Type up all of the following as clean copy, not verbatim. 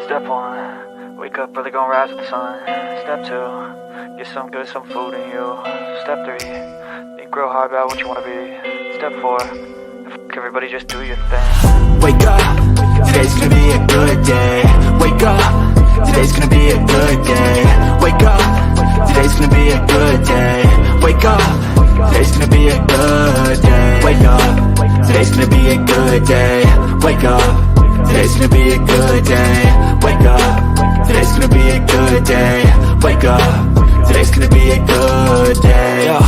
Step 1, wake up early, gonna rise with the sun. Step 2, get some good, some food in you. Step 3, think real hard about what you wanna be. Step 4, everybody just do your thing. Wake up, today's gonna be a good day. Wake up, today's gonna be a good day. Wake up, today's gonna be a good day. Wake up, today's gonna be a good day. Wake up, today's gonna be a good day. Wake up, today's gonna be a good day. Wake up, today's gonna be a good day. Wake up, today's gonna be a good day. Yo.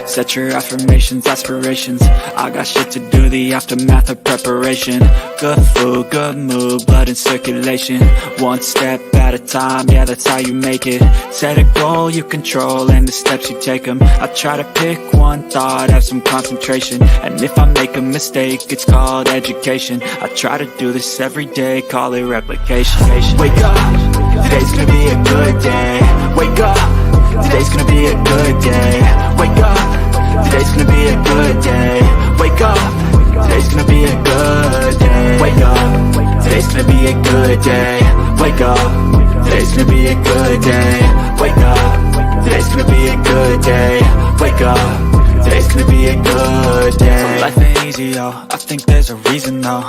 Set your affirmations, aspirations. I got shit to do, the aftermath of preparation. Good food, good mood, blood in circulation. One step at a time, yeah, that's how you make it. Set a goal you control and the steps you take them. I try to pick one thought, have some concentration. And if I make a mistake, it's called education. I try to do this every day, call it replication. Wake up, today's gonna be a good day. Wake up, today's gonna be a good day. Wake up, today's gonna be a good day. Wake up, today's gonna be a good day. Wake up, today's gonna be a good day. Wake up, today's gonna be a good day. Wake up, today's gonna be a good day. Wake up, today's gonna be a good day. So life ain't easy, yo, I think there's a reason though.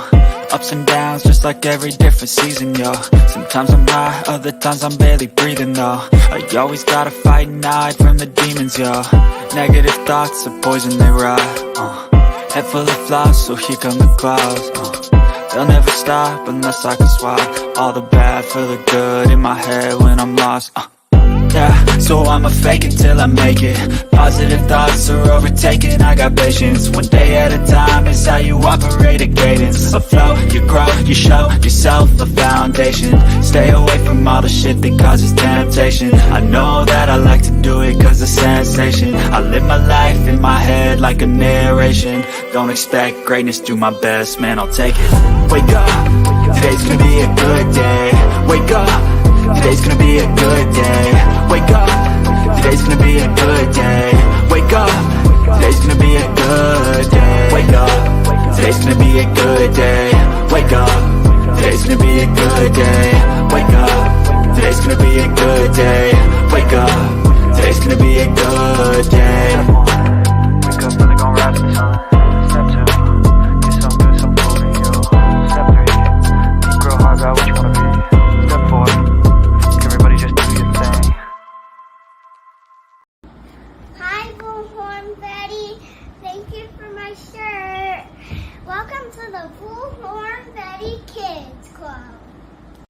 Ups and downs, just like every different season, yo. Sometimes I'm high, other times I'm barely breathing, though. I always gotta fight and hide from the demons, yo. Negative thoughts are poison, they rot. Head full of flaws, so here come the clouds. They'll never stop unless I can swap all the bad for the good in my head when I'm lost. Yeah, so I'ma fake it till I make it. Positive thoughts are overtaken, I got patience. One day at a time is how you operate a cadence. A flow, you grow, you show yourself a foundation. Stay away from all the shit that causes temptation. I know that I like to do it cause it's sensation. I live my life in my head like a narration. Don't expect greatness, do my best, man, I'll take it. Wake up, today's gonna be a good day. Wake up, today's gonna be a good day. Wake up, today's gonna be a good day. Wake up, today's gonna be a good day. Wake up, today's gonna be a good day. Wake up, today's gonna be a good day. Wake up, today's gonna be a good day. Wake up, today's gonna be a good day. Wake up early, gonna rise with the sun. Step 2, get some good, some food in you. Step 3, think real hard about what you wanna be. Step 4, everybody just do your thing. Hi, Bullhorn Betty. Thank you for my shirt. Welcome to the Bullhorn Betty Kids Club.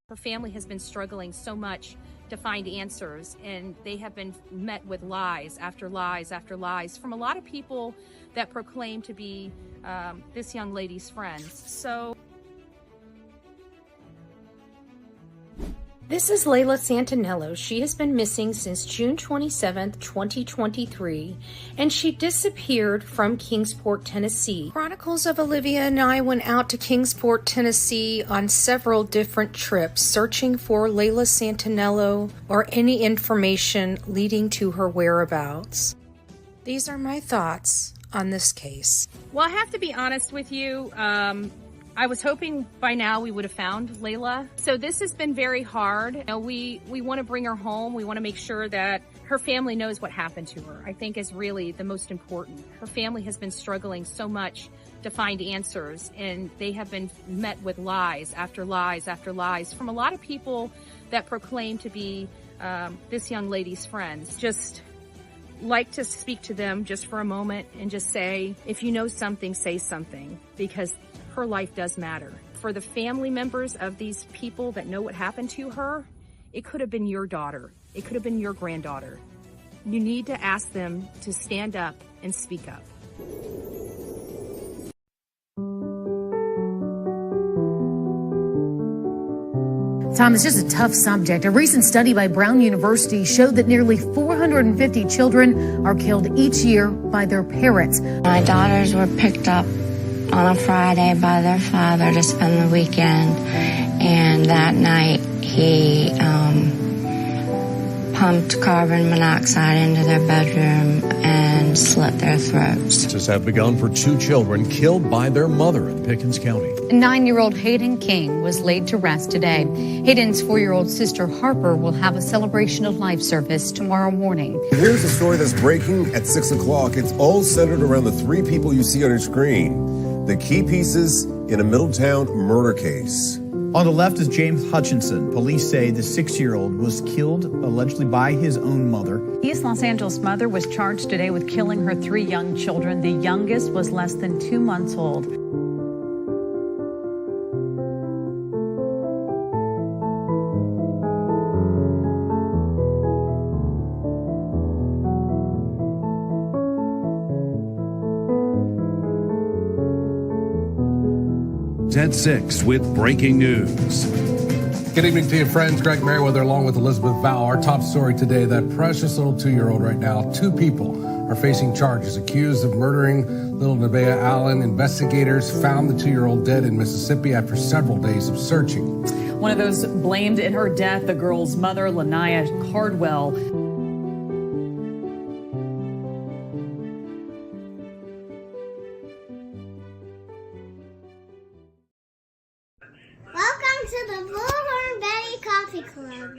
Her family has been struggling so much to find answers, and they have been met with lies after lies after lies from a lot of people that proclaim to be this young lady's friends. So this is Lila Santanello. She has been missing since June 27th, 2023, and she disappeared from Kingsport, Tennessee. Chronicles of Olivia and I went out to Kingsport, Tennessee on several different trips, searching for Lila Santanello or any information leading to her whereabouts. These are my thoughts on this case. well, I have to be honest with you. I was hoping by now we would have found Layla. So this has been very hard. You know, we want to bring her home. We want to make sure that her family knows what happened to her, I think is really the most important. Her family has been struggling so much to find answers, and they have been met with lies after lies after lies from a lot of people that proclaim to be this young lady's friends. Just like to speak to them just for a moment and just say, if you know something, say something, because her life does matter. For the family members of these people that know what happened to her, it could have been your daughter. It could have been your granddaughter. You need to ask them to stand up and speak up. Tom, it's just a tough subject. A recent study by Brown University showed that nearly 450 children are killed each year by their parents. My daughters were picked up on a Friday by their father to spend the weekend, and that night he pumped carbon monoxide into their bedroom and slit their throats. Searches have begun for 2 children killed by their mother in Pickens County. 9-year-old Hayden King was laid to rest today. Hayden's 4-year-old sister Harper will have a celebration of life service tomorrow morning. Here's a story that's breaking at 6 o'clock. It's all centered around the 3 people you see on your screen. The key pieces in a Middletown murder case. On the left is James Hutchinson. Police say the 6-year-old was killed allegedly by his own mother. East Los Angeles mother was charged today with killing her 3 young children. The youngest was less than 2 months old. At 6 with breaking news. Good evening to you, friends. Greg Merriweather along with Elizabeth Bow. Our top story today, that precious little 2-year-old right now. 2 people are facing charges accused of murdering little Nevaeh Allen. Investigators found the 2-year-old dead in Mississippi after several days of searching. One of those blamed in her death, the girl's mother, Lanaya Cardwell. Welcome to the Bullhorn Betty Coffee Club.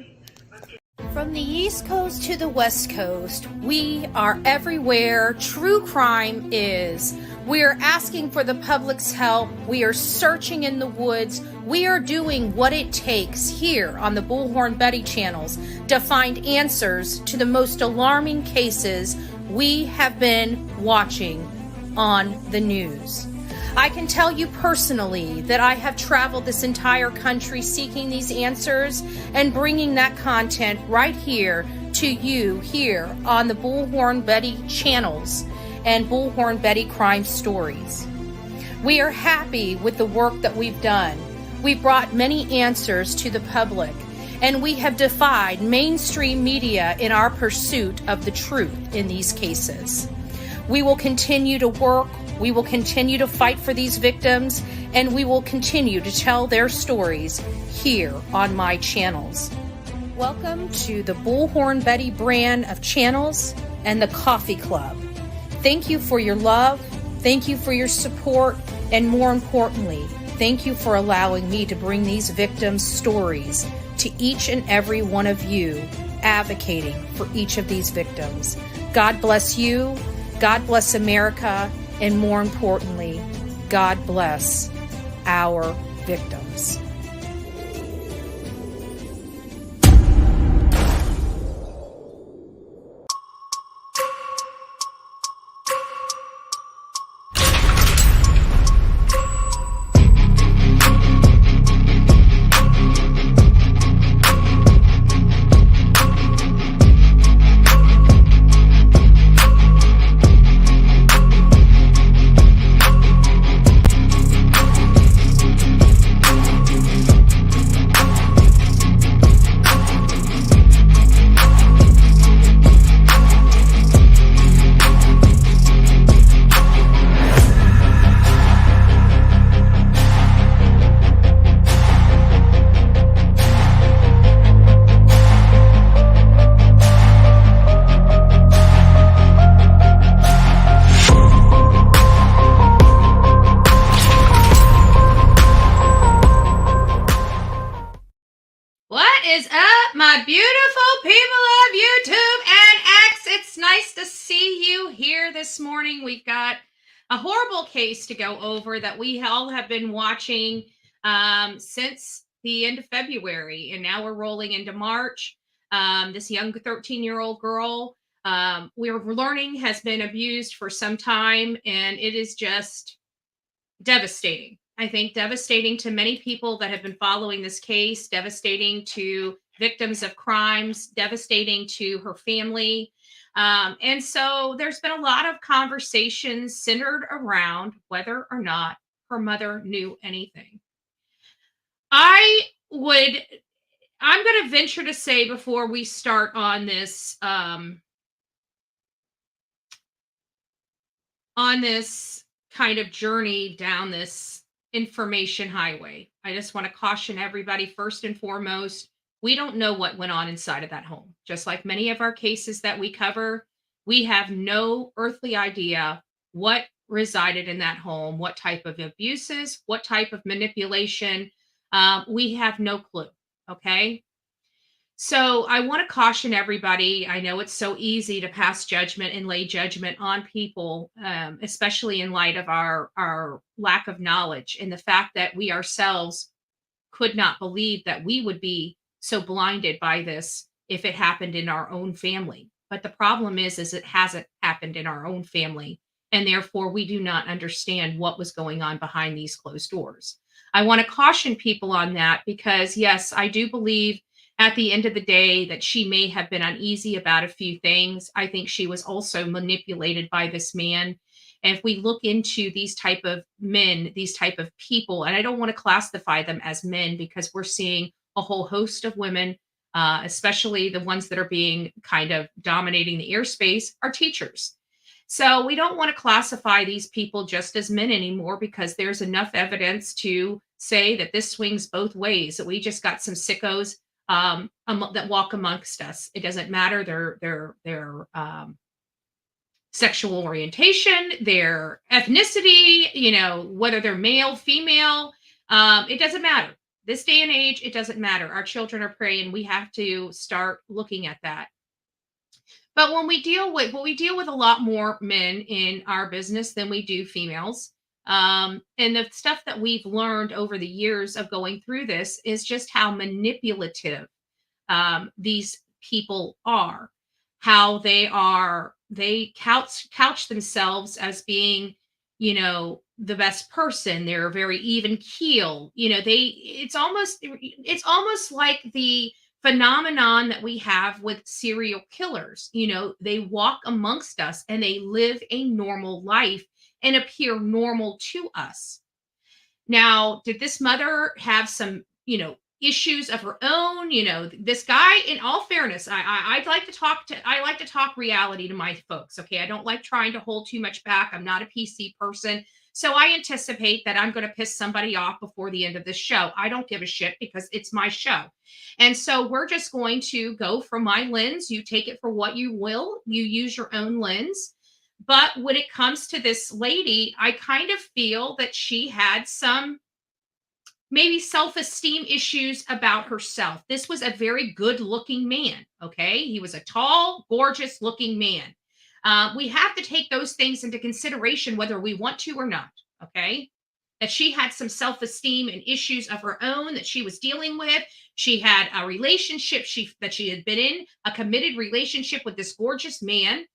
From the East Coast to the West Coast, we are everywhere true crime is. We are asking for the public's help. We are searching in the woods. We are doing what it takes here on the Bullhorn Betty channels to find answers to the most alarming cases we have been watching on the news. I can tell you personally that I have traveled this entire country seeking these answers and bringing that content right here to you here on the Bullhorn Betty channels and Bullhorn Betty Crime Stories. We are happy with the work that we've done. We've brought many answers to the public, and we have defied mainstream media in our pursuit of the truth in these cases. We will continue to work. We will continue to fight for these victims, and we will continue to tell their stories here on my channels. Welcome to the Bullhorn Betty brand of channels and the Coffee Club. Thank you for your love. Thank you for your support. And more importantly, thank you for allowing me to bring these victims' stories to each and every one of you, advocating for each of these victims. God bless you. God bless America. And more importantly, God bless our victims. is up, my beautiful people of YouTube and X? It's nice to see you here this morning. We've got a horrible case to go over that we all have been watching since the end of February, and now we're rolling into March. This young 13-year-old girl, we're learning, has been abused for some time, and it is just devastating. I think devastating to many people that have been following this case, devastating to victims of crimes, devastating to her family. And so there's been a lot of conversations centered around whether or not her mother knew anything. I'm going to venture to say before we start on this kind of journey down this information highway, I just want to caution everybody first and foremost, We don't know what went on inside of that home. Just like many of our cases that we cover, we have no earthly idea what resided in that home, what type of abuses, what type of manipulation. We have no clue. Okay. So I want to caution everybody. I know it's so easy to pass judgment and lay judgment on people, especially in light of our lack of knowledge and the fact that we ourselves could not believe that we would be so blinded by this if it happened in our own family. But the problem is it hasn't happened in our own family, and therefore we do not understand what was going on behind these closed doors. I want to caution people on that because yes, I do believe at the end of the day that she may have been uneasy about a few things. I think she was also manipulated by this man. And if we look into these type of men, these type of people, and I don't want to classify them as men because we're seeing a whole host of women, especially the ones that are being kind of dominating the airspace, are teachers. So we don't want to classify these people just as men anymore because there's enough evidence to say that this swings both ways. That we just got some sickos that walk amongst us. It doesn't matter their sexual orientation, their ethnicity, whether they're male, female, it doesn't matter. This day and age, it doesn't matter. Our children are prey, and we have to start looking at that. But we deal with a lot more men in our business than we do females. And the stuff that we've learned over the years of going through this is just how manipulative these people are, how they couch themselves as being, the best person. They're very even keel. It's almost like the phenomenon that we have with serial killers. They walk amongst us and they live a normal life and appear normal to us. Now, did this mother have some, issues of her own? This guy, in all fairness, I'd like to talk reality to my folks. Okay. I don't like trying to hold too much back. I'm not a PC person. So I anticipate that I'm going to piss somebody off before the end of this show. I don't give a shit because it's my show. And so we're just going to go from my lens. You take it for what you will. You use your own lens. But when it comes to this lady, I kind of feel that she had some maybe self-esteem issues about herself. This was a very good looking man. Okay. He was a tall, gorgeous looking man. We have to take those things into consideration, whether we want to or not. Okay. That she had some self-esteem and issues of her own that she was dealing with. She had a relationship that she had been in, a committed relationship with this gorgeous man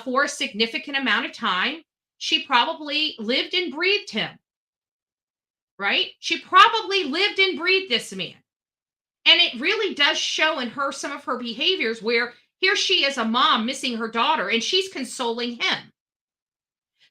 for a significant amount of time. She probably lived and breathed him. Right? She probably lived and breathed this man. And it really does show in her some of her behaviors where here she is, a mom missing her daughter, and she's consoling him.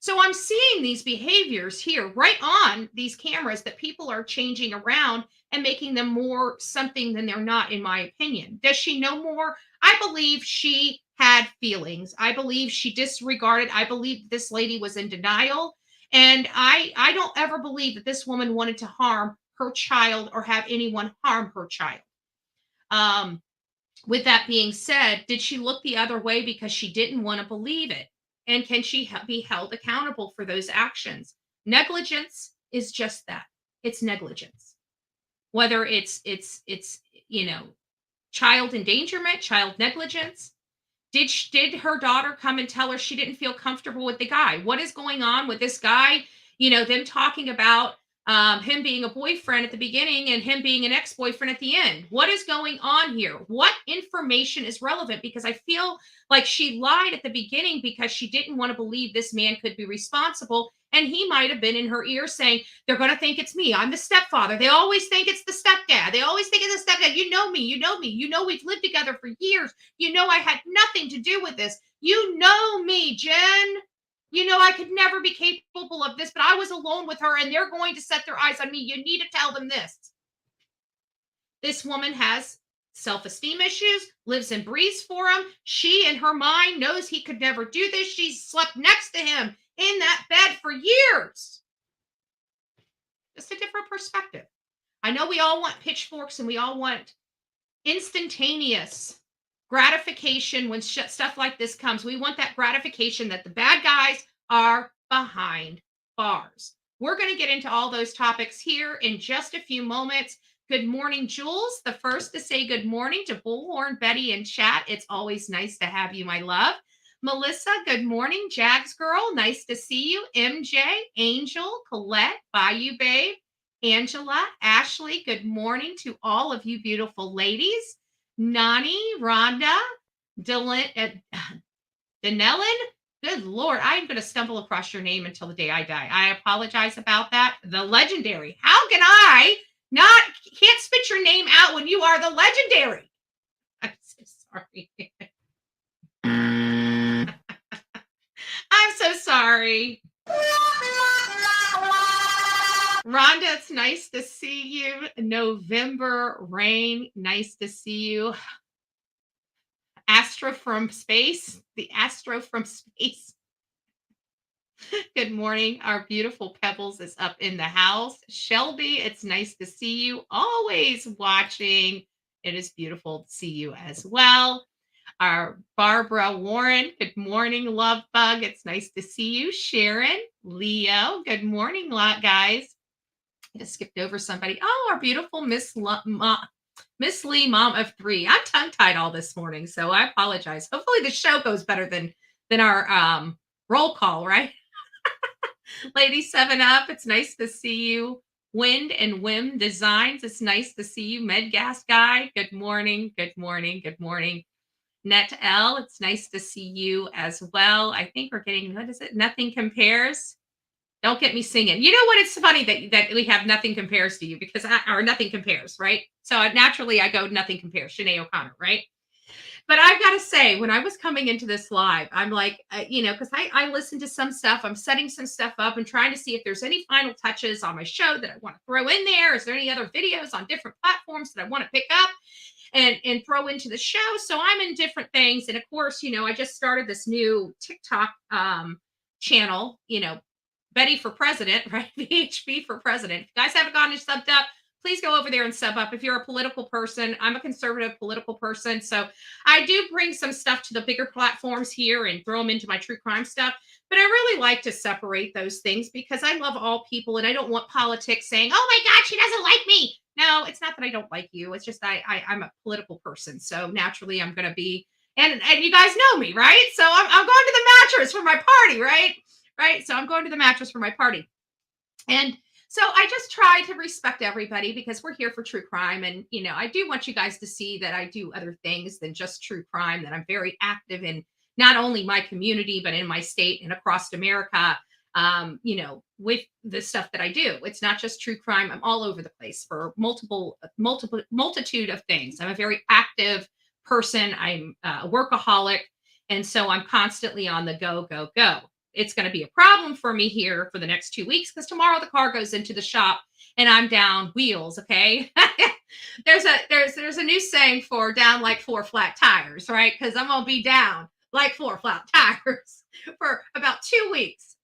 So I'm seeing these behaviors here right on these cameras that people are changing around and making them more something than they're not, in my opinion. Does she know more? I believe she had feelings. I believe she disregarded. I believe this lady was in denial. And I don't ever believe that this woman wanted to harm her child or have anyone harm her child. With that being said, did she look the other way because she didn't want to believe it? And can she be held accountable for those actions? Negligence is just that. It's negligence. Whether it's child endangerment, child negligence. Did her daughter come and tell her she didn't feel comfortable with the guy? What is going on with this guy? Them talking about him being a boyfriend at the beginning and him being an ex-boyfriend at the end. What is going on here? What information is relevant? Because I feel like she lied at the beginning because she didn't want to believe this man could be responsible. And he might have been in her ear saying, they're going to think it's me. I'm the stepfather. They always think it's the stepdad. They always think it's the stepdad. You know me. You know me. You know we've lived together for years. You know I had nothing to do with this. You know me, Jen. You know I could never be capable of this, but I was alone with her and they're going to set their eyes on me. You need to tell them this. This woman has self-esteem issues, lives and breathes for him. She, in her mind, knows he could never do this. She's slept next to him in that bed for years. Just a different perspective. I know we all want pitchforks and we all want instantaneous gratification when stuff like this comes. We want that gratification that the bad guys are behind bars. We're going to get into all those topics here in just a few moments. Good morning, Jules. The first to say good morning to Bullhorn Betty in chat. It's always nice to have you, my love. Melissa, good morning. Jags girl, nice to see you. MJ, Angel, Colette, Bayou Babe, Angela, Ashley, good morning to all of you beautiful ladies. Nani, Rhonda, Danellen. Good Lord, I'm going to stumble across your name until the day I die. I apologize about that. The legendary. How can I can't spit your name out when you are the legendary? I'm so sorry. I'm so sorry. Rhonda, it's nice to see you. November Rain, nice to see you. Astro from space, the Astro from space. Good morning. Our beautiful Pebbles is up in the house. Shelby, it's nice to see you. Always watching. It is beautiful to see you as well. Our Barbara Warren, good morning, love bug. It's nice to see you. Sharon, Leo, good morning, guys. I just skipped over somebody. Oh, our beautiful Miss Lee, mom of three. I'm tongue-tied all this morning, so I apologize. Hopefully the show goes better than our roll call, right? Lady 7 Up, it's nice to see you. Wind and Whim Designs, it's nice to see you. Medgas Guy, good morning, good morning, good morning. Net L, it's nice to see you as well. I think we're getting, what is it? Nothing Compares. Don't get me singing. You know what? It's funny that we have Nothing Compares to you because or Nothing Compares, right? So naturally I go Nothing Compares, Sinead O'Connor, right? But I've got to say, when I was coming into this live, I'm like, because I listened to some stuff. I'm setting some stuff up and trying to see if there's any final touches on my show that I want to throw in there. Is there any other videos on different platforms that I want to pick up and throw into the show? So I'm in different things. And of course, I just started this new TikTok channel, Betty for President, right? VHB for President. If you guys haven't gotten subbed up, please go over there and sub up. If you're a political person, I'm a conservative political person. So I do bring some stuff to the bigger platforms here and throw them into my true crime stuff. But I really like to separate those things because I love all people and I don't want politics saying, oh my God, she doesn't like me. No, it's not that I don't like you. It's just I'm a political person. So naturally I'm going to be, and you guys know me, right? So I'm going to the mattress for my party, right? Right. So I'm going to the mattress for my party. And so I just try to respect everybody because we're here for true crime. And, I do want you guys to see that I do other things than just true crime, that I'm very active in not only my community, but in my state and across America, with the stuff that I do. It's not just true crime. I'm all over the place for multitude of things. I'm a very active person. I'm a workaholic. And so I'm constantly on the go, go, go. It's going to be a problem for me here for the next 2 weeks because tomorrow the car goes into the shop and I'm down wheels. Okay. there's a new saying for down like 4 flat tires, right? Because I'm going to be down like 4 flat tires for about 2 weeks.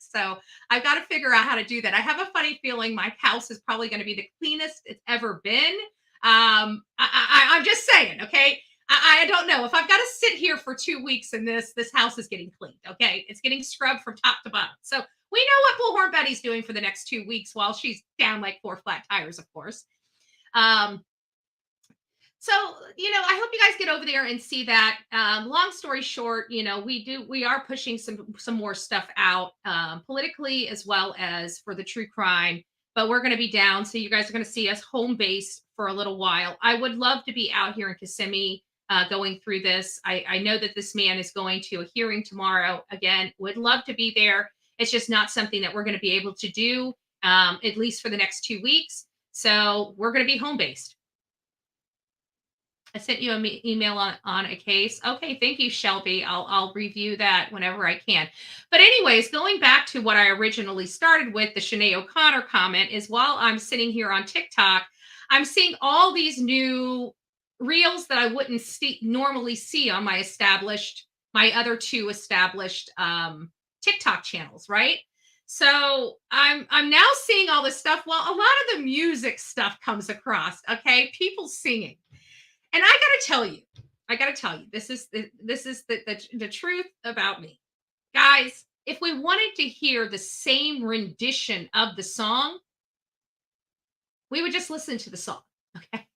So I've got to figure out how to do that. I have a funny feeling my house is probably going to be the cleanest it's ever been. I'm just saying, okay. I don't know if I've got to sit here for 2 weeks and this house is getting cleaned. Okay. It's getting scrubbed from top to bottom. So we know what Bullhorn Betty's doing for the next 2 weeks while she's down like 4 flat tires, of course. So, I hope you guys get over there and see that. Long story short, we are pushing some more stuff out politically as well as for the true crime, but we're going to be down. So you guys are going to see us home based for a little while. I would love to be out here in Kissimmee going through this. I know that this man is going to a hearing tomorrow. Again, would love to be there. It's just not something that we're going to be able to do, at least for the next 2 weeks. So we're going to be home based. I sent you an email on a case. Okay, thank you, Shelby. I'll review that whenever I can. But anyways, going back to what I originally started with, the Sinead O'Connor comment, is while I'm sitting here on TikTok, I'm seeing all these new reels that I wouldn't normally see on my other 2 established TikTok channels, right? So I'm now seeing all this stuff. Well, a lot of the music stuff comes across, okay? People singing. And I gotta tell you, this is the truth about me. Guys, if we wanted to hear the same rendition of the song, we would just listen to the song. Okay.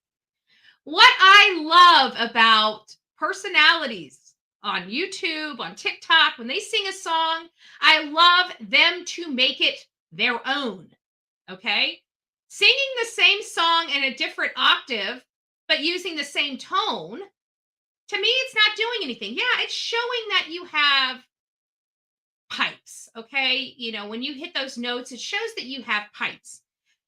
What I love about personalities on YouTube, on TikTok, when they sing a song, I love them to make it their own. Okay. Singing the same song in a different octave, but using the same tone, to me, it's not doing anything. Yeah, it's showing that you have pipes. Okay. You know, when you hit those notes, it shows that you have pipes.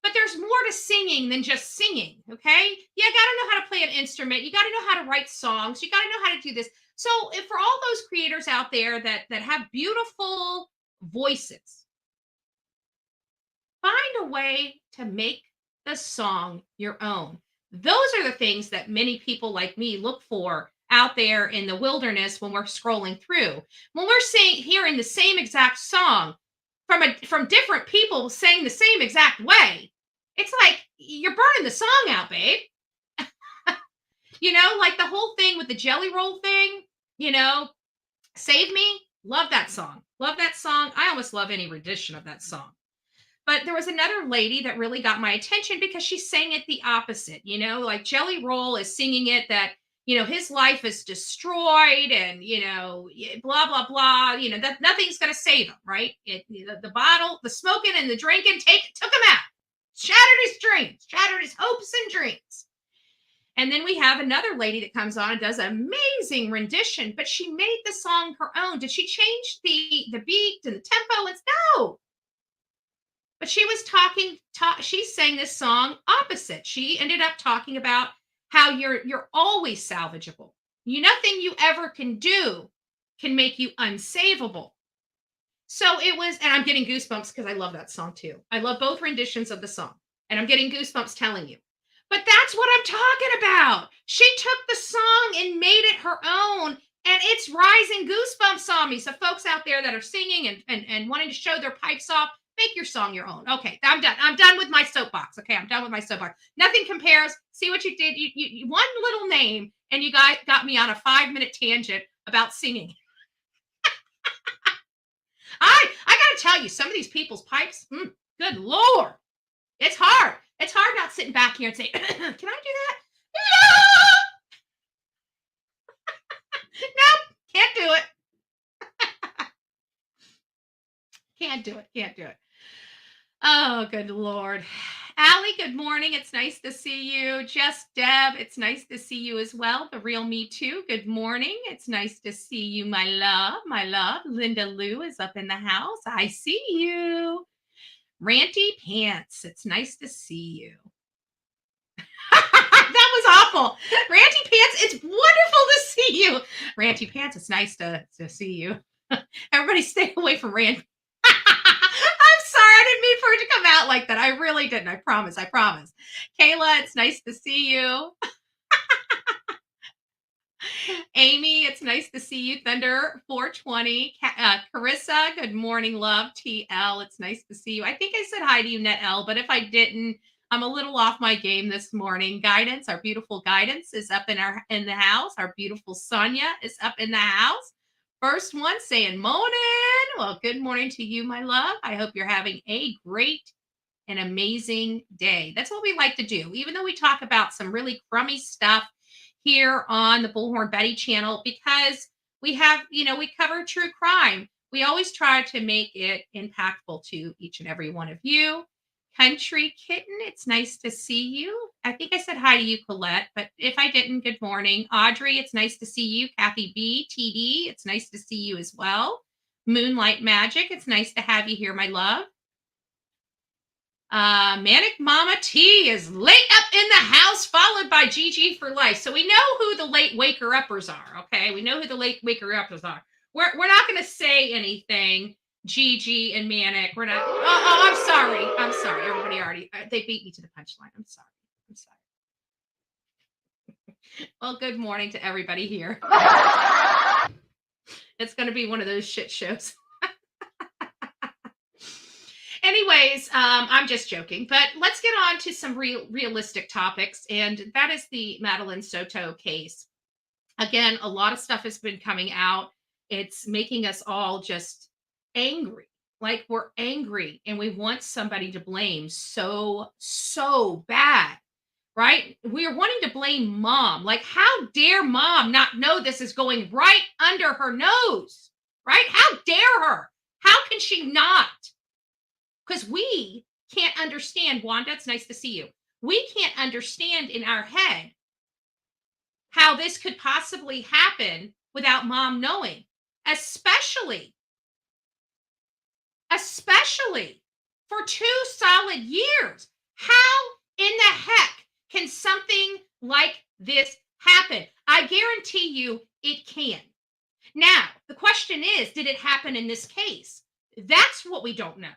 But there's more to singing than just singing, okay? You got to know how to play an instrument. You got to know how to write songs. You got to know how to do this. So if for all those creators out there that have beautiful voices, find a way to make the song your own. Those are the things that many people like me look for out there in the wilderness when we're scrolling through. When we're hearing the same exact song from different people saying the same exact way, it's like you're burning the song out, babe. You know, like the whole thing with the jelly roll thing, you know, Save Me. Love that song. Love that song. I almost love any rendition of that song. But there was another lady that really got my attention because she sang it the opposite. You know, like Jelly Roll is singing it that, you know, his life is destroyed and, you know, blah, blah, blah, you know, that nothing's going to save him, right? The bottle, the smoking and the drinking took him out. Shattered his dreams, shattered his hopes and dreams. And then we have another lady that comes on and does an amazing rendition, but she made the song her own. Did she change the beat and the tempo? No. But she was she sang this song opposite. She ended up talking about how you're always salvageable. Nothing you ever can do can make you unsavable. So it was, and I'm getting goosebumps because I love that song too. I love both renditions of the song, and I'm getting goosebumps telling you. But that's what I'm talking about. She took the song and made it her own, and it's rising goosebumps on me. So folks out there that are singing and wanting to show their pipes off, make your song your own. Okay, I'm done. I'm done with my soapbox. Okay, I'm done with my soapbox. Nothing compares. See what you did? You one little name, and you guys got me on a 5-minute tangent about singing. I gotta tell you, some of these people's pipes, good Lord, it's hard. It's hard not sitting back here and saying, can I do that? No! Nope, can't do it. Can't do it. Oh, good Lord. Allie, good morning. It's nice to see you. Jess, Deb, it's nice to see you as well. The real me too. Good morning. It's nice to see you, my love. My love. Linda Lou is up in the house. I see you. Ranty Pants. It's nice to see you. That was awful. Ranty Pants, it's wonderful to see you. Ranty Pants, it's nice to see you. Everybody stay away from Ranty. I'm sorry, I didn't mean for it to come out like that. I really didn't. I promise. Kayla, it's nice to see you. Amy, it's nice to see you. Thunder 420. Carissa, good morning, love. TL, it's nice to see you. I think I said hi to you, NetL, but if I didn't, I'm a little off my game this morning. Guidance, our beautiful Guidance is up in the house. Our beautiful Sonia is up in the house. First one saying morning. Well, good morning to you, my love. I hope you're having a great and amazing day. That's what we like to do. Even though we talk about some really crummy stuff here on the Bullhorn Betty channel, because we have, we cover true crime. We always try to make it impactful to each and every one of you. Country Kitten, it's nice to see you. I think I said hi to you, Colette, but if I didn't, good morning. Audrey, it's nice to see you. Kathy B, TD, it's nice to see you as well. Moonlight Magic, it's nice to have you here, my love. Manic Mama T is late up in the house, followed by Gigi for life. So we know who the late waker-uppers are, okay? We know who the late waker-uppers are. We're not going to say anything, Gigi and Manic. We're not. Oh, I'm sorry. Everybody already, they beat me to the punchline. I'm sorry. Well, good morning to everybody here. It's going to be one of those shit shows. Anyway, anyways, I'm just joking, but let's get on to some realistic topics, and that is the Madeline Soto case. Again, a lot of stuff has been coming out. It's making us all just angry. Like we're angry and we want somebody to blame so bad, right? We are wanting to blame mom. Like, how dare mom not know this is going right under her nose, right? How dare her? How can she not? Because we can't understand, Wanda, it's nice to see you. We can't understand in our head how this could possibly happen without mom knowing, especially for 2 solid years. How in the heck can something like this happen? I guarantee you it can. Now, the question is, did it happen in this case? That's what we don't know.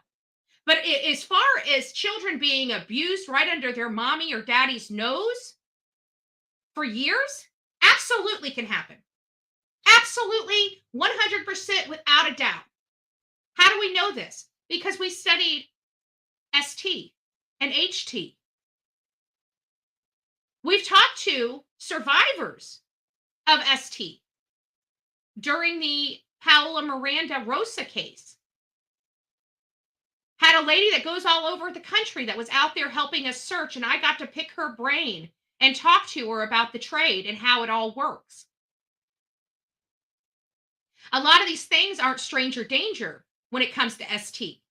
But as far as children being abused right under their mommy or daddy's nose for years, absolutely can happen. Absolutely, 100% without a doubt. How do we know this? Because we studied ST and HT. We've talked to survivors of ST during the Paola Miranda Rosa case. Had a lady that goes all over the country that was out there helping us search, and I got to pick her brain and talk to her about the trade and how it all works. A lot of these things aren't stranger danger when it comes to ST.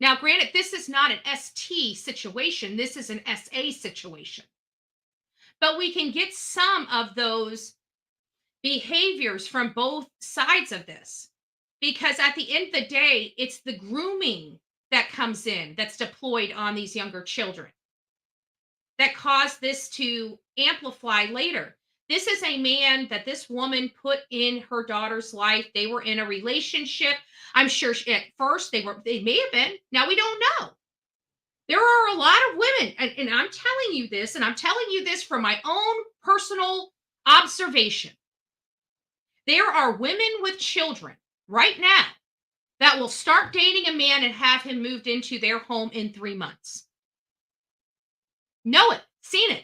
Now, granted, this is not an ST situation. This is an SA situation. But we can get some of those behaviors from both sides of this. Because at the end of the day, it's the grooming that comes in that's deployed on these younger children that caused this to amplify later. This is a man that this woman put in her daughter's life. They were in a relationship. I'm sure at first they may have been. Now we don't know. There are a lot of women, and I'm telling you this, and I'm telling you this from my own personal observation. There are women with children right now that will start dating a man and have him moved into their home in 3 months. Know it, seen it.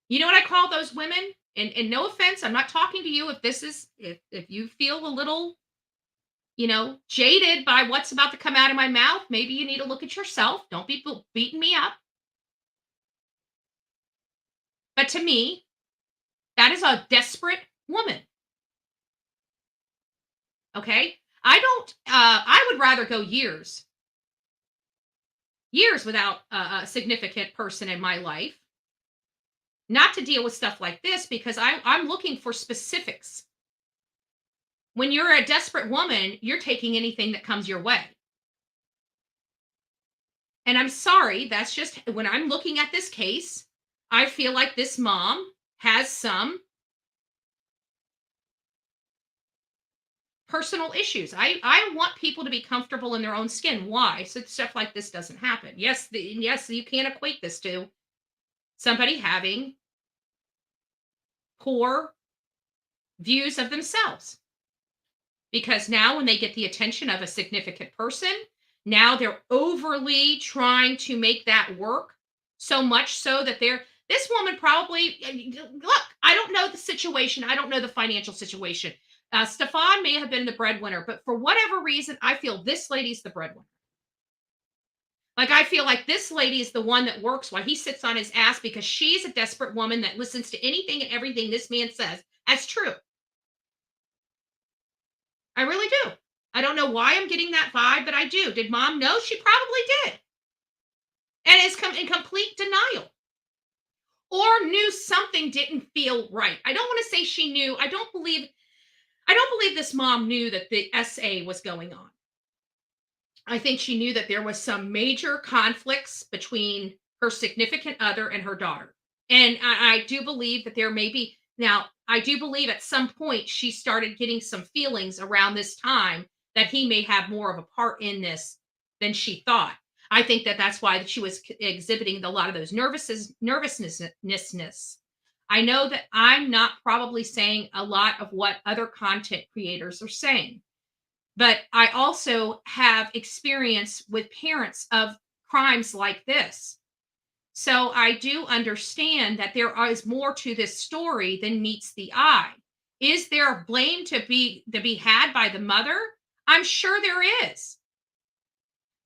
You know what I call those women? And no offense, I'm not talking to you if you feel a little, jaded by what's about to come out of my mouth, maybe you need to look at yourself. Don't be beating me up. But to me, that is a desperate woman. Okay? I would rather go years without a significant person in my life, not to deal with stuff like this, because I'm looking for specifics. When you're a desperate woman, you're taking anything that comes your way. And I'm sorry, that's just, when I'm looking at this case, I feel like this mom has some personal issues. I want people to be comfortable in their own skin. Why? So stuff like this doesn't happen. Yes, you can't equate this to somebody having poor views of themselves. Because now when they get the attention of a significant person, now they're overly trying to make that work, so much so that this woman probably, look, I don't know the situation. I don't know the financial situation. Stephan may have been the breadwinner, but for whatever reason, I feel this lady's the breadwinner. Like, I feel like this lady is the one that works while he sits on his ass, because she's a desperate woman that listens to anything and everything this man says as true. I really do. I don't know why I'm getting that vibe, but I do. Did mom know? She probably did. And is in complete denial. Or knew something didn't feel right. I don't want to say she knew. I don't believe this mom knew that the SA was going on. I think she knew that there was some major conflicts between her significant other and her daughter. And I do believe that there may be, now, I do believe at some point she started getting some feelings around this time that he may have more of a part in this than she thought. I think that that's why she was exhibiting a lot of those nervousness. I know that I'm not probably saying a lot of what other content creators are saying, But I also have experience with parents of crimes like this. So I do understand that there is more to this story than meets the eye. Is there blame to be had by the mother? I'm sure there is.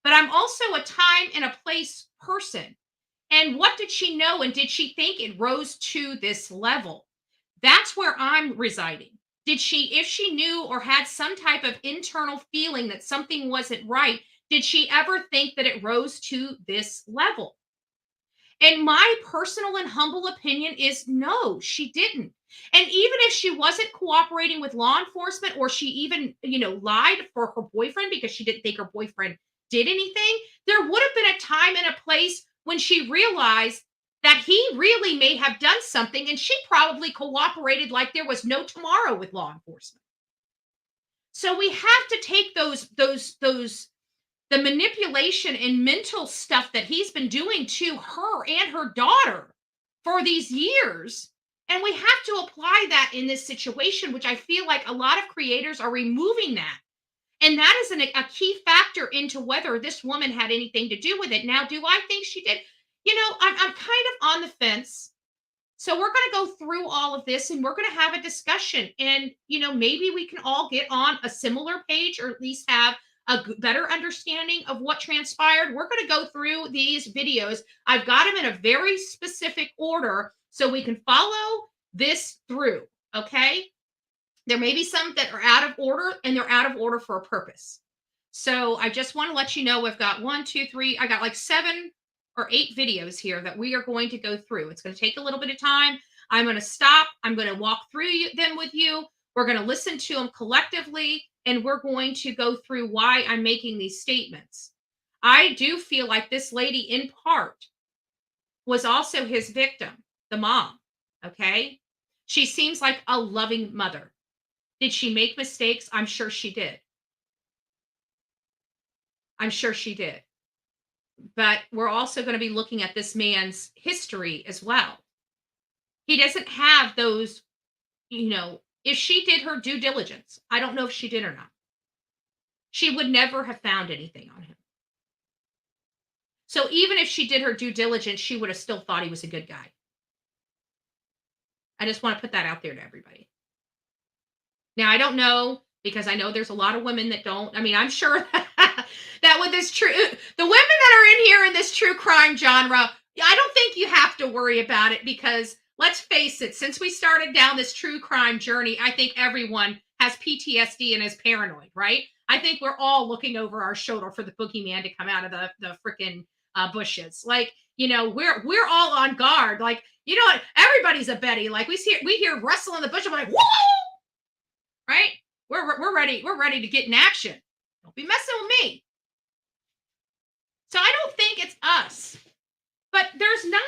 But I'm also a time and a place person. And what did she know? And did she think it rose to this level? That's where I'm residing. Did she, if she knew or had some type of internal feeling that something wasn't right, did she ever think that it rose to this level? And my personal and humble opinion is no, she didn't. And even if she wasn't cooperating with law enforcement, or she even, lied for her boyfriend because she didn't think her boyfriend did anything, there would have been a time and a place when she realized that he really may have done something, and she probably cooperated like there was no tomorrow with law enforcement. So we have to take the manipulation and mental stuff that he's been doing to her and her daughter for these years. And we have to apply that in this situation, which I feel like a lot of creators are removing that. And that is a key factor into whether this woman had anything to do with it. Now, do I think she did? I'm kind of on the fence. So we're going to go through all of this, and we're going to have a discussion. And, maybe we can all get on a similar page, or at least have a better understanding of what transpired. We're going to go through these videos. I've got them in a very specific order so we can follow this through. Okay. There may be some that are out of order, and they're out of order for a purpose. So I just want to let you know, we've got 1, 2, 3, I got like 7 or 8 videos here that we are going to go through. It's going to take a little bit of time. I'm going to stop. I'm going to walk through them with you. We're going to listen to them collectively, and we're going to go through why I'm making these statements. I do feel like this lady, in part, was also his victim, the mom. Okay. She seems like a loving mother. Did she make mistakes? I'm sure she did. I'm sure she did. But we're also going to be looking at this man's history as well. He doesn't have those, if she did her due diligence, I don't know if she did or not, she would never have found anything on him. So even if she did her due diligence, she would have still thought he was a good guy. I just want to put that out there to everybody. Now, I don't know, because I know there's a lot of women that don't. I mean, I'm sure that with this the women that are in here in this true crime genre, I don't think you have to worry about it, because let's face it, since we started down this true crime journey, I think everyone has PTSD and is paranoid, right? I think we're all looking over our shoulder for the boogeyman to come out of the freaking bushes. Like, we're all on guard. Like, everybody's a Betty. Like, we hear rustle in the bush. I'm like, whoa! Right? We're ready. We're ready to get in action. Don't be messing with me. So I don't think it's us, but there's not,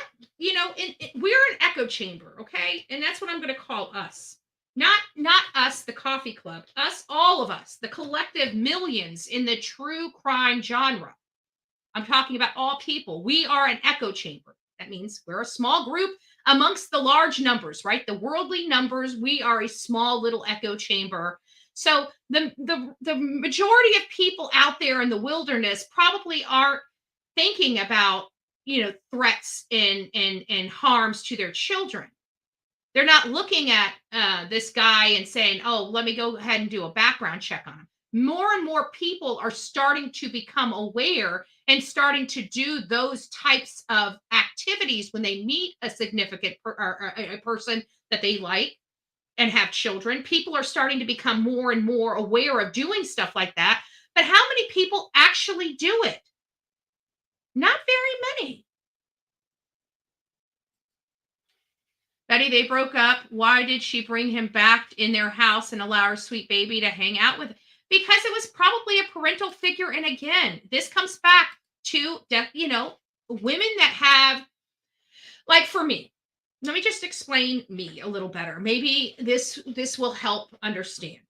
we're an echo chamber. Okay. And that's what I'm going to call us. Not us, the coffee club, us, all of us, the collective millions in the true crime genre. I'm talking about all people. We are an echo chamber. That means we're a small group amongst the large numbers, right? The worldly numbers. We are a small little echo chamber. So the majority of people out there in the wilderness probably aren't thinking about, threats and harms to their children. They're not looking at this guy and saying, oh, let me go ahead and do a background check on him. More and more people are starting to become aware and starting to do those types of activities when they meet a significant or a person that they like and have children. People are starting to become more and more aware of doing stuff like that. But how many people actually do it? Not very many. Betty, they broke up. Why did she bring him back in their house and allow her sweet baby to hang out with him? Because it was probably a parental figure. And again, this comes back to, women that have, like for me, let me just explain me a little better. Maybe this will help understand.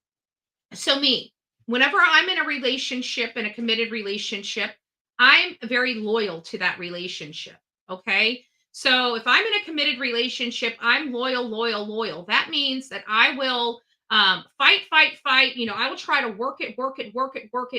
So me, whenever I'm in a relationship, in a committed relationship, I'm very loyal to that relationship. Okay. So if I'm in a committed relationship, I'm loyal. That means that I will Fight. I will try to work it,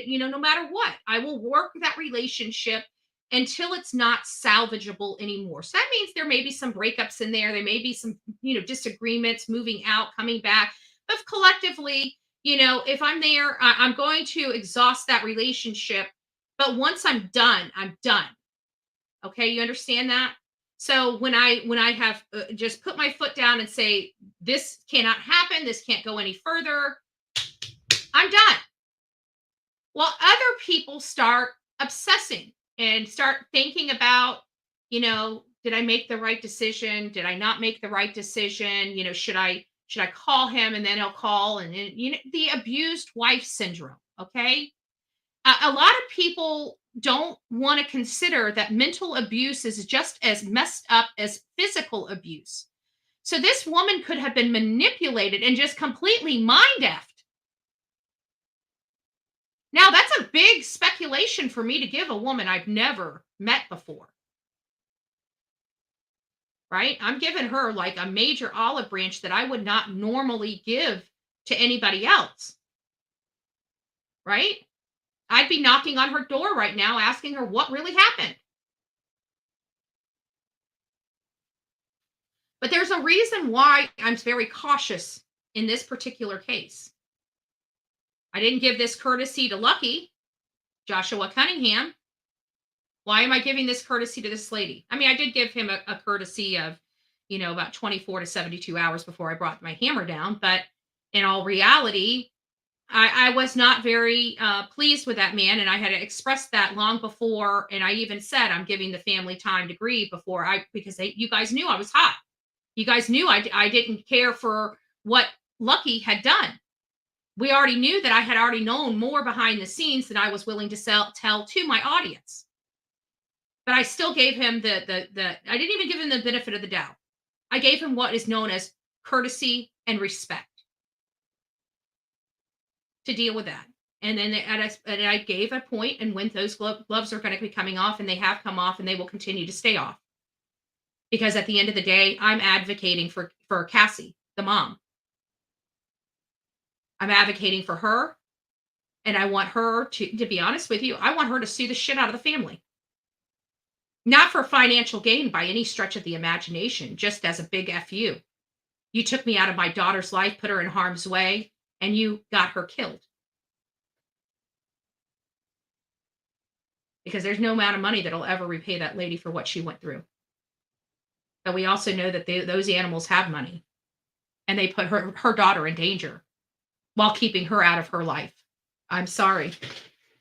no matter what. I will work that relationship until it's not salvageable anymore. So that means there may be some breakups in there. There may be some, disagreements, moving out, coming back. But collectively, if I'm there, I'm going to exhaust that relationship. But once I'm done, I'm done. Okay, you understand that? So when I have just put my foot down and say this cannot happen, this can't go any further, I'm done. Well, other people start obsessing and start thinking about, did I make the right decision? Did I not make the right decision? Should I call him and then he'll call and the abused wife syndrome, okay? A lot of people don't want to consider that mental abuse is just as messed up as physical abuse. So this woman could have been manipulated and just completely mind effed. Now, that's a big speculation for me to give a woman I've never met before. Right? I'm giving her like a major olive branch that I would not normally give to anybody else. Right? I'd be knocking on her door right now asking her what really happened. But there's a reason why I'm very cautious in this particular case. I didn't give this courtesy to Lucky, Joshua Cunningham. Why am I giving this courtesy to this lady? I mean, I did give him a courtesy of, about 24 to 72 hours before I brought my hammer down. But in all reality, I was not very pleased with that man. And I had expressed that long before. And I even said, I'm giving the family time to grieve because you guys knew I was hot. You guys knew I didn't care for what Lucky had done. We already knew that I had already known more behind the scenes than I was willing to tell to my audience. But I still gave him I didn't even give him the benefit of the doubt. I gave him what is known as courtesy and respect to deal with that. And then I gave a point, and when those gloves are going to be coming off, and they have come off, and they will continue to stay off. Because at the end of the day, I'm advocating for Cassie, the mom. I'm advocating for her, and I want her to be honest with you, I want her to sue the shit out of the family. Not for financial gain by any stretch of the imagination, just as a big F you. You took me out of my daughter's life, put her in harm's way, and you got her killed. Because there's no amount of money that'll ever repay that lady for what she went through. But we also know that those animals have money, and they put her daughter in danger while keeping her out of her life. I'm sorry.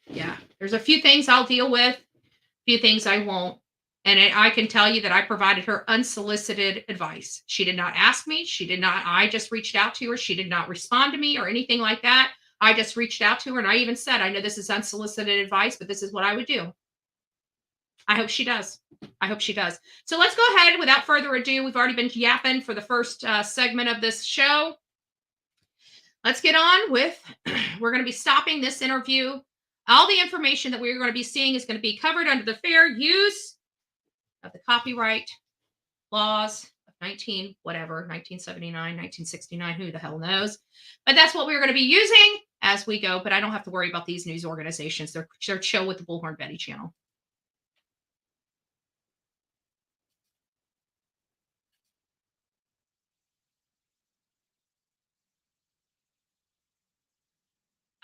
Yeah, there's a few things I'll deal with, a few things I won't. And I can tell you that I provided her unsolicited advice. She did not ask me. I just reached out to her. She did not respond to me or anything like that. I just reached out to her, and I even said, I know this is unsolicited advice, but this is what I would do. I hope she does. So let's go ahead without further ado. We've already been yapping for the first segment of this show. Let's get on with, we're going to be stopping this interview. All the information that we're going to be seeing is going to be covered under the fair use of the copyright laws of 1979, 1969, who the hell knows. But that's what we're going to be using as we go. But I don't have to worry about these news organizations. They're chill with the Bullhorn Betty channel.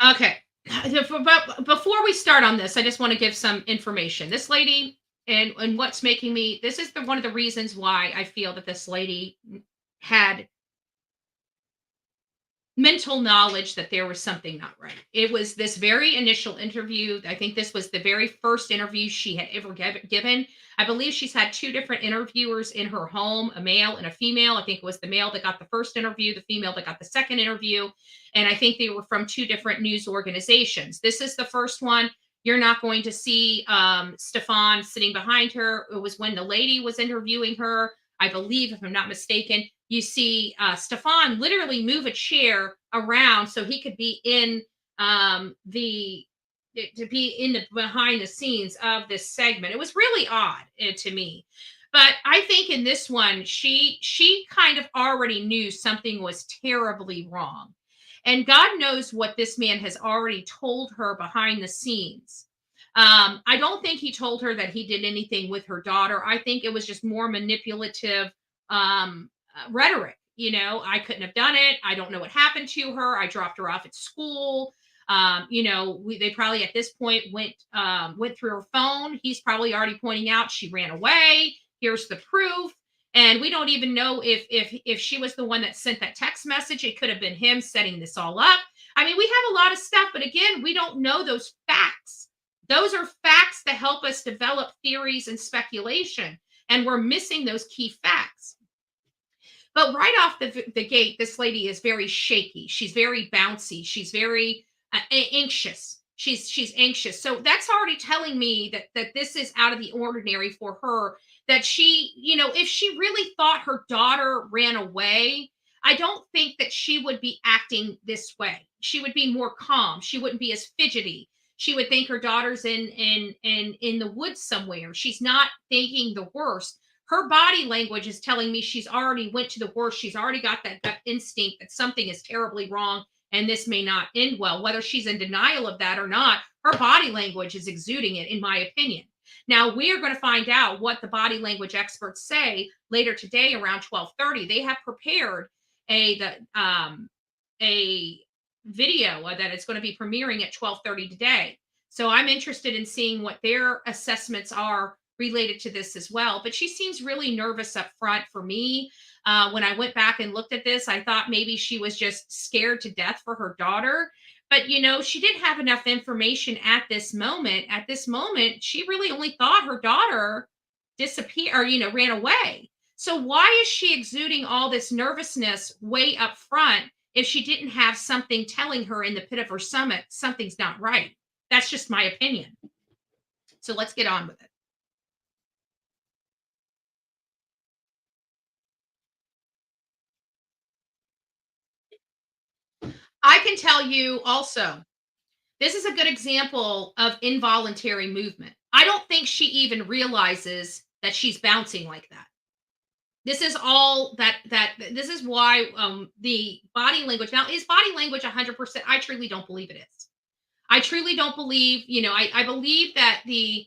Okay. But before we start on this, I just want to give some information. This lady and what's making me, this is one of the reasons why I feel that this lady had mental knowledge that there was something not right. It was this very initial interview. I think this was the very first interview she had ever given. I believe she's had two different interviewers in her home, a male and a female. I think it was the male that got the first interview, the female that got the second interview. And I think they were from two different news organizations. This is the first one. You're not going to see Stephan sitting behind her. It was when the lady was interviewing her. I believe, if I'm not mistaken, you see Stephan literally move a chair around so he could be in behind the scenes of this segment. It was really odd to me. But I think in this one, she kind of already knew something was terribly wrong. And God knows what this man has already told her behind the scenes. I don't think he told her that he did anything with her daughter. I think it was just more manipulative rhetoric. You know, I couldn't have done it. I don't know what happened to her. I dropped her off at school. They probably at this point went through her phone. He's probably already pointing out she ran away. Here's the proof. And we don't even know if she was the one that sent that text message. It could have been him setting this all up. I mean, we have a lot of stuff, but again, we don't know those facts. Those are facts that help us develop theories and speculation, and we're missing those key facts. But right off the gate, this lady is very shaky. She's very bouncy. She's very anxious. She's anxious. So that's already telling me that this is out of the ordinary for her. That she, if she really thought her daughter ran away, I don't think that she would be acting this way. She would be more calm. She wouldn't be as fidgety. She would think her daughter's in the woods somewhere. She's not thinking the worst. Her body language is telling me she's already went to the worst. She's already got that gut instinct that something is terribly wrong and this may not end well. Whether she's in denial of that or not, her body language is exuding it, in my opinion. Now, we are going to find out what the body language experts say later today around 12:30. They have prepared a video that is going to be premiering at 12:30 today. So I'm interested in seeing what their assessments are related to this as well. But she seems really nervous up front for me. When I went back and looked at this, I thought maybe she was just scared to death for her daughter. But, she didn't have enough information at this moment. At this moment, she really only thought her daughter disappeared or, ran away. So why is she exuding all this nervousness way up front if she didn't have something telling her in the pit of her stomach something's not right? That's just my opinion. So let's get on with it. I can tell you also, this is a good example of involuntary movement. I don't think she even realizes that she's bouncing like that. This is all that this is why the body language. Now, is body language 100%? I truly don't believe it is. I truly don't believe, I believe that the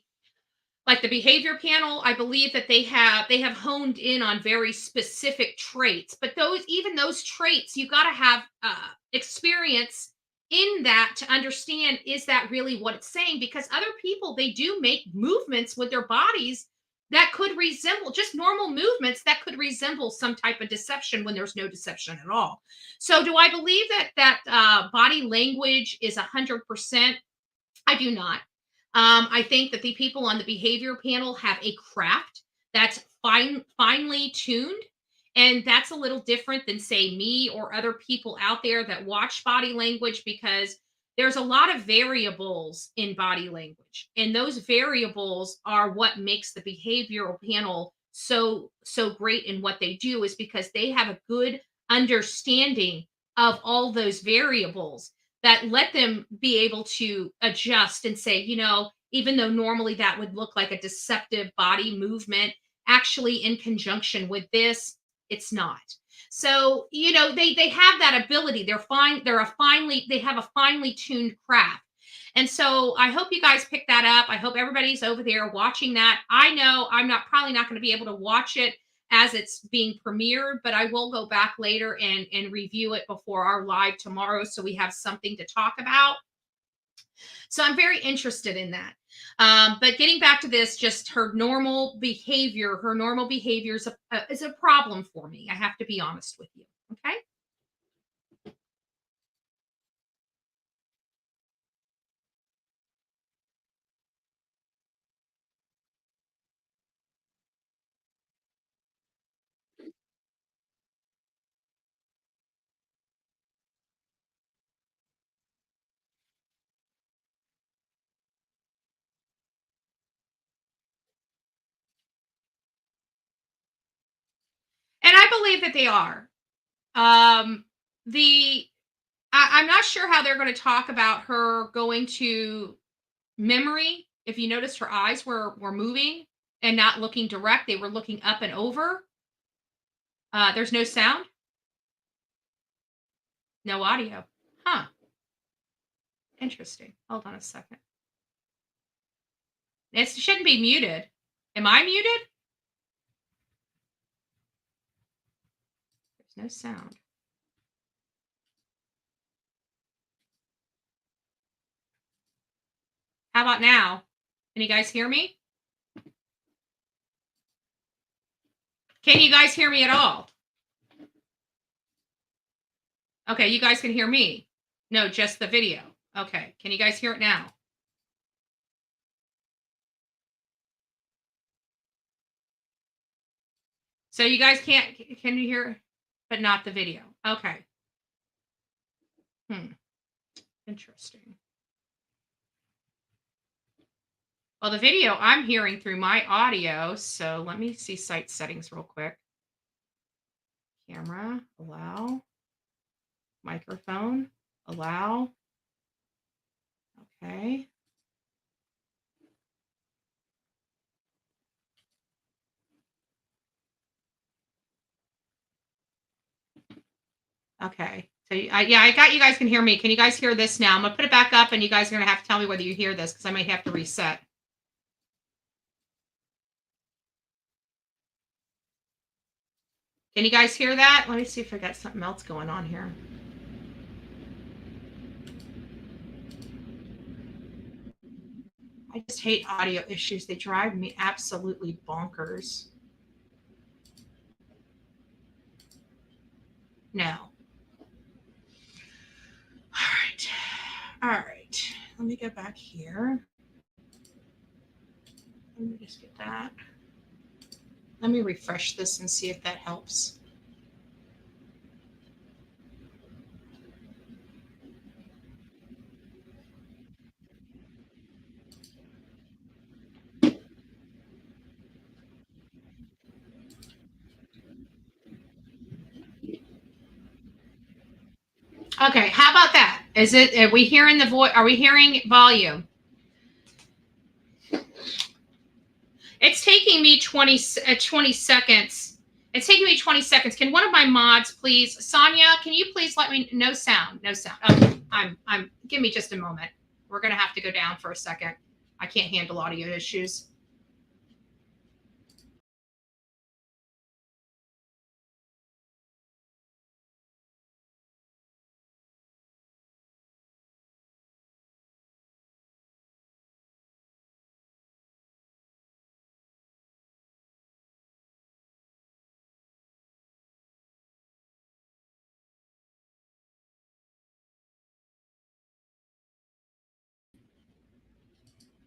behavior panel, I believe that they have honed in on very specific traits, but those traits, you got to have experience in that to understand, is that really what it's saying? Because other people, they do make movements with their bodies that could resemble just normal movements that could resemble some type of deception when there's no deception at all. So do I believe that body language is 100%? I do not. I think that the people on the behavior panel have a craft that's finely tuned. And that's a little different than, say, me or other people out there that watch body language, because there's a lot of variables in body language. And those variables are what makes the behavioral panel so great in what they do, is because they have a good understanding of all those variables that let them be able to adjust and say, even though normally that would look like a deceptive body movement, actually in conjunction with this, it's not. So, they have that ability. They have a finely tuned craft. And so I hope you guys pick that up. I hope everybody's over there watching that. I know I'm probably not going to be able to watch it as it's being premiered, but I will go back later and review it before our live tomorrow, so we have something to talk about. So I'm very interested in that. But getting back to this, just her normal behavior is a problem for me. I have to be honest with you. Okay. And I believe that they are. I'm not sure how they're going to talk about her going to memory. If you notice, her eyes were moving and not looking direct. They were looking up and over. There's no sound, no audio. Huh. Interesting. Hold on a second. It shouldn't be muted. Am I muted? There's no sound. How about now? Can you guys hear me? Can you guys hear me at all? Okay, you guys can hear me. No, just the video. Okay, can you guys hear it now? So you guys can you hear, but not the video? Okay. Interesting. Well, the video I'm hearing through my audio, so let me see site settings real quick. Camera, allow. Microphone, allow. Okay. Okay. So yeah, I got you guys can hear me. Can you guys hear this now? I'm going to put it back up and you guys are going to have to tell me whether you hear this because I may have to reset. Can you guys hear that? Let me see if I got something else going on here. I just hate audio issues. They drive me absolutely bonkers. No. All right. Let me go back here. Let me just get that. Let me refresh this and see if that helps. Okay, how about that? Are we hearing the voice? Are we hearing volume? It's taking me 20 seconds. It's taking me 20 seconds. Can one of my mods please, Sonia, can you please let me, no sound. Okay, give me just a moment. We're going to have to go down for a second. I can't handle audio issues.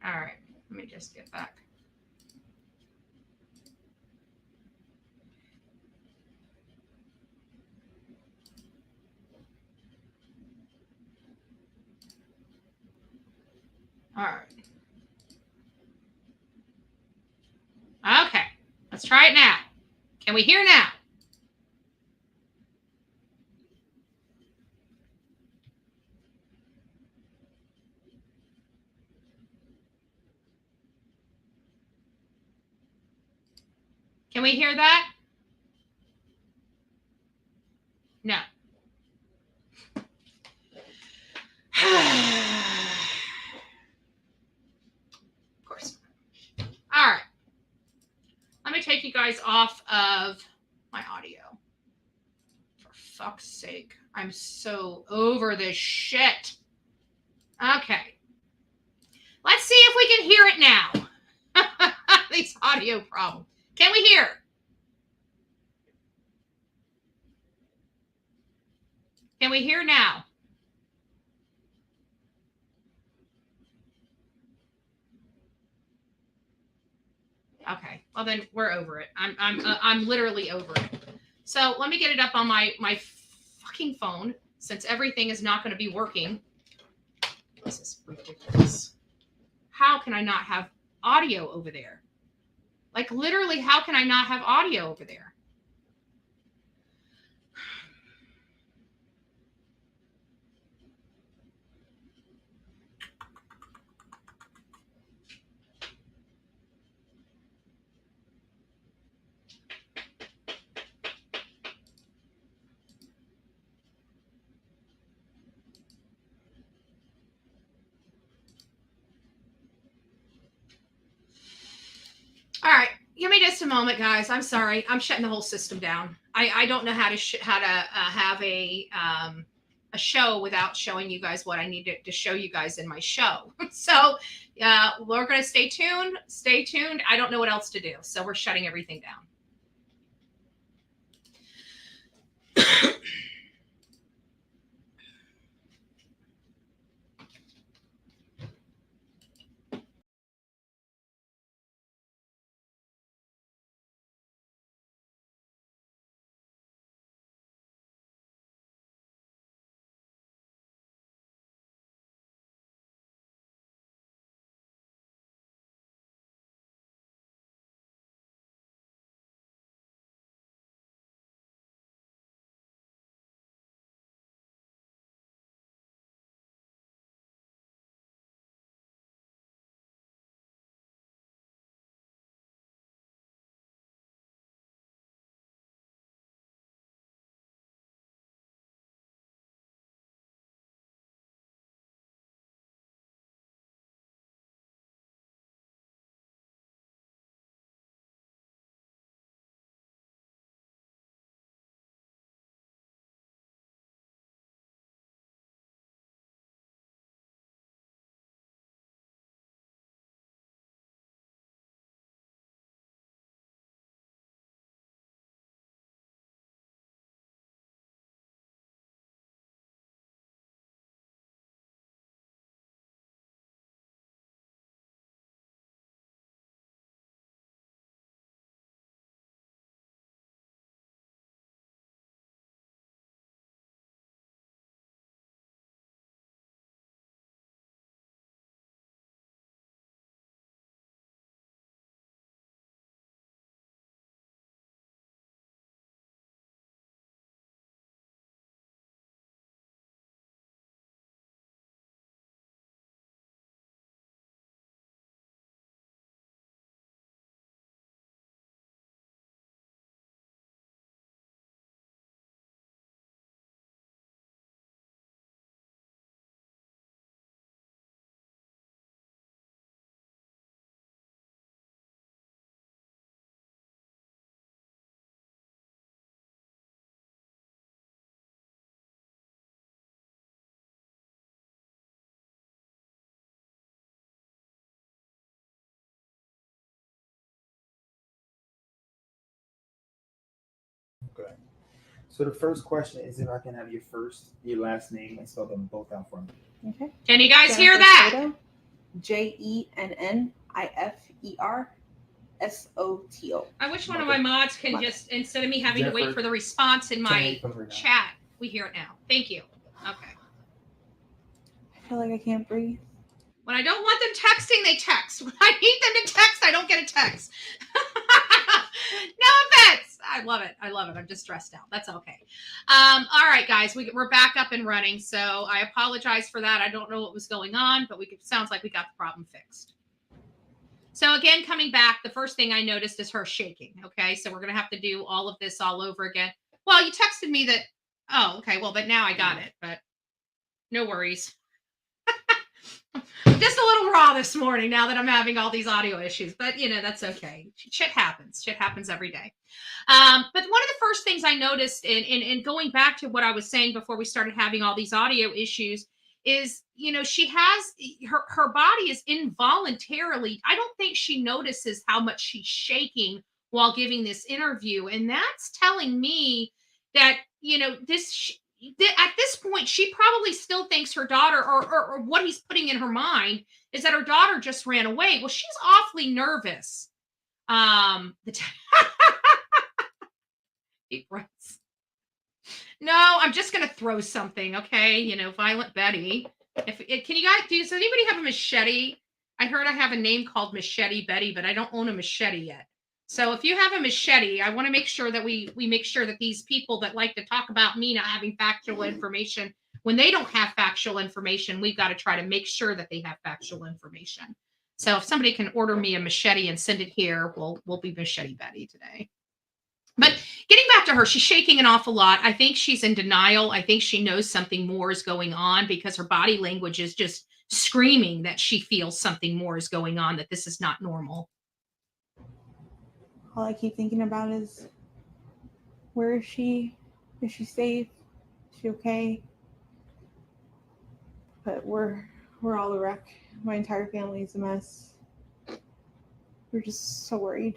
All right, let me just get back. All right. Okay, let's try it now. Can we hear now? Can we hear that? No. Of course. All right. Let me take you guys off of my audio. For fuck's sake. I'm so over this shit. Okay. Let's see if we can hear it now. These audio problems. Can we hear? Can we hear now? Okay. Well, then we're over it. I'm literally over it. So let me get it up on my fucking phone since everything is not going to be working. This is ridiculous. How can I not have audio over there? Like literally, how can I not have audio over there? just a moment, guys. I'm sorry. I'm shutting the whole system down. I don't know how to have a show without showing you guys what I need to show you guys in my show. So we're going to stay tuned. Stay tuned. I don't know what else to do. So we're shutting everything down. Okay. So the first question is if I can have your last name, and spell them both out for me. Okay. Can you guys hear that? Soto, JENNIFERSOTO. I wish one of my mods can just, instead of me having to wait for the response in my chat, we hear it now. Thank you. Okay. I feel like I can't breathe. When I don't want them texting, they text. When I need them to text, I don't get a text. No offense. I love it. I'm just stressed out. That's okay. All right, guys, we're back up and running. So I apologize for that. I don't know what was going on, but it sounds like we got the problem fixed. So again, coming back, the first thing I noticed is her shaking. Okay, so we're going to have to do all of this all over again. Well, you texted me that. Oh, okay. Well, but now I got it. But no worries. I'm just a little raw this morning now that I'm having all these audio issues, but that's okay. Shit happens. Shit happens every day. But one of the first things I noticed in going back to what I was saying before we started having all these audio issues is, she has her body is involuntarily, I don't think she notices how much she's shaking while giving this interview. And that's telling me that, at this point, she probably still thinks her daughter, or what he's putting in her mind is that her daughter just ran away. Well, she's awfully nervous. Deep breaths. No, I'm just going to throw something. Okay. Violent Betty. Can you guys, does anybody have a machete? I heard I have a name called Machete Betty, but I don't own a machete yet. So if you have a machete, I want to make sure that we make sure that these people that like to talk about me not having factual information, when they don't have factual information, we've got to try to make sure that they have factual information. So if somebody can order me a machete and send it here, we'll be Machete Betty today. But getting back to her, she's shaking an awful lot. I think she's in denial. I think she knows something more is going on because her body language is just screaming that she feels something more is going on, that this is not normal. All I keep thinking about is, where is she? Is she safe? Is she okay? But we're all a wreck. My entire family is a mess. We're just so worried.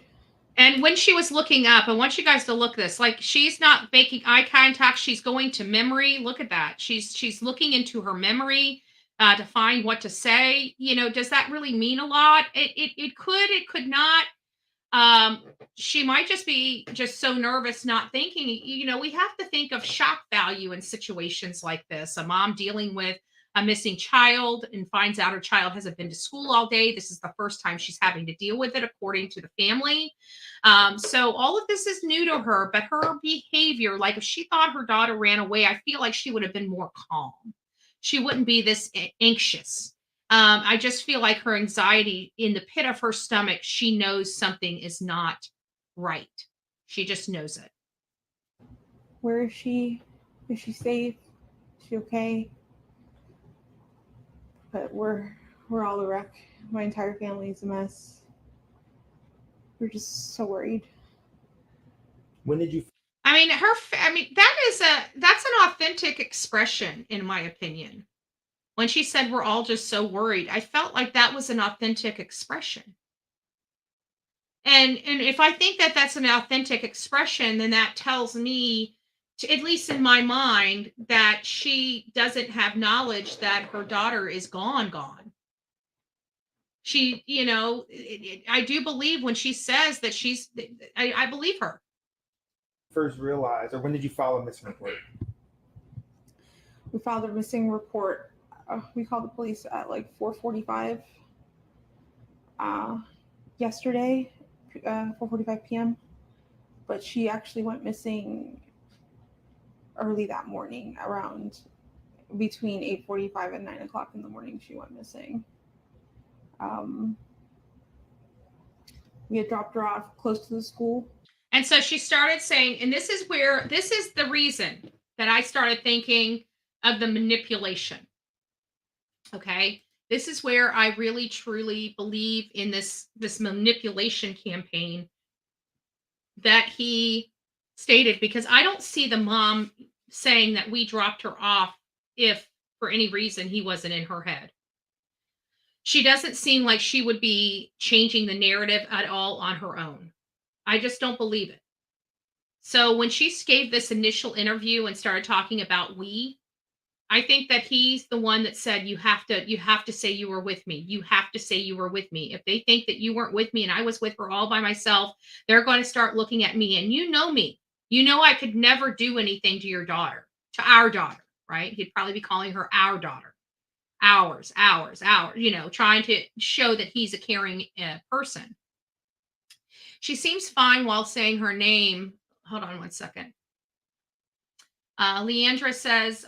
And when she was looking up, I want you guys to look at this. Like, she's not making eye contact. She's going to memory. Look at that. She's looking into her memory to find what to say. You know, does that really mean a lot? It could. It could not. She might just be just so nervous, not thinking. You know, we have to think of shock value in situations like this. A mom dealing with a missing child and finds out her child hasn't been to school all day. This is the first time she's having to deal with it, according to the family. So all of this is new to her, but her behavior, like if she thought her daughter ran away, I feel like she would have been more calm. She wouldn't be this anxious. I just feel like her anxiety in the pit of her stomach, she knows something is not right. She just knows it. Where is she? Is she safe? Is she okay? But we're all a wreck. My entire family is a mess. We're just so worried. When did you? I mean, that's an authentic expression, in my opinion. When she said we're all just so worried, I felt like that was an authentic expression. And if I think that that's an authentic expression, then that tells me, at least in my mind, that she doesn't have knowledge that her daughter is gone. She, you know, I do believe when she says that I believe her. First realized, or when did you file a missing report? We filed a missing report. We called the police at like 4:45 yesterday, 4:45 p.m. But she actually went missing early that morning, around between 8:45 and 9 o'clock in the morning. She went missing. We had dropped her off close to the school. And so she started saying, and this is the reason that I started thinking of the manipulation. Okay. This is where I really truly believe in this manipulation campaign that he stated, because I don't see the mom saying that we dropped her off if for any reason he wasn't in her head. She doesn't seem like she would be changing the narrative at all on her own. I just don't believe it. So when she gave this initial interview and started talking about we, I think that he's the one that said, you have to say you were with me. You have to say you were with me. If they think that you weren't with me and I was with her all by myself, they're going to start looking at me. And you know me. You know I could never do anything to your daughter, to our daughter, right? He'd probably be calling her our daughter. Ours, you know, trying to show that he's a caring person. She seems fine while saying her name. Hold on one second. Leandra says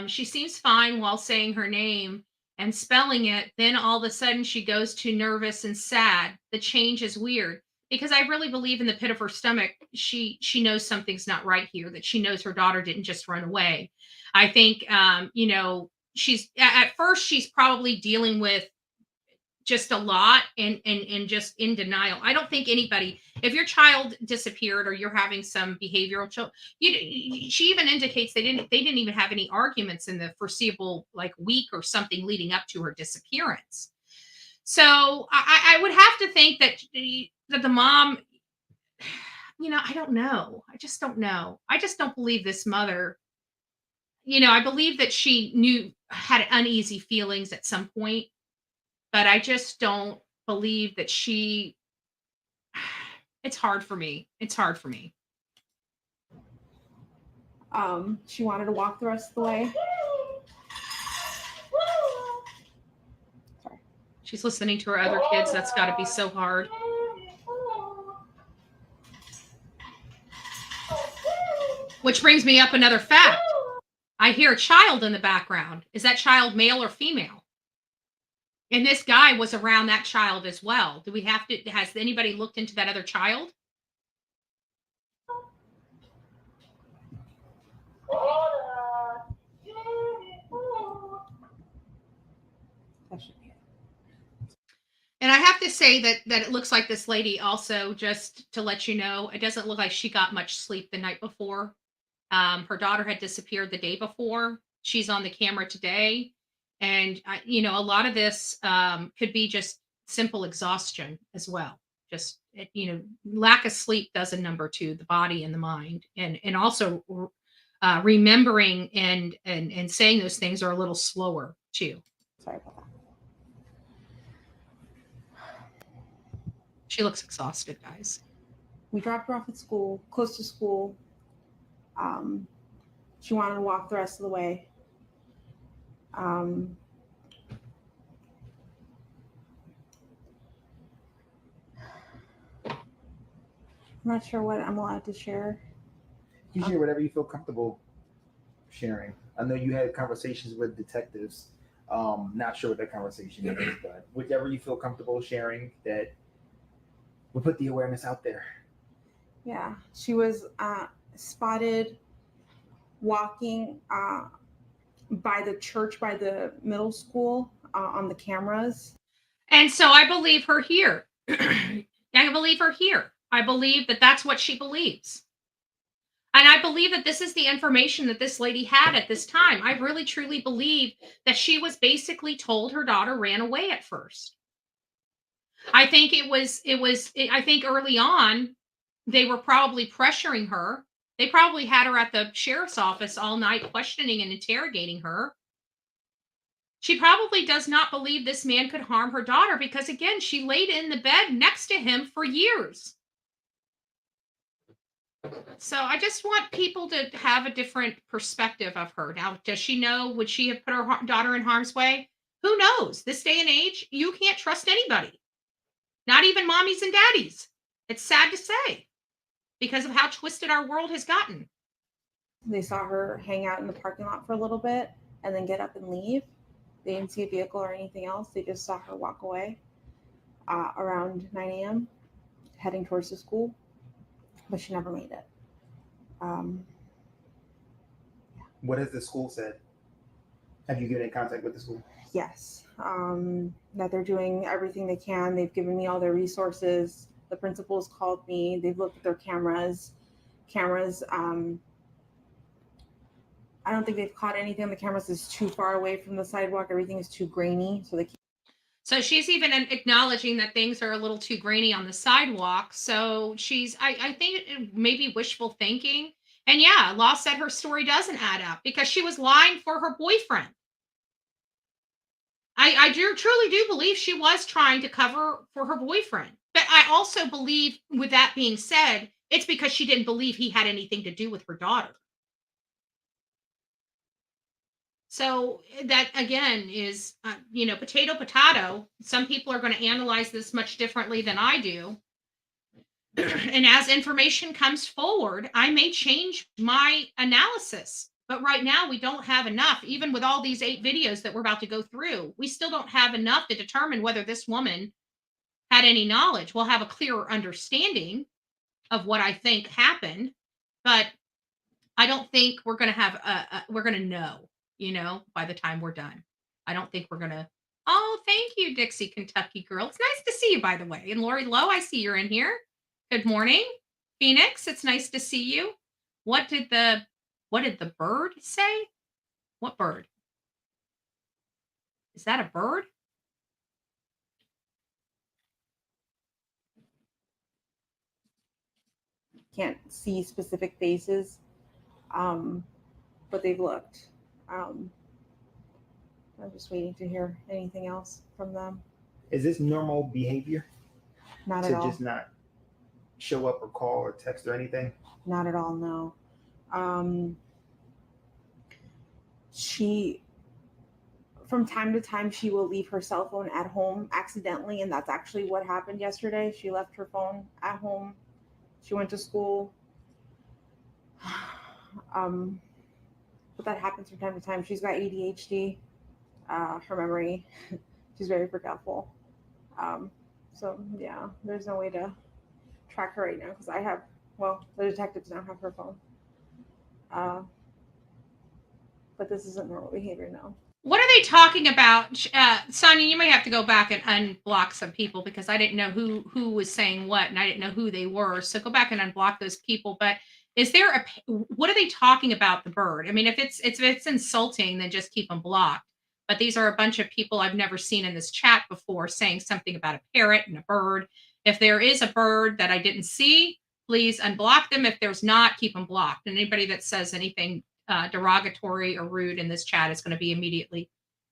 she seems fine while saying her name and spelling it. Then all of a sudden she goes to nervous and sad. The change is weird, because I really believe in the pit of her stomach, she knows something's not right here, that she knows her daughter didn't just run away. I think, you know, she's at first she's probably dealing with just a lot and just in denial. I don't think anybody, if your child disappeared or you're having some behavioral she even indicates they didn't even have any arguments in the foreseeable like week or something leading up to her disappearance. So I would have to think that the mom, you know, I don't know. I just don't know. I just don't believe this mother. You know, I believe that she had uneasy feelings at some point, but I just don't believe that it's hard for me. It's hard for me. She wanted to walk the rest of the way. Sorry. She's listening to her other kids. That's got to be so hard. Which brings me up another fact. I hear a child in the background. Is that child male or female? And this guy was around that child as well. Has anybody looked into that other child? And I have to say that it looks like this lady also, just to let you know, it doesn't look like she got much sleep the night before. Her daughter had disappeared the day before. She's on the camera today. And, a lot of this could be just simple exhaustion as well. Just, lack of sleep does a number to the body and the mind. And also remembering and saying those things are a little slower too. Sorry about that. She looks exhausted, guys. We dropped her off at school, close to school. She wanted to walk the rest of the way. I'm not sure what I'm allowed to share. You share whatever you feel comfortable sharing. I know you had conversations with detectives. Not sure what that conversation is, but whichever you feel comfortable sharing, that will put the awareness out there. Yeah, she was spotted walking by the church, by the middle school on the cameras. And so I believe her here. I believe her here. I believe that that's what she believes. And I believe that this is the information that this lady had at this time. I really truly believe that she was basically told her daughter ran away at first. I think I think early on, they were probably pressuring her. They probably had her at the sheriff's office all night questioning and interrogating her. She probably does not believe this man could harm her daughter because, again, she laid in the bed next to him for years. So I just want people to have a different perspective of her. Now, does she know? Would she have put her daughter in harm's way? Who knows? This day and age, you can't trust anybody. Not even mommies and daddies. It's sad to say because of how twisted our world has gotten. They saw her hang out in the parking lot for a little bit and then get up and leave. They didn't see a vehicle or anything else. They just saw her walk away around 9 a.m. heading towards the school, but she never made it. What has the school said? Have you given in contact with the school? Yes, that they're doing everything they can. They've given me all their resources. The principals called me. They've looked at their cameras. I don't think they've caught anything on the cameras is too far away from the sidewalk. Everything is too grainy, so they can't. So she's even acknowledging that things are a little too grainy on the sidewalk. So I think it may be wishful thinking. And yeah, Law said her story doesn't add up because she was lying for her boyfriend. I truly do believe she was trying to cover for her boyfriend. But I also believe, with that being said, it's because she didn't believe he had anything to do with her daughter. So that, again, is, potato. Some people are going to analyze this much differently than I do. And as information comes forward, I may change my analysis. But right now, we don't have enough. Even with all these 8 videos that we're about to go through, we still don't have enough to determine whether this woman had any knowledge. We'll have a clearer understanding of what I think happened. But I don't think we're going to have we're going to know. By the time we're done. I don't think we're going to. Oh, thank you, Dixie, Kentucky girl. It's nice to see you, by the way. And Lori Lowe, I see you're in here. Good morning. Phoenix, it's nice to see you. What did the bird say? What bird? Is that a bird? Can't see specific faces, but they've looked. I'm just waiting to hear anything else from them. Is this normal behavior? Not at all. To just not show up or call or text or anything? Not at all, no. She, from time to time, she will leave her cell phone at home accidentally, and that's actually what happened yesterday. She left her phone at home. She went to school. But that happens from time to time. She's got ADHD, her memory. She's very forgetful. So yeah, there's no way to track her right now because the detectives don't have her phone. But this isn't normal behavior now. What are they talking about? Sonia, you may have to go back and unblock some people because I didn't know who was saying what and I didn't know who they were. So go back and unblock those people. But is there what are they talking about the bird? I mean, if it's insulting, then just keep them blocked. But these are a bunch of people I've never seen in this chat before saying something about a parrot and a bird. If there is a bird that I didn't see, please unblock them. If there's not, keep them blocked. And anybody that says anything derogatory or rude in this chat is going to be immediately.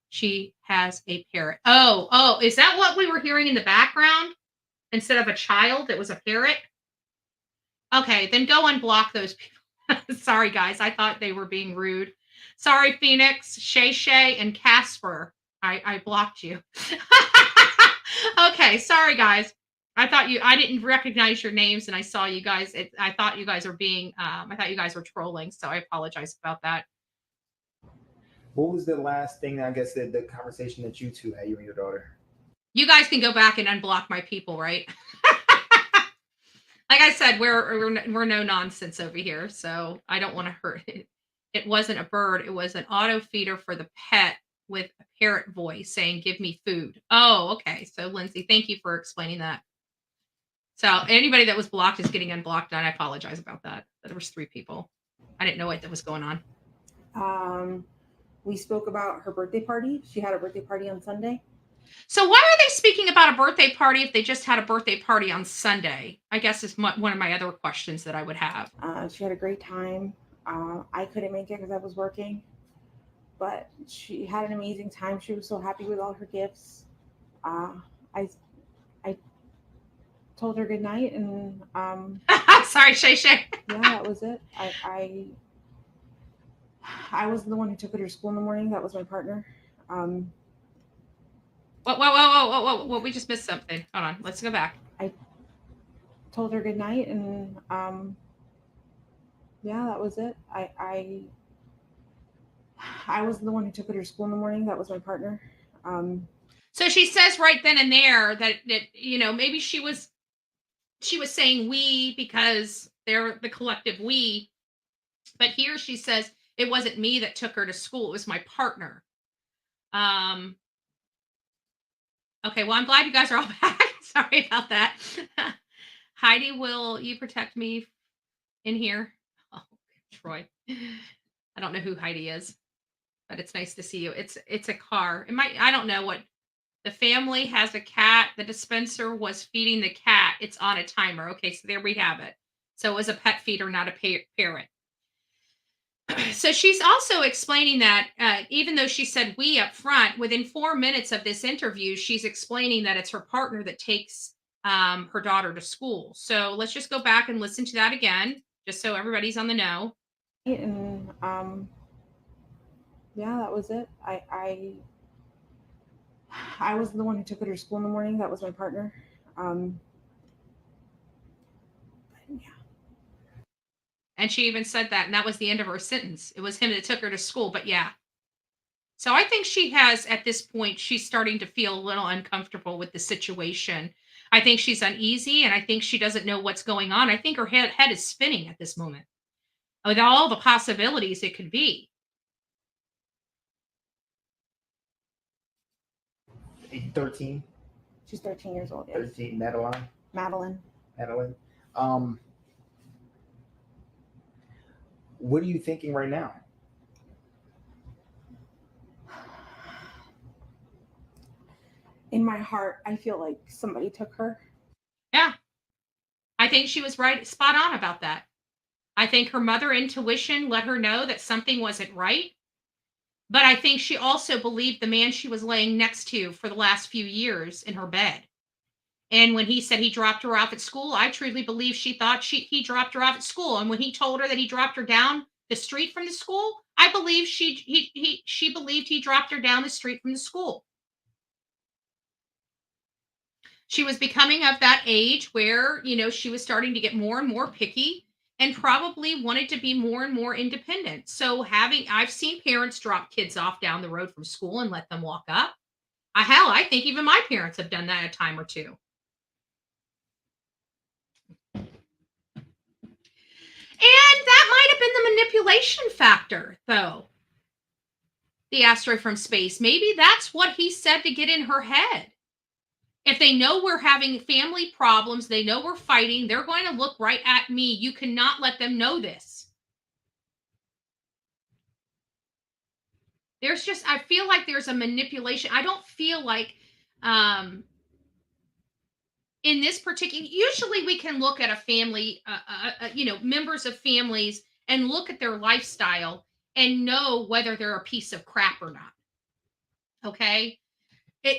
She has a parrot. Oh, is that what we were hearing in the background? Instead of a child, it was a parrot? Okay, then go unblock those people. Sorry, guys. I thought they were being rude. Sorry, Phoenix, Shay, and Casper. I blocked you. Okay, sorry, guys. I didn't recognize your names and I saw you guys. I thought you guys were I thought you guys were trolling. So I apologize about that. What was the last thing, I guess, the conversation that you two had, you and your daughter? You guys can go back and unblock my people, right? Like I said, we're no nonsense over here. So I don't want to hurt it. It wasn't a bird. It was an auto feeder for the pet with a parrot voice saying, give me food. Oh, okay. So Lindsay, thank you for explaining that. So anybody that was blocked is getting unblocked, and I apologize about that. There was 3 people. I didn't know what was going on. We spoke about her birthday party. She had a birthday party on Sunday. So why are they speaking about a birthday party if they just had a birthday party on Sunday? I guess is one of my other questions that I would have. She had a great time. I couldn't make it because I was working, but she had an amazing time. She was so happy with all her gifts. I told her good night and sorry, Shay. Yeah, that was it. I was the one who took her to school in the morning. That was my partner. Whoa. We just missed something. Hold on. Let's go back. I told her good night and yeah, that was it. I was the one who took her to school in the morning. That was my partner. So she says right then and there that maybe she was saying we because they're the collective we, but here she says it wasn't me that took her to school. It was my partner. Okay, well, I'm glad you guys are all back. Sorry about that. Heidi, will you protect me in here? Oh, Troy. I don't know who Heidi is, but it's nice to see you. It's a car. I don't know what. The family has a cat. The dispenser was feeding the cat. It's on a timer. Okay, so there we have it. So it was a pet feeder, not a parrot. So she's also explaining that even though she said we up front, within 4 minutes of this interview, she's explaining that it's her partner that takes her daughter to school. So let's just go back and listen to that again, just so everybody's on the know. And yeah, that was it. I was the one who took her to school in the morning. That was my partner. Yeah. And she even said that, and that was the end of her sentence. It was him that took her to school, but yeah. So I think she has, at this point, she's starting to feel a little uncomfortable with the situation. I think she's uneasy, and I think she doesn't know what's going on. I think her head is spinning at this moment with all the possibilities it could be. 13. She's 13 years old. Yes. 13. Madeline. What are you thinking right now? In my heart, I feel like somebody took her. Yeah. I think she was right, spot on about that. I think her mother intuition let her know that something wasn't right. But I think she also believed the man she was laying next to for the last few years in her bed. And when he said he dropped her off at school, I truly believe she thought he dropped her off at school. And when he told her that he dropped her down the street from the school, I believe she believed he dropped her down the street from the school. She was becoming of that age where, she was starting to get more and more picky and probably wanted to be more and more independent. So I've seen parents drop kids off down the road from school and let them walk up. Hell, I think even my parents have done that a time or two. And that might have been the manipulation factor, though. the asteroid from space. Maybe that's what he said to get in her head. If they know we're having family problems, they know we're fighting, they're going to look right at me. You cannot let them know this. There's just, I feel like there's a manipulation. I don't feel like, in this particular, usually we can look at a family, members of families and look at their lifestyle and know whether they're a piece of crap or not. Okay.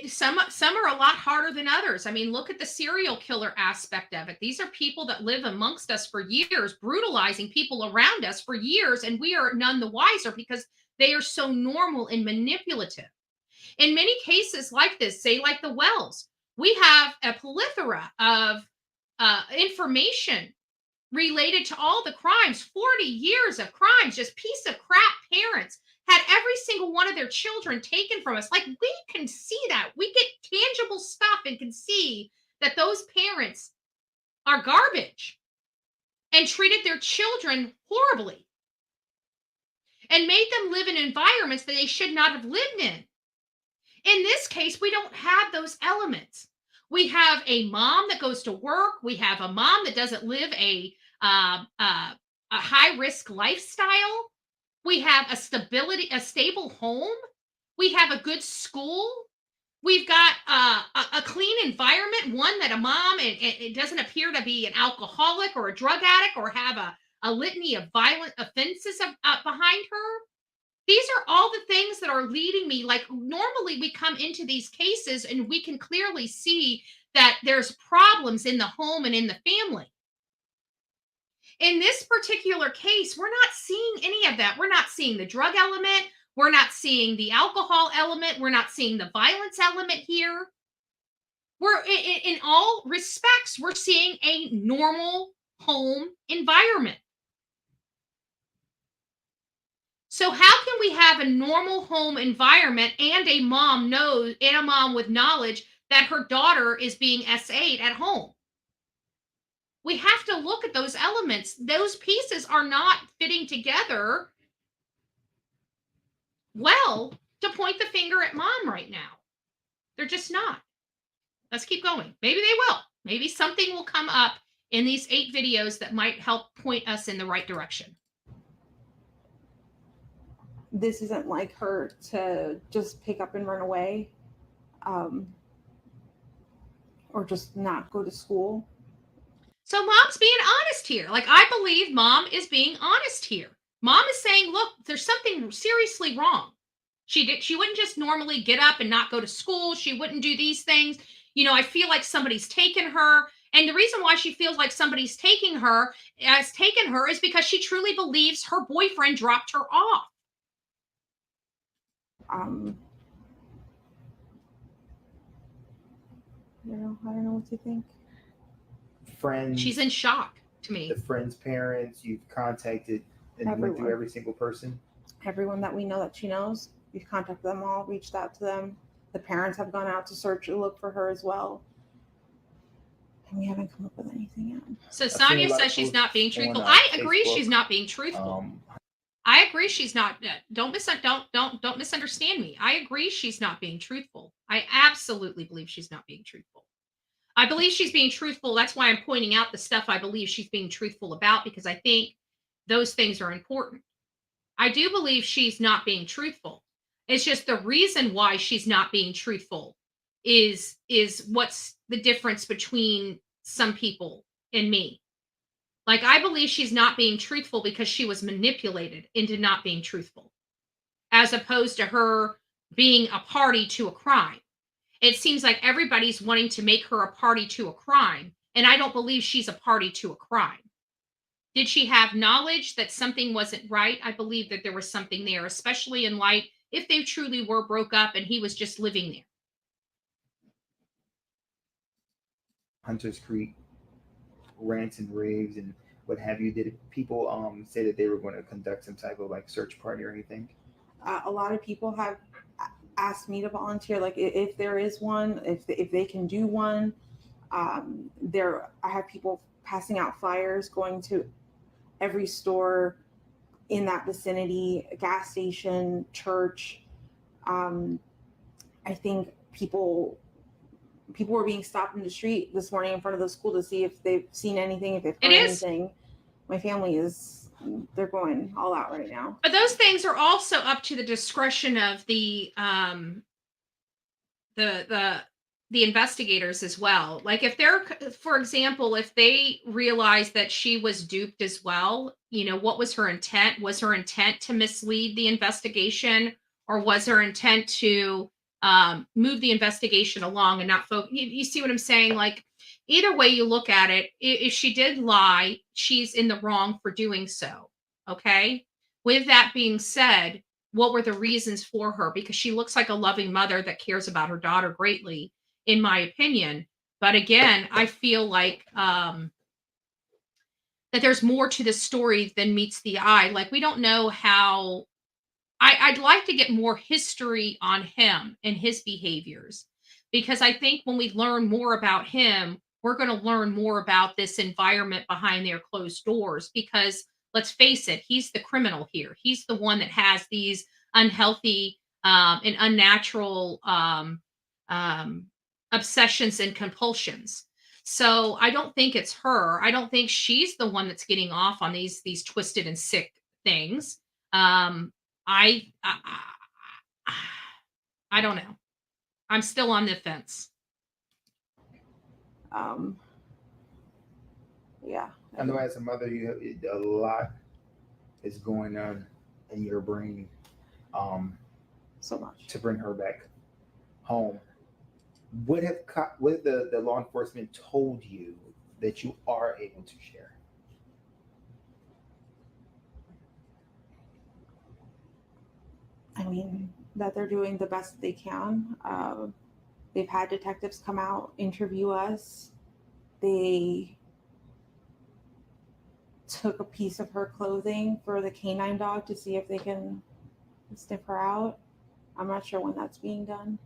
Some are a lot harder than others. I mean, look at the serial killer aspect of it. These are people that live amongst us for years, brutalizing people around us for years, and we are none the wiser because they are so normal and manipulative. In many cases like this, say like the Wells, we have a plethora of information related to all the crimes, 40 years of crimes, just piece of crap parents had every single one of their children taken from us. Like, we can see that. We get tangible stuff and can see that those parents are garbage and treated their children horribly and made them live in environments that they should not have lived in. In this case, we don't have those elements. We have a mom that goes to work. We have a mom that doesn't live a high-risk lifestyle. We have a stable home. We have a good school. We've got a clean environment, one that a mom, it doesn't appear to be an alcoholic or a drug addict or have a litany of violent offenses behind her. These are all the things that are leading me. Like, normally we come into these cases and we can clearly see that there's problems in the home and in the family. In this particular case, we're not seeing any of that. We're not seeing the drug element. We're not seeing the alcohol element. We're not seeing the violence element here. We're in all respects, we're seeing a normal home environment. So how can we have a normal home environment and a mom with knowledge that her daughter is being SA'd at home? We have to look at those elements. Those pieces are not fitting together well to point the finger at mom right now. They're just not. Let's keep going. Maybe they will. Maybe something will come up in these 8 videos that might help point us in the right direction. This isn't like her to just pick up and run away, or just not go to school. So mom's being honest here. Like, I believe mom is being honest here. Mom is saying, look, there's something seriously wrong. She wouldn't just normally get up and not go to school. She wouldn't do these things. You know, I feel like somebody's taken her. And the reason why she feels like somebody's taken her is because she truly believes her boyfriend dropped her off. I don't know what to think. Friends. She's in shock to me. The friends' parents, you've contacted and went through every single person. Everyone that we know that she knows, we've contacted them all, reached out to them. The parents have gone out to search and look for her as well. And we haven't come up with anything yet. So Sonia says she's not being truthful. I agree she's not being truthful. I agree she's not. Don't misunderstand me. I agree she's not being truthful. I absolutely believe she's not being truthful. I believe she's being truthful. That's why I'm pointing out the stuff I believe she's being truthful about, because I think those things are important. I do believe she's not being truthful. It's just the reason why she's not being truthful is what's the difference between some people and me. Like, I believe she's not being truthful because she was manipulated into not being truthful, as opposed to her being a party to a crime. It seems like everybody's wanting to make her a party to a crime, and I don't believe she's a party to a crime. Did she have knowledge that something wasn't right? I believe that there was something there, especially in light if they truly were broke up and he was just living there. Hunter's Creek rants and raves and what have you. Did people say that they were going to conduct some type of like search party or anything? A lot of people have asked me to volunteer, like if there is one, if they can do one. I have people passing out flyers, going to every store in that vicinity, gas station, church, I think people were being stopped in the street this morning in front of the school to see if they've seen anything, if they've heard anything. My family they're going all out right now. But those things are also up to the discretion of the investigators as well. Like if they're, for example, if they realize that she was duped as well, what was her intent? Was her intent to mislead the investigation, or was her intent to move the investigation along and not focus? You see what I'm saying? Like either way you look at it, if she did lie, she's in the wrong for doing so. Okay. With that being said, what were the reasons for her? Because she looks like a loving mother that cares about her daughter greatly, in my opinion. But again, I feel like that there's more to this story than meets the eye. Like we don't know how. I'd like to get more history on him and his behaviors, because I think when we learn more about him, we're going to learn more about this environment behind their closed doors. Because let's face it, he's the criminal here. He's the one that has these unhealthy and unnatural obsessions and compulsions. So I don't think it's her. I don't think she's the one that's getting off on these twisted and sick things. I don't know. I'm still on the fence. Yeah. I know as a mother, a lot is going on in your brain. So much to bring her back home. What the law enforcement told you that you are able to share? I mean, that they're doing the best they can. They've had detectives come out, interview us. They took a piece of her clothing for the canine dog to see if they can sniff her out. I'm not sure when that's being done.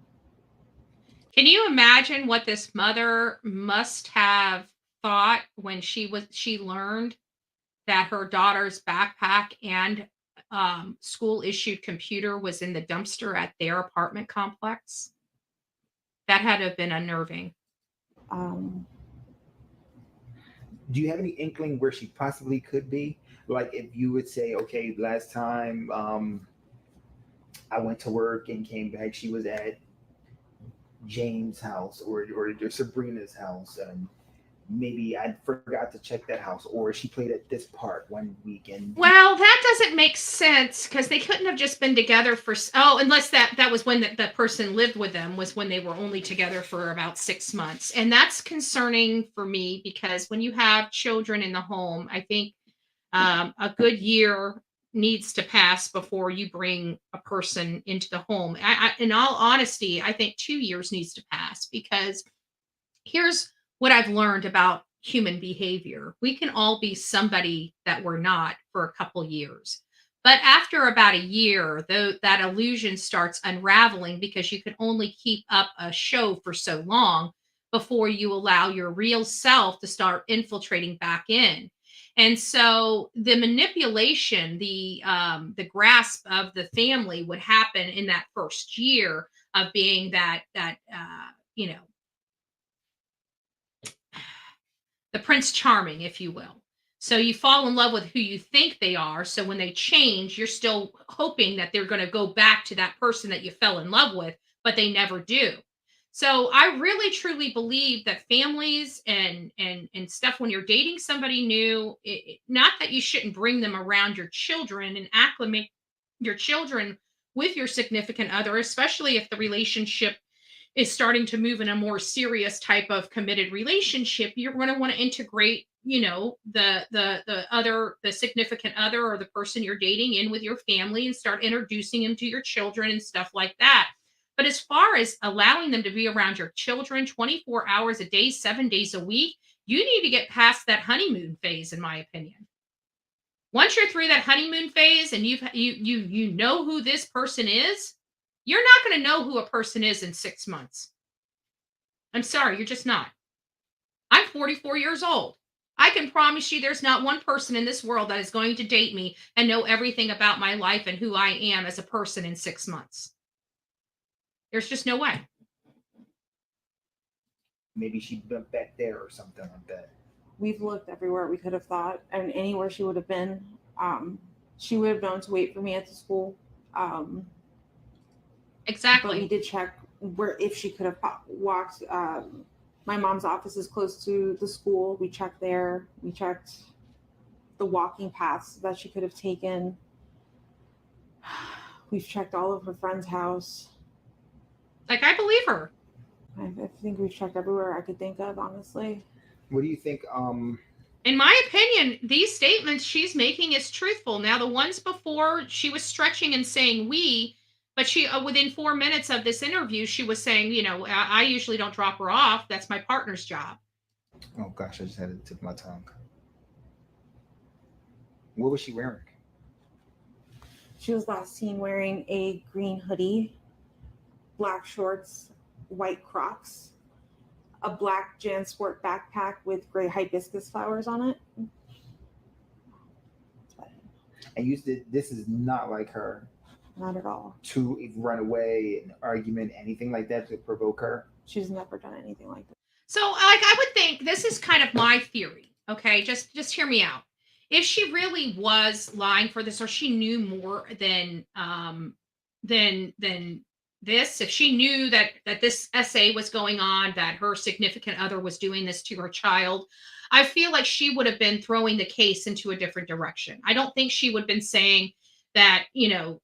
Can you imagine what this mother must have thought when she learned that her daughter's backpack and school issued computer was in the dumpster at their apartment complex? That had to have been unnerving. Do you have any inkling where she possibly could be? Like if you would say, okay, last time I went to work and came back, she was at James' house or Sabrina's house, and maybe I forgot to check that house, or she played at this park one weekend. Well, that doesn't make sense, because they couldn't have just been together for unless that was when the person lived with them, was when they were only together for about 6 months. And that's concerning for me, because when you have children in the home, I think a good year needs to pass before you bring a person into the home. In all honesty, I think 2 years needs to pass, because here's what I've learned about human behavior. We can all be somebody that we're not for a couple years. But after about a year, that illusion starts unraveling, because you can only keep up a show for so long before you allow your real self to start infiltrating back in. And so the manipulation, the grasp of the family would happen in that first year of being that the Prince Charming, if you will. So you fall in love with who you think they are. So when they change, you're still hoping that they're going to go back to that person that you fell in love with, but they never do. So I really truly believe that families and stuff, when you're dating somebody new, not that you shouldn't bring them around your children and acclimate your children with your significant other, especially if the relationship is starting to move in a more serious type of committed relationship. You're going to want to integrate, the significant other or the person you're dating in with your family, and start introducing them to your children and stuff like that. But as far as allowing them to be around your children 24 hours a day, 7 days a week, you need to get past that honeymoon phase, in my opinion. Once you're through that honeymoon phase and you know who this person is, you're not going to know who a person is in 6 months. I'm sorry, you're just not. I'm 44 years old. I can promise you there's not one person in this world that is going to date me and know everything about my life and who I am as a person in 6 months. There's just no way. Maybe she went back there or something like that. We've looked everywhere we could have thought, and anywhere she would have been. She would have known to wait for me at the school. Exactly. But we did check where if she could have walked. My mom's office is close to the school. We checked there. We checked the walking paths that she could have taken. We've checked all of her friend's house. Like, I believe her. I think we've checked everywhere I could think of, honestly. What do you think? In my opinion, these statements she's making is truthful. Now, the ones before, she was stretching and saying we, but she within 4 minutes of this interview, she was saying, you know, I usually don't drop her off. That's my partner's job. Oh gosh, I just had to tip my tongue. What was she wearing? She was last seen wearing a green hoodie, black shorts, white Crocs, a black JanSport backpack with gray hibiscus flowers on it. And you said this is not like her. Not at all. To run away, an argument, anything like that to provoke her. She's never done anything like that. So, like, I would think this is kind of my theory. Okay, just hear me out. If she really was lying for this, or she knew more than this, if she knew that this essay was going on, that her significant other was doing this to her child, I feel like she would have been throwing the case into a different direction. I don't think she would have been saying that, you know,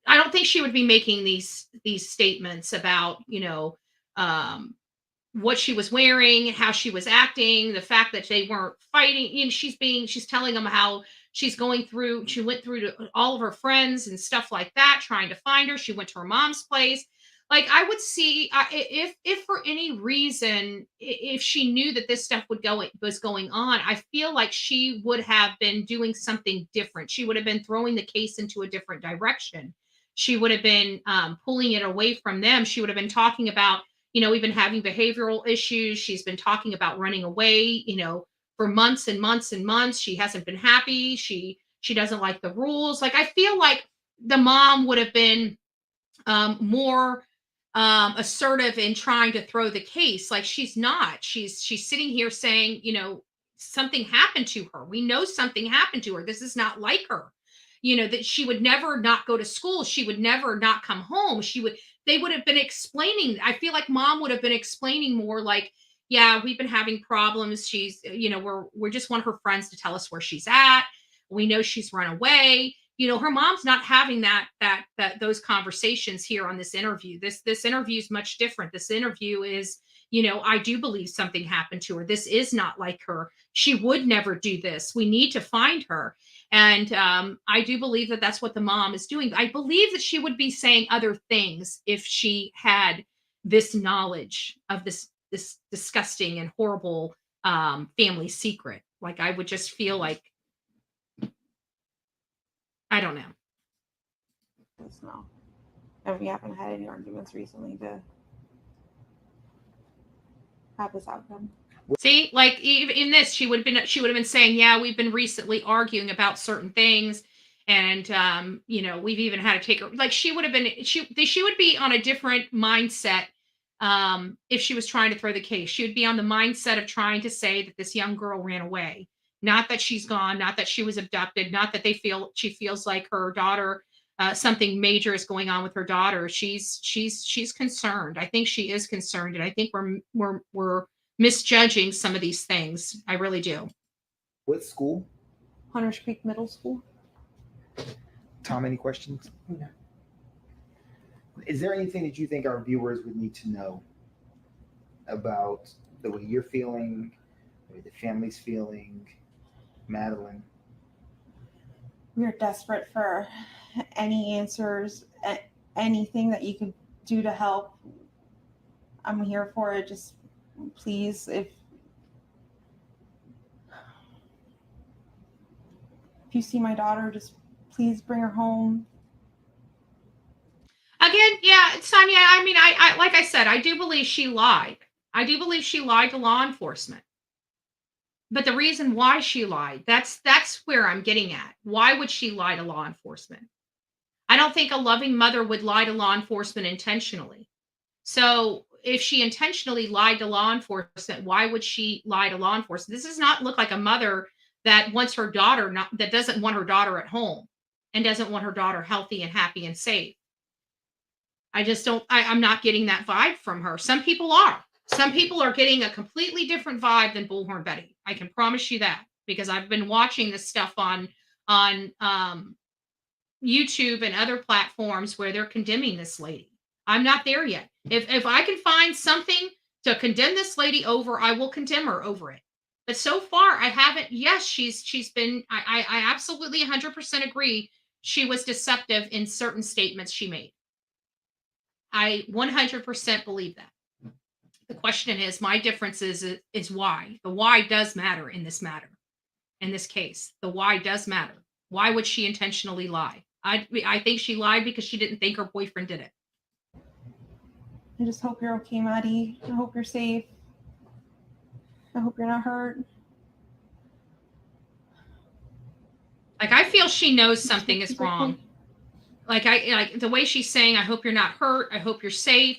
I don't think she would be making these statements about, you know, what she was wearing, how she was acting, the fact that they weren't fighting. You know, she's telling them how she went through to all of her friends and stuff like that, trying to find her. She went to her mom's place. Like, I would see if for any reason, if she knew that this stuff was going on, I feel like she would have been doing something different. She would have been throwing the case into a different direction. She would have been pulling it away from them. She would have been talking about, you know, we've been having behavioral issues. She's been talking about running away, you know, for months and months and months. She hasn't been happy. She doesn't like the rules. Like, I feel like the mom would have been more assertive in trying to throw the case. Like, she's not. She's sitting here saying, you know, something happened to her. We know something happened to her. This is not like her. You know, that she would never not go to school. She would never not come home. They would have been explaining. I feel like mom would have been explaining more, like, yeah, we've been having problems. She's, you know, we're just want her friends to tell us where she's at. We know she's run away. You know, her mom's not having those conversations here on this interview. This interview is much different. This interview is, you know, I do believe something happened to her. This is not like her. She would never do this. We need to find her. And I do believe that that's what the mom is doing. I believe that she would be saying other things if she had this knowledge of this disgusting and horrible family secret. Like, I would just feel like, I don't know. No. And we haven't had any arguments recently to have this outcome. See, like, even in this, she would have been saying, yeah, we've been recently arguing about certain things. And, you know, we've even had to take her, like, she would be on a different mindset. If she was trying to throw the case, she would be on the mindset of trying to say that this young girl ran away, not that she's gone, not that she was abducted, not that she feels like her daughter, something major is going on with her daughter. She's concerned. I think she is concerned. And I think we're misjudging some of these things. I really do. What school? Hunters Creek Middle School. Tom, any questions? No. Is there anything that you think our viewers would need to know about the way you're feeling, the way the family's feeling, Madeline? We are desperate for any answers, anything that you could do to help. I'm here for it. Just please, if you see my daughter, just please bring her home. Again, yeah, Sonia, I mean, I like I said, I do believe she lied. I do believe she lied to law enforcement. But the reason why she lied, that's where I'm getting at. Why would she lie to law enforcement? I don't think a loving mother would lie to law enforcement intentionally. So if she intentionally lied to law enforcement, why would she lie to law enforcement? This does not look like a mother that wants her daughter not that doesn't want her daughter at home and doesn't want her daughter healthy and happy and safe. I just don't I'm not getting that vibe from her. Some people are. Some people are getting a completely different vibe than Bullhorn Betty. I can promise you that because I've been watching this stuff on YouTube and other platforms where they're condemning this lady. I'm not there yet. If I can find something to condemn this lady over, I will condemn her over it. But so far, I haven't. Yes, she's been. I absolutely 100% agree. She was deceptive in certain statements she made. I 100% believe that. The question is, my difference is why. The why does matter in this matter. In this case, the why does matter. Why would she intentionally lie? I think she lied because she didn't think her boyfriend did it. I just hope you're okay, Maddie. I hope you're safe. I hope you're not hurt. Like, I feel she knows something is wrong. Like the way she's saying, I hope you're not hurt. I hope you're safe.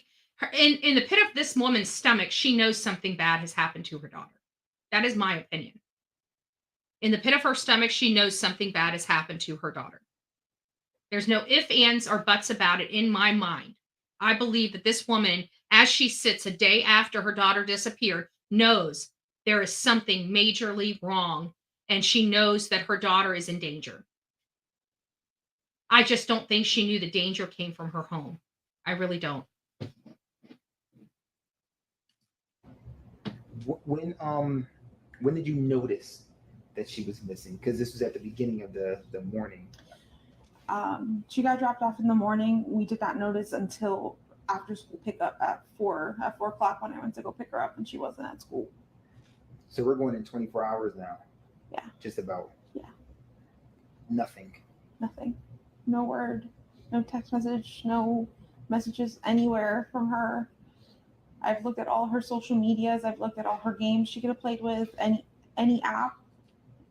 In the pit of this woman's stomach, she knows something bad has happened to her daughter. That is my opinion. In the pit of her stomach, she knows something bad has happened to her daughter. There's no ifs, ands, or buts about it in my mind. I believe that this woman, as she sits a day after her daughter disappeared, knows there is something majorly wrong, and she knows that her daughter is in danger. I just don't think she knew the danger came from her home. I really don't. When did you notice that she was missing? Because this was at the beginning of the morning. She got dropped off in the morning. We did not notice until after school pickup at 4 o'clock when I went to go pick her up and she wasn't at school. So we're going in 24 hours now. Yeah. Just about. Yeah. Nothing. No word, no text message, no messages anywhere from her. I've looked at all her social medias. I've looked at all her games she could have played with, any app.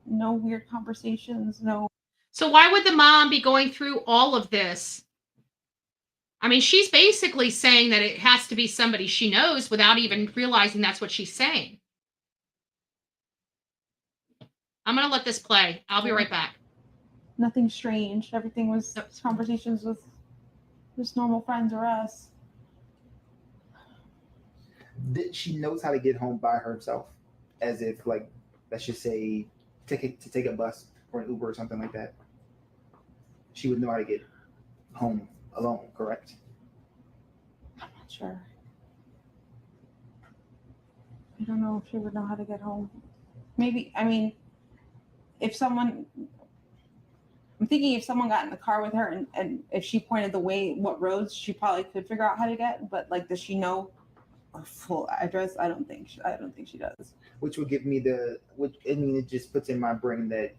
No weird conversations, no. So why would the mom be going through all of this? I mean, she's basically saying that it has to be somebody she knows without even realizing that's what she's saying. I'm going to let this play. I'll be right back. Nothing strange. Everything was conversations with just normal friends or us. She knows how to get home by herself, as if, like, let's just say, take a bus or an Uber or something like that. She would know how to get home alone, correct? I'm not sure. I don't know if she would know how to get home. Maybe, I mean, I'm thinking if someone got in the car with her and if she pointed the way, what roads, she probably could figure out how to get. But like, does she know her full address? I don't think she does. Which would give me it just puts in my brain that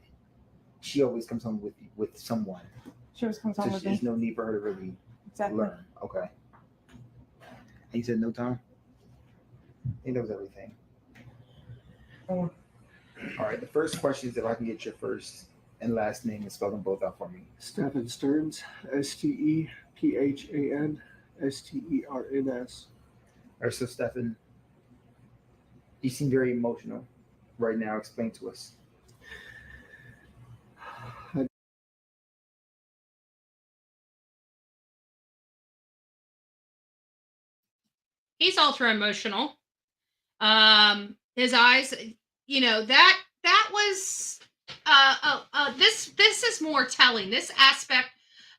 she always comes home with someone. She always comes home with me. There's no need for her to really learn. Okay. And you said no time? He knows everything. All right. The first question is if I can get your first and last name and spell them both out for me. Stephan Stearns, Stephan Stearns. All right, so Stephan, you seem very emotional right now. Explain to us. He's ultra emotional. His eyes, that was this is more telling. This aspect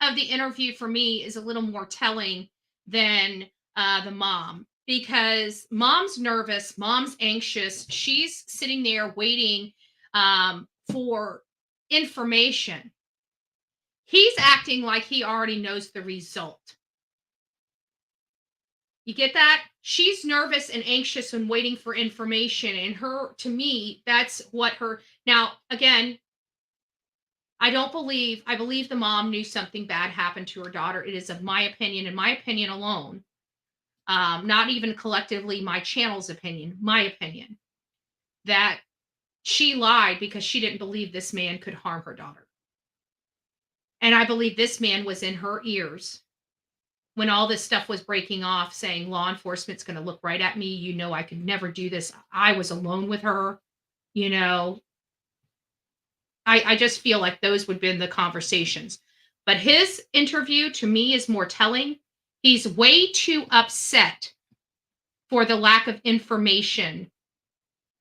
of the interview for me is a little more telling than the mom, because mom's nervous, mom's anxious. She's sitting there waiting for information. He's acting like he already knows the result. You get that? She's nervous and anxious and waiting for information. And to me, that's what her, now, again, I believe the mom knew something bad happened to her daughter. It is of my opinion, and my opinion alone, not even collectively my channel's opinion, my opinion, that she lied because she didn't believe this man could harm her daughter. And I believe this man was in her ears when all this stuff was breaking off, saying law enforcement's going to look right at me. You know, I could never do this. I was alone with her. You know, I just feel like those would have been the conversations. But his interview to me is more telling. He's way too upset for the lack of information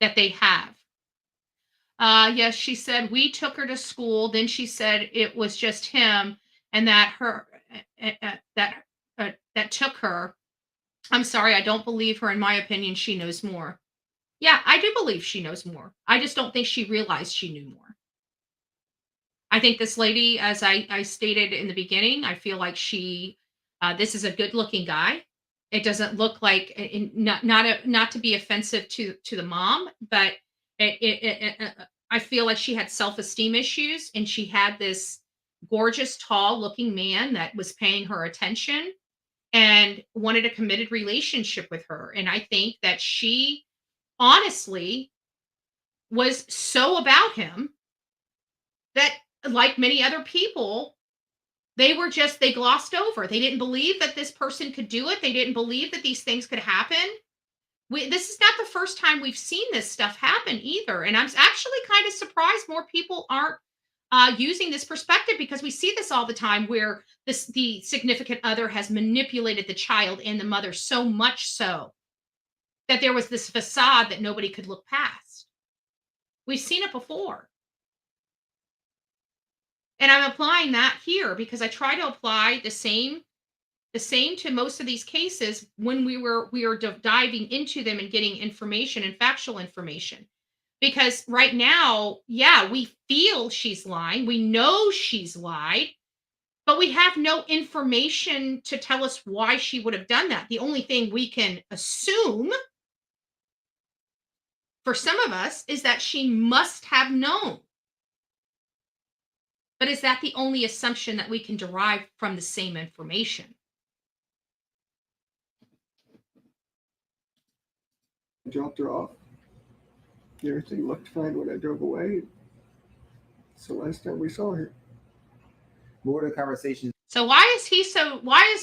that they have. Yes, she said we took her to school. Then she said it was just him, and that that took her. I'm sorry, I don't believe her. In my opinion, she knows more. Yeah, I do believe she knows more. I just don't think she realized she knew more. I think this lady, as I stated in the beginning, I feel like this is a good-looking guy. It doesn't look like, not to be offensive to the mom, but I feel like she had self-esteem issues, and she had this gorgeous, tall-looking man that was paying her attention and wanted a committed relationship with her. And I think that she honestly was so about him that, like many other people, they glossed over. They didn't believe that this person could do it. They didn't believe that these things could happen. This is not the first time we've seen this stuff happen either. And I'm actually kind of surprised more people aren't using this perspective, because we see this all the time where the significant other has manipulated the child and the mother so much so that there was this facade that nobody could look past. We've seen it before. And I'm applying that here because I try to apply the same to most of these cases when we were diving into them and getting information and factual information. Because right now, yeah, we feel she's lying. We know she's lied, but we have no information to tell us why she would have done that. The only thing we can assume for some of us is that she must have known. But is that the only assumption that we can derive from the same information? I dropped her off. Everything looked fine when I drove away. It's the last time we saw her. What were the conversations? So why is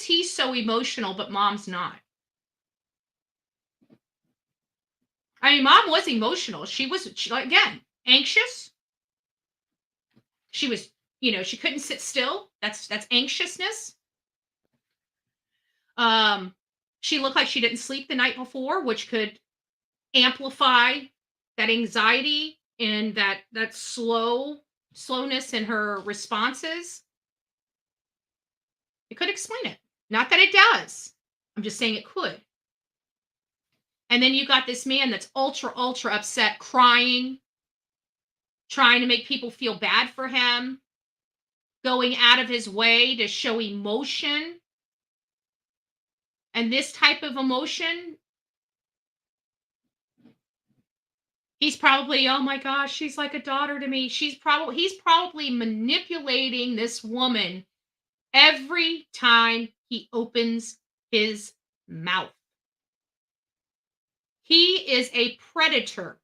he so emotional, but mom's not? I mean, mom was emotional. She was, again, anxious. She was, she couldn't sit still. That's anxiousness. She looked like she didn't sleep the night before, which could amplify that anxiety and that slowness in her responses. It could explain it. Not that it does. I'm just saying it could. And then you got this man that's ultra upset, crying, trying to make people feel bad for him, going out of his way to show emotion. And this type of emotion, he's probably, oh my gosh, she's like a daughter to me. He's probably manipulating this woman every time he opens his mouth. He is a predator.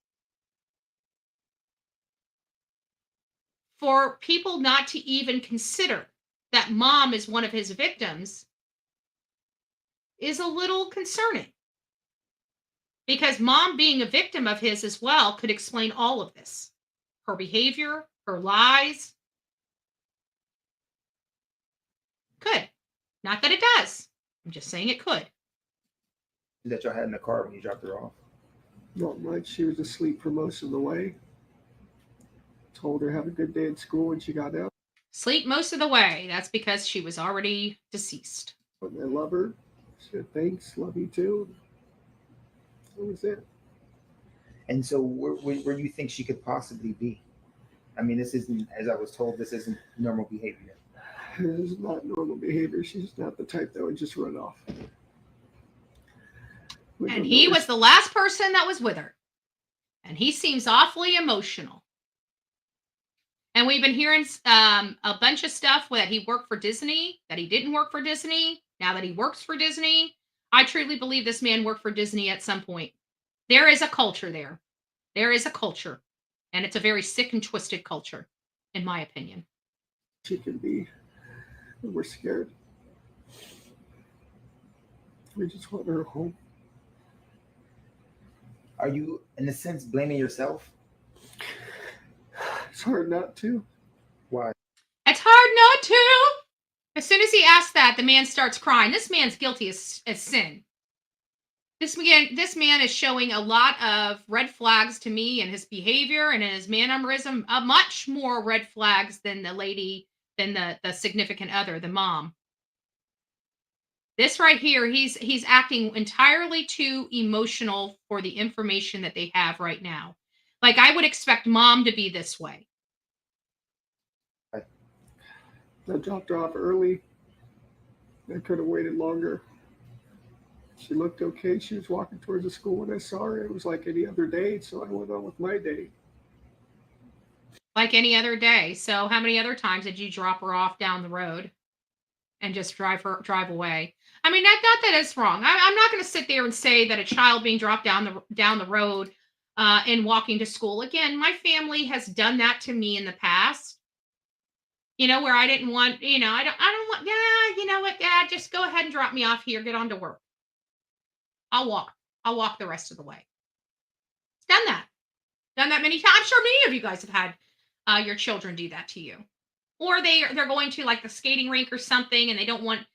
For people not to even consider that mom is one of his victims is a little concerning. Because mom being a victim of his as well could explain all of this. Her behavior, her lies. Could. Not that it does. I'm just saying it could. That y'all had in the car when you dropped her off? Not much. She was asleep for most of the way. Told her have a good day at school when she got out. Sleep most of the way. That's because she was already deceased. I love her. She said, thanks. Love you too. That was it. And so where do you think she could possibly be? I mean, this isn't, as I was told, this isn't normal behavior. This is not normal behavior. She's not the type that would just run off. And he was the last person that was with her. And he seems awfully emotional. And we've been hearing a bunch of stuff that he worked for Disney, that he didn't work for Disney, now that he works for Disney. I truly believe this man worked for Disney at some point. There is a culture there. There is a culture. And it's a very sick and twisted culture, in my opinion. She can be. and we're scared. We just want her home. Are you, in a sense, blaming yourself? It's hard not to. Why? It's hard not to. As soon as he asks that, the man starts crying. This man's guilty as sin. This man is showing a lot of red flags to me in his behavior and in his mannerism. Much more red flags than the significant other, the mom. This right here, he's acting entirely too emotional for the information that they have right now. Like, I would expect mom to be this way. I dropped her off early. I could have waited longer. She looked okay. She was walking towards the school when I saw her. It was like any other day, so I went on with my day. Like any other day. So how many other times did you drop her off down the road and just drive away? I mean, not that is wrong. I'm not going to sit there and say that a child being dropped down the road and walking to school. Again, my family has done that to me in the past. You know, where I didn't want, I don't want, yeah, you know what, Dad, just go ahead and drop me off here. Get on to work. I'll walk the rest of the way. It's done that many times. I'm sure many of you guys have had your children do that to you. Or they're going to like the skating rink or something and they don't want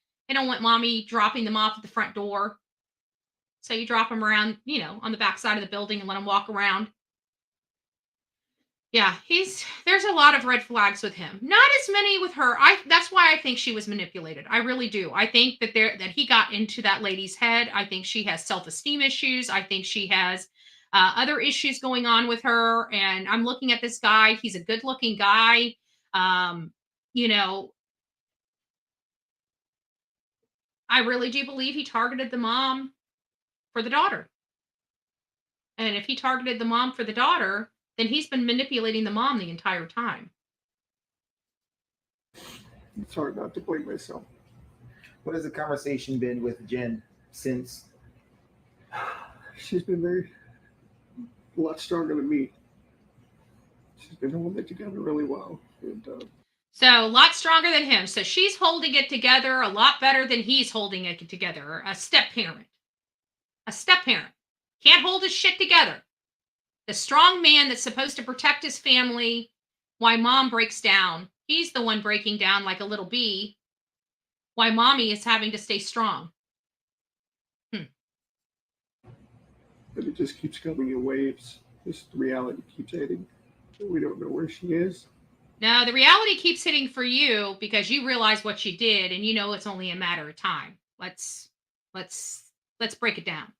mommy dropping them off at the front door. So you drop them around, on the back side of the building and let them walk around. Yeah, there's a lot of red flags with him. Not as many with her. That's why I think she was manipulated. I really do. I think that he got into that lady's head. I think she has self-esteem issues. I think she has other issues going on with her. And I'm looking at this guy. He's a good-looking guy. I really do believe he targeted the mom for the daughter. And if he targeted the mom for the daughter, then he's been manipulating the mom the entire time. It's hard not to blame myself. What has the conversation been with Jen since? She's been a lot stronger than me. She's been holding it together really well. And, so a lot stronger than him. So she's holding it together a lot better than he's holding it together. A step parent. Can't hold his shit together. The strong man that's supposed to protect his family, why mom breaks down. He's the one breaking down like a little bee. Why mommy is having to stay strong. But it just keeps coming in waves. Just the reality keeps hitting. We don't know where she is. No, the reality keeps hitting for you because you realize what you did and you know it's only a matter of time. Let's break it down.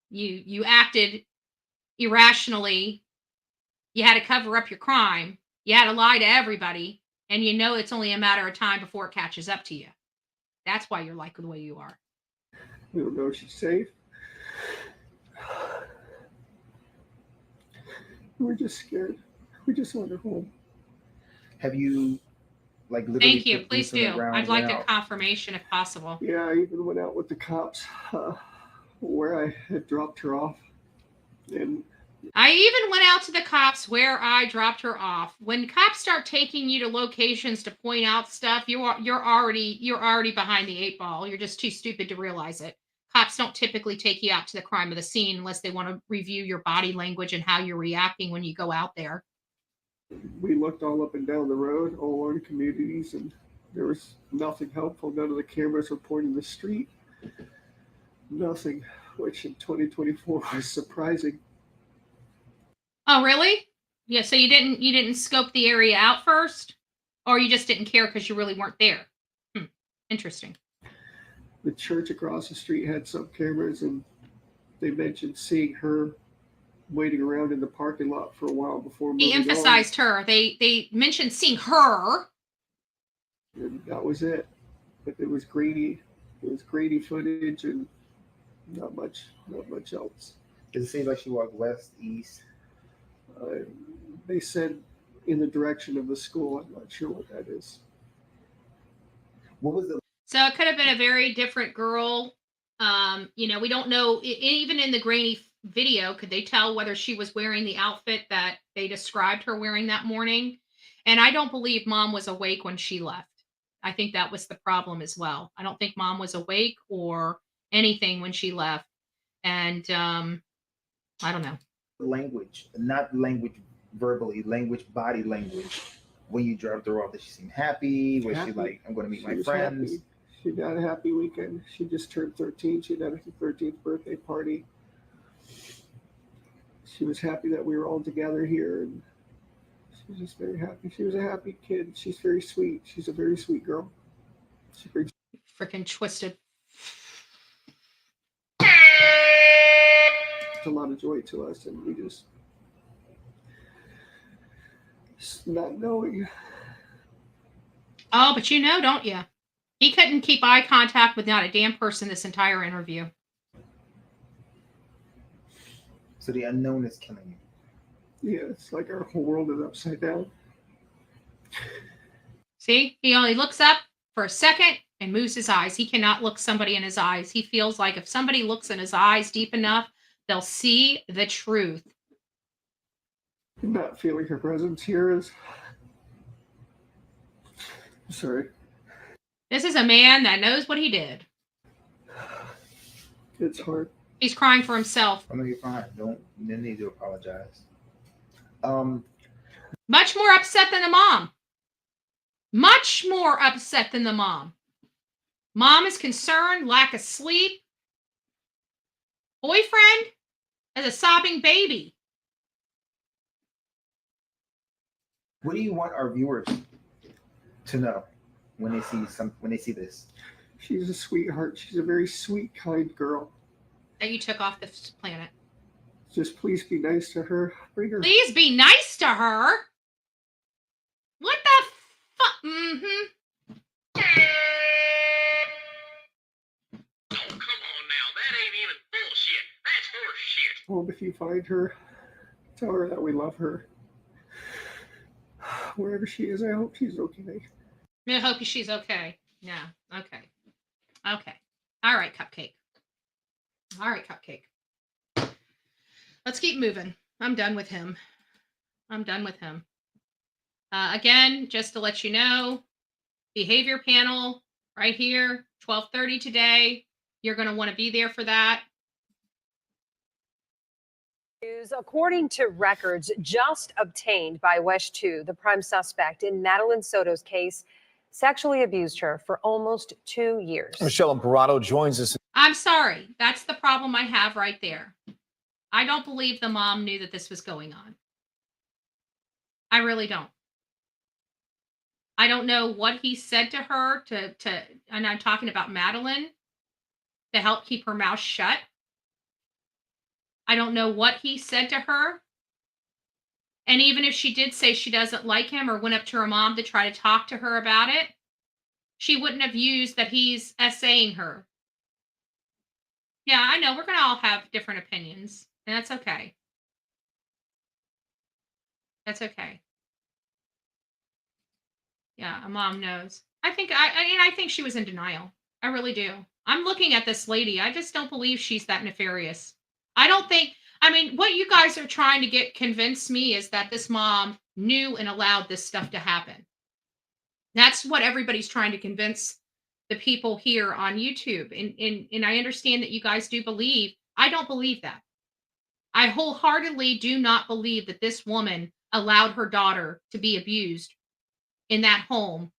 You acted irrationally. You had to cover up your crime. You had to lie to everybody, and you know it's only a matter of time before it catches up to you. That's why you're like the way you are. We don't know if she's safe. We're just scared. We just want her home. Have you, literally? Thank you. Please do. I'd like a confirmation if possible. Yeah, I even went out with the cops where I had dropped her off. And I even went out to the cops where I dropped her off. When cops start taking you to locations to point out stuff, you're already behind the 8 ball. You're just too stupid to realize it. Cops don't typically take you out to the crime of the scene unless they want to review your body language and how you're reacting when you go out there. We looked all up and down the road, all along communities, and there was nothing helpful. None of the cameras were pointing the street. Nothing, which in 2024 was surprising. Oh, really? Yeah, so you didn't scope the area out first? Or you just didn't care because you really weren't there? Interesting. The church across the street had some cameras, and they mentioned seeing her waiting around in the parking lot for a while before moving on. He emphasized her. They mentioned seeing her. And that was it. But it was grainy. It was grainy footage and not much else. Does it seem like she walked west, east? They said in the direction of the school. I'm not sure what that is. What was the? So it could have been a very different girl. We don't know. Even in the grainy video, could they tell whether she was wearing the outfit that they described her wearing that morning? And I don't believe mom was awake when she left. I think that was the problem as well. I don't think mom was awake or anything when she left. And I don't know. Language, not language verbally, language, body language. When you dropped her off, did she seem happy? Was she like, I'm going to meet my friends? Happy. She had a happy weekend. She just turned 13. She had her 13th birthday party. She was happy that we were all together here, and she was just very happy. She was a happy kid. She's very sweet. She's a very sweet girl. She's very Freaking twisted. It's a lot of joy to us, and we just not knowing. Oh, but you know, don't you? He couldn't keep eye contact with not a damn person this entire interview. So the unknown is killing you. Yeah, it's like our whole world is upside down. See, he only looks up for a second and moves his eyes. He cannot look somebody in his eyes. He feels like if somebody looks in his eyes deep enough, they'll see the truth. Not feeling her presence here is. Sorry. This is a man that knows what he did. It's hard. He's crying for himself. I know you're fine. You didn't need to apologize. Much more upset than the mom. Much more upset than the mom. Mom is concerned, lack of sleep. Boyfriend has a sobbing baby. What do you want our viewers to know when they see this? She's a sweetheart. She's a very sweet, kind girl. That you took off this planet. Just please be nice to her. Bring her. Please be nice to her. What the fuck? Mm-hmm. Oh, come on now. That ain't even bullshit. That's horse shit. Well, if you find her, tell her that we love her. Wherever she is, I hope she's okay. I hope she's okay. Yeah. Okay. Okay. All right, Cupcake. All right, Cupcake. Let's keep moving. I'm done with him. Again, just to let you know, behavior panel right here, 12:30 today. You're going to want to be there for that. According to records just obtained by Wesh 2, the prime suspect in Madeline Soto's case sexually abused her for almost 2 years. Michelle Imparato joins us. I'm sorry. That's the problem I have right there. I don't believe the mom knew that this was going on. I really don't. I don't know what he said to her and I'm talking about Madeleine, to help keep her mouth shut. I don't know what he said to her. And even if she did say she doesn't like him or went up to her mom to try to talk to her about it, she wouldn't have used that he's essaying her. Yeah, I know. We're going to all have different opinions. And that's okay. That's okay. Yeah, a mom knows. I think she was in denial. I really do. I'm looking at this lady. I just don't believe she's that nefarious. What you guys are trying to convince me is that this mom knew and allowed this stuff to happen. That's what everybody's trying to convince the people here on YouTube. And I understand that you guys do believe. I don't believe that. I wholeheartedly do not believe that this woman allowed her daughter to be abused in that home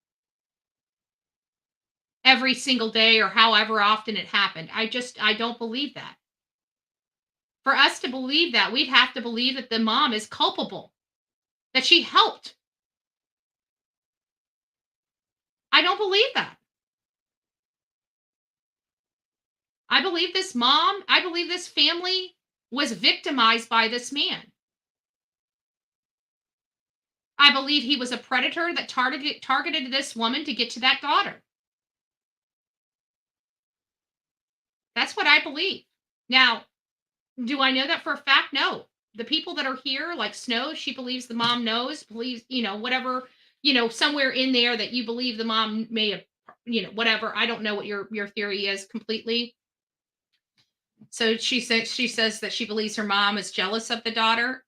every single day or however often it happened. I don't believe that. For us to believe that, we'd have to believe that the mom is culpable, that she helped. I don't believe that. I believe this family was victimized by this man. I believe he was a predator that targeted this woman to get to that daughter. That's what I believe. Now, do I know that for a fact? No. The people that are here, like Snow, she believes the mom believes, whatever, somewhere in there that you believe the mom may have, whatever. I don't know what your theory is completely. So she says that she believes her mom is jealous of the daughter.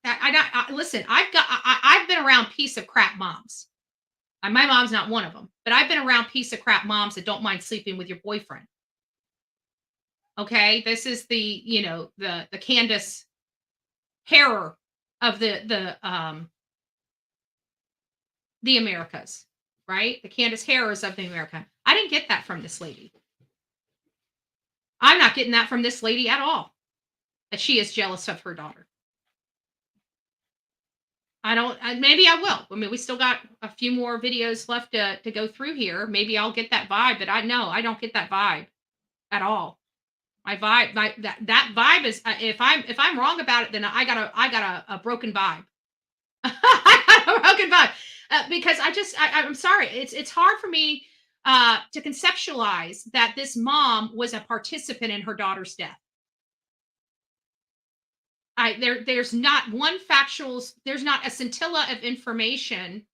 Listen, I've been around piece of crap moms. My mom's not one of them, but I've been around piece of crap moms that don't mind sleeping with your boyfriend. Okay, this is the Candace Harrer of the Americas, right? The Candace Harrers of the America. I didn't get that from this lady. I'm not getting that from this lady at all. That she is jealous of her daughter. Maybe I will. I mean, we still got a few more videos left to go through here. Maybe I'll get that vibe, but I don't get that vibe at all. My vibe, that vibe is if I'm wrong about it, then I got a broken vibe. I got a broken vibe because I'm sorry. It's hard for me to conceptualize that this mom was a participant in her daughter's death. There's not one there's not a scintilla of information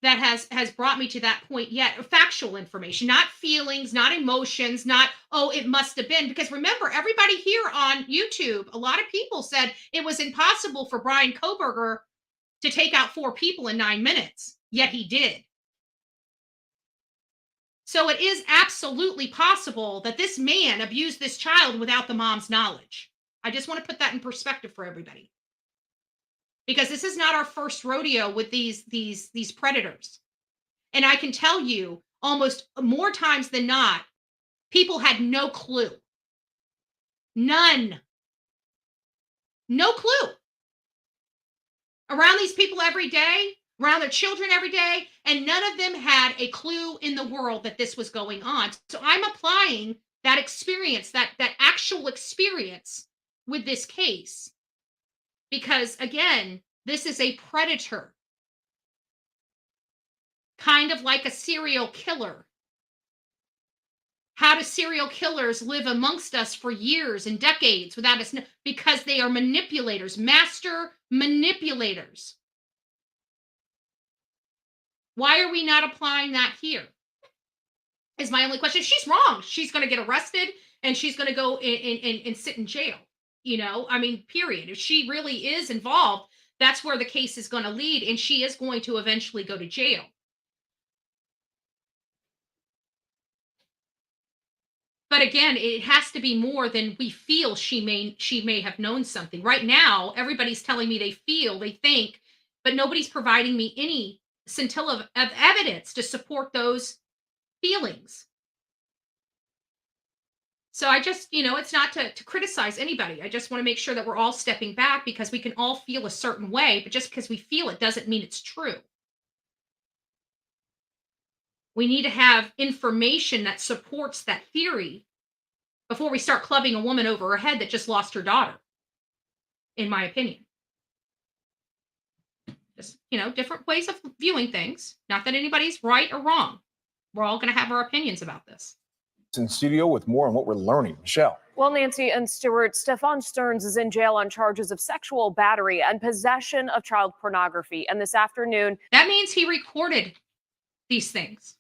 that has brought me to that point yet. Factual information, not feelings, not emotions, not, oh, it must have been. Because remember, everybody here on YouTube, a lot of people said it was impossible for Brian Koberger to take out 4 people in 9 minutes, yet he did. So it is absolutely possible that this man abused this child without the mom's knowledge. I just want to put that in perspective for everybody. Because this is not our first rodeo with these predators. And I can tell you, almost more times than not, people had no clue. None. No clue. Around these people every day, around their children every day, and none of them had a clue in the world that this was going on. So I'm applying that experience, that actual experience with this case. Because again, this is a predator. Kind of like a serial killer. How do serial killers live amongst us for years and decades without us? Because they are manipulators, master manipulators. Why are we not applying that here? Is my only question. She's wrong. She's going to get arrested and she's going to go and sit in jail. I mean, period. If she really is involved, that's where the case is going to lead, and she is going to eventually go to jail. But again, it has to be more than we feel she may have known something. Right now, everybody's telling me they feel, they think, but nobody's providing me any scintilla of evidence to support those feelings. So I just, it's not to criticize anybody. I just want to make sure that we're all stepping back because we can all feel a certain way, but just because we feel it doesn't mean it's true. We need to have information that supports that theory before we start clubbing a woman over her head that just lost her daughter, in my opinion. Just, different ways of viewing things. Not that anybody's right or wrong. We're all going to have our opinions about this. In studio with more on what we're learning. Michelle. Well, Nancy and Stuart, Stephan Stearns is in jail on charges of sexual battery and possession of child pornography. And this afternoon, that means he recorded these things.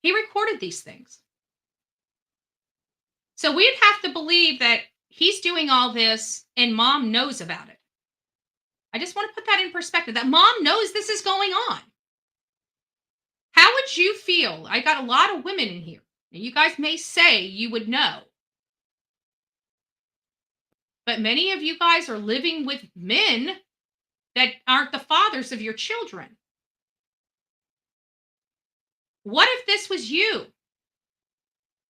He recorded these things. So we'd have to believe that he's doing all this and mom knows about it. I just want to put that in perspective, that mom knows this is going on. How would you feel? I got a lot of women in here. You guys may say you would know. But many of you guys are living with men that aren't the fathers of your children. What if this was you?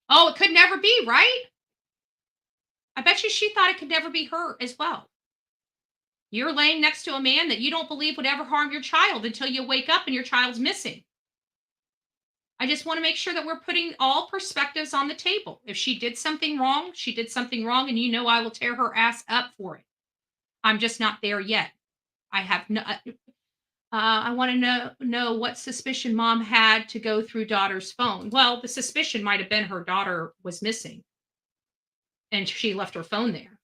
Oh, it could never be, right? I bet you she thought it could never be her as well. You're laying next to a man that you don't believe would ever harm your child until you wake up and your child's missing. I just want to make sure that we're putting all perspectives on the table. If she did something wrong, she did something wrong, and I will tear her ass up for it. I'm just not there yet. I have no. I want to know what suspicion mom had to go through daughter's phone. Well, the suspicion might have been her daughter was missing, and she left her phone there.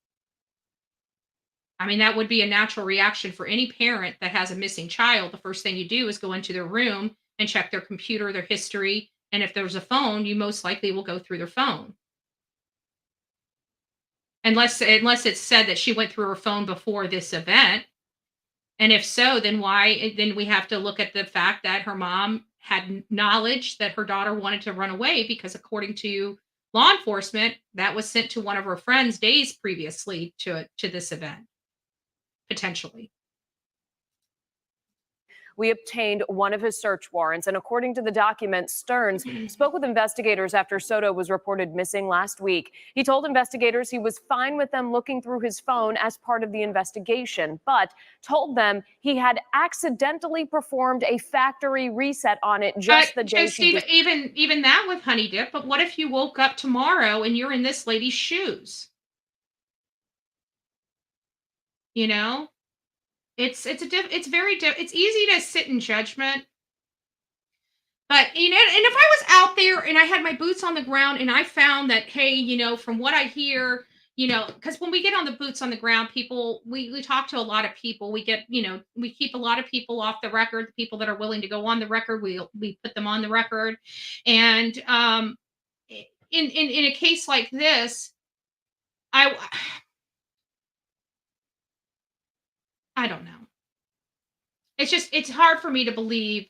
I mean, that would be a natural reaction for any parent that has a missing child. The first thing you do is go into their room and check their computer, their history. And if there's a phone, you most likely will go through their phone. Unless it's said that she went through her phone before this event. And if so, then why? Then we have to look at the fact that her mom had knowledge that her daughter wanted to run away because, according to law enforcement, that was sent to one of her friends days previously to this event, potentially. We obtained one of his search warrants, and according to the document, Stearns spoke with investigators after Soto was reported missing last week. He told investigators he was fine with them looking through his phone as part of the investigation, but told them he had accidentally performed a factory reset on it just the day she Even that with Honey Dip. But what if you woke up tomorrow and you're in this lady's shoes? You know, it's easy to sit in judgment. But, and if I was out there and I had my boots on the ground and I found that, hey, from what I hear, because when we get on the boots on the ground, people, we talk to a lot of people. We get, we keep a lot of people off the record. The people that are willing to go on the record, we put them on the record. And in a case like this, I don't know. It's hard for me to believe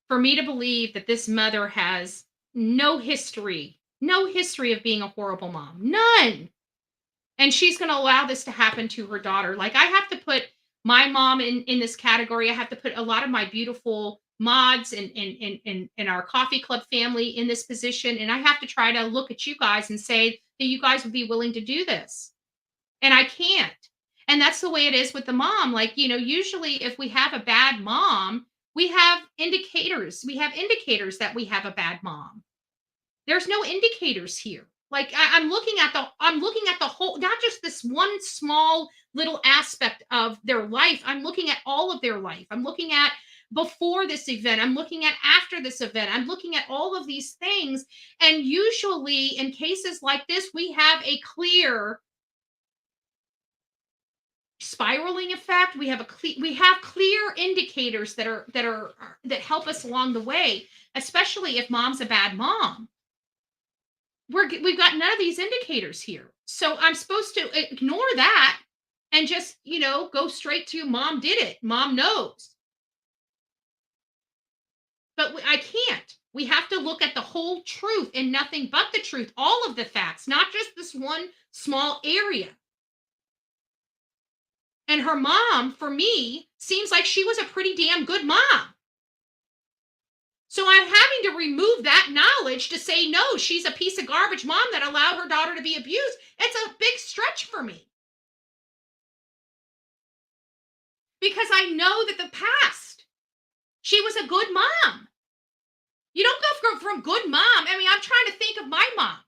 that this mother has no history of being a horrible mom. None. And she's going to allow this to happen to her daughter. Like, I have to put my mom in this category. I have to put a lot of my beautiful mods and our coffee club family in this position. And I have to try to look at you guys and say that you guys would be willing to do this. And I can't. And that's the way it is with the mom. Like, usually if we have a bad mom, we have indicators. We have indicators that we have a bad mom. There's no indicators here. Like, I'm looking at the whole, not just this one small little aspect of their life. I'm looking at all of their life. I'm looking at before this event. I'm looking at after this event. I'm looking at all of these things. And usually in cases like this, we have a clear spiraling effect. We have clear indicators that help us along the way, especially if mom's a bad mom. We've got none of these indicators here. So I'm supposed to ignore that and just, go straight to mom did it. Mom knows. But I can't. We have to look at the whole truth and nothing but the truth, all of the facts, not just this one small area. And her mom, for me, seems like she was a pretty damn good mom. So I'm having to remove that knowledge to say, no, she's a piece of garbage mom that allowed her daughter to be abused. It's a big stretch for me. Because I know that the past, she was a good mom. You don't go from good mom. I mean, I'm trying to think of my mom.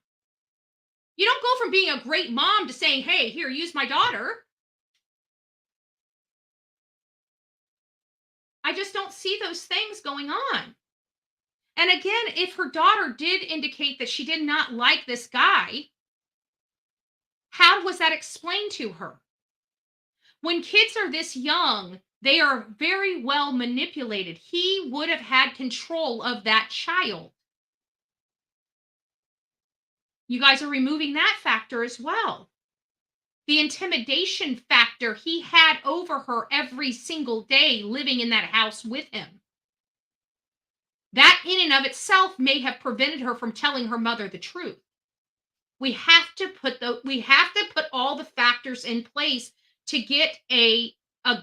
You don't go from being a great mom to saying, hey, here, use my daughter. I just don't see those things going on. And again, if her daughter did indicate that she did not like this guy, how was that explained to her? When kids are this young, they are very well manipulated. He would have had control of that child. You guys are removing that factor as well. The intimidation factor he had over her every single day living in that house with him. That in and of itself may have prevented her from telling her mother the truth. We have to put all the factors in place to get a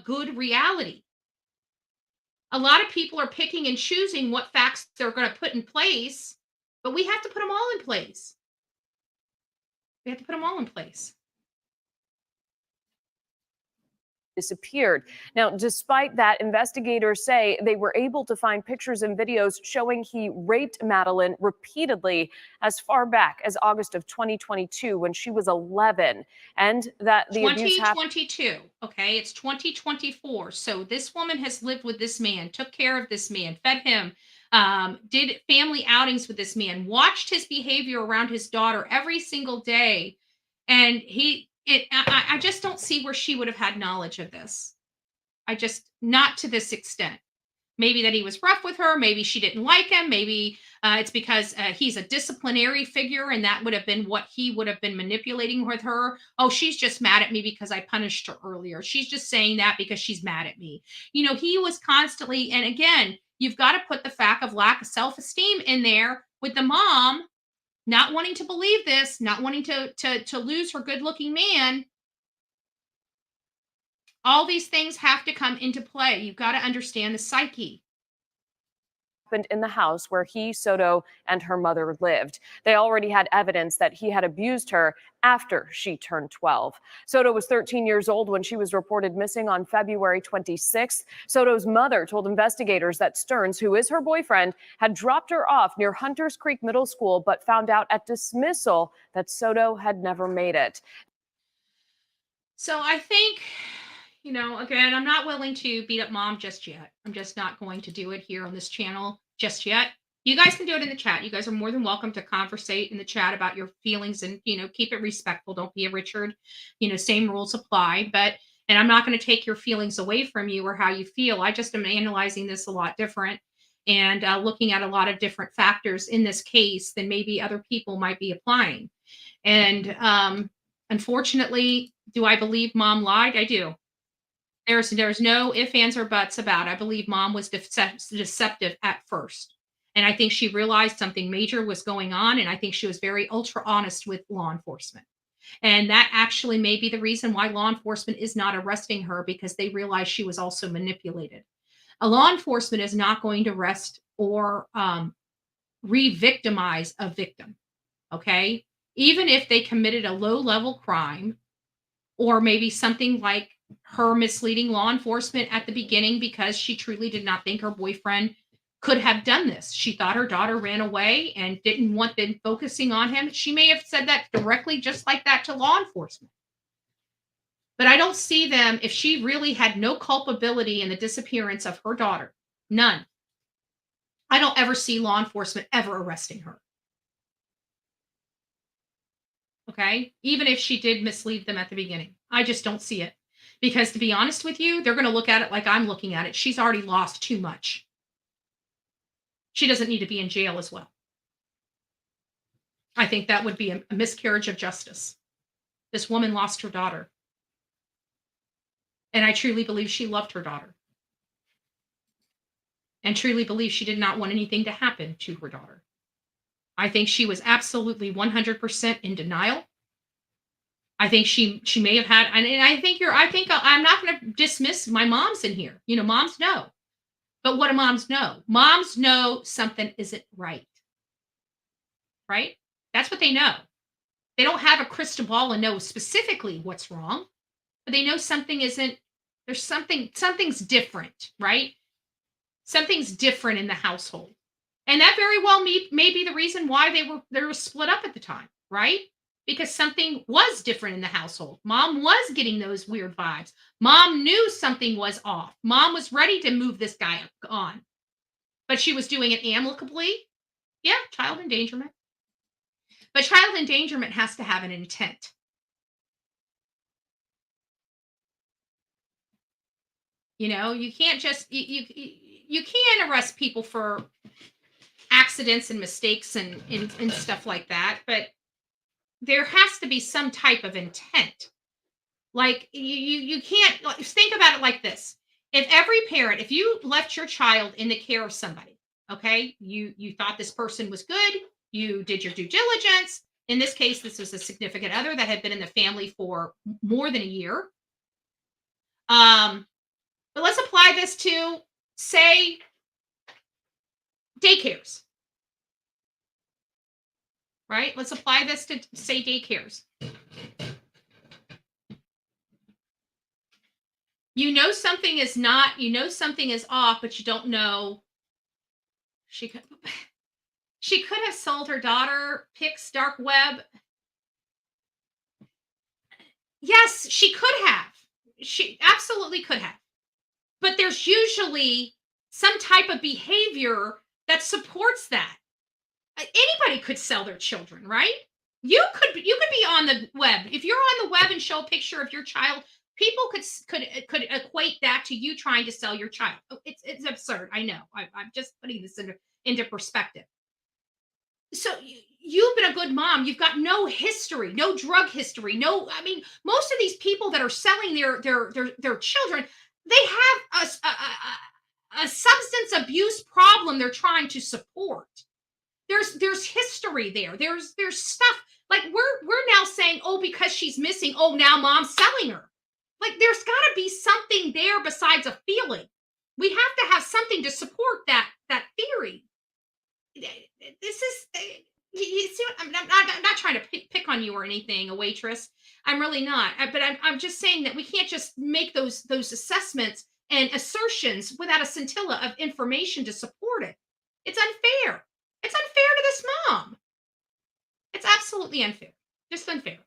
good reality. A lot of people are picking and choosing what facts they're going to put in place, but we have to put them all in place. We have to put them all in place. Disappeared. Now, despite that, investigators say they were able to find pictures and videos showing he raped Madelaine repeatedly as far back as August of 2022 when she was 11, and that the abuse happened. 2022. Okay, it's 2024. So this woman has lived with this man, took care of this man, fed him, did family outings with this man, watched his behavior around his daughter every single day, and I just don't see where she would have had knowledge of this. Not to this extent. Maybe that he was rough with her. Maybe she didn't like him. Maybe it's because he's a disciplinary figure and that would have been what he would have been manipulating with her. Oh, she's just mad at me because I punished her earlier. She's just saying that because she's mad at me. He was constantly, and again, you've got to put the fact of lack of self-esteem in there with the mom not wanting to believe this, not wanting to lose her good-looking man. All these things have to come into play. You've got to understand the psyche. Happened in the house where he, Soto, and her mother lived. They already had evidence that he had abused her after she turned 12. Soto was 13 years old when she was reported missing on February 26th. Soto's mother told investigators that Stearns, who is her boyfriend, had dropped her off near Hunters Creek Middle School, but found out at dismissal that Soto had never made it. So I think, again, I'm not willing to beat up mom just yet. I'm just not going to do it here on this channel just yet. You guys can do it in the chat. You guys are more than welcome to conversate in the chat about your feelings and, keep it respectful. Don't be a Richard. Same rules apply. And I'm not going to take your feelings away from you or how you feel. I just am analyzing this a lot different and looking at a lot of different factors in this case than maybe other people might be applying. And unfortunately, do I believe mom lied? I do. There's no ifs, ands, or buts about it. I believe mom was deceptive at first. And I think she realized something major was going on. And I think she was very ultra honest with law enforcement. And that actually may be the reason why law enforcement is not arresting her, because they realized she was also manipulated. A law enforcement is not going to arrest or re-victimize a victim. Okay. Even if they committed a low-level crime, or maybe something like her misleading law enforcement at the beginning because she truly did not think her boyfriend could have done this. She thought her daughter ran away and didn't want them focusing on him. She may have said that directly just like that to law enforcement. But I don't see them, if she really had no culpability in the disappearance of her daughter, none, I don't ever see law enforcement ever arresting her. Okay? Even if she did mislead them at the beginning. I just don't see it. Because to be honest with you, they're going to look at it like I'm looking at it. She's already lost too much. She doesn't need to be in jail as well. I think that would be a miscarriage of justice. This woman lost her daughter. And I truly believe she loved her daughter. And truly believe she did not want anything to happen to her daughter. I think she was absolutely 100% in denial. I think she may have had, and I think I'm not going to dismiss my moms in here. Moms know. But what do moms know? Moms know something isn't right. Right? That's what they know. They don't have a crystal ball and know specifically what's wrong, but they know something isn't, something's different, right? Something's different in the household. And that very well may be the reason why they were split up at the time, right? Because something was different in the household. Mom was getting those weird vibes. Mom knew something was off. Mom was ready to move this guy on. But she was doing it amicably. Yeah, child endangerment. But child endangerment has to have an intent. You can't just, you can arrest people for accidents and mistakes and stuff like that, but there has to be some type of intent. Like you can't, think about it like this. If every parent, if you left your child in the care of somebody, okay, you thought this person was good, you did your due diligence. In this case, this was a significant other that had been in the family for more than a year. But let's apply this to, say, daycares. Right? Let's apply this to, say, daycares. Something is not, something is off, but you don't know. She could have sold her daughter pics, dark web. Yes, she could have. She absolutely could have. But there's usually some type of behavior that supports that. Anybody could sell their children, right? You could be on the web. If you're on the web and show a picture of your child people could equate that to you trying to sell your child. It's absurd. I know. I'm just putting this into perspective. So you've been a good mom. You've got no history, no drug history, no. I mean, most of these people that are selling their children, they have a substance abuse problem they're trying to support. There's history there. There's stuff like we're now saying, oh, because she's missing, oh, now mom's selling her. Like there's got to be something there besides a feeling. We have to have something to support that theory. This is you see what I'm not trying to pick on you or anything, a waitress. I'm really not. But I'm just saying that we can't just make those assessments and assertions without a scintilla of information to support it. It's unfair. It's unfair to this mom. It's absolutely unfair. Just unfair.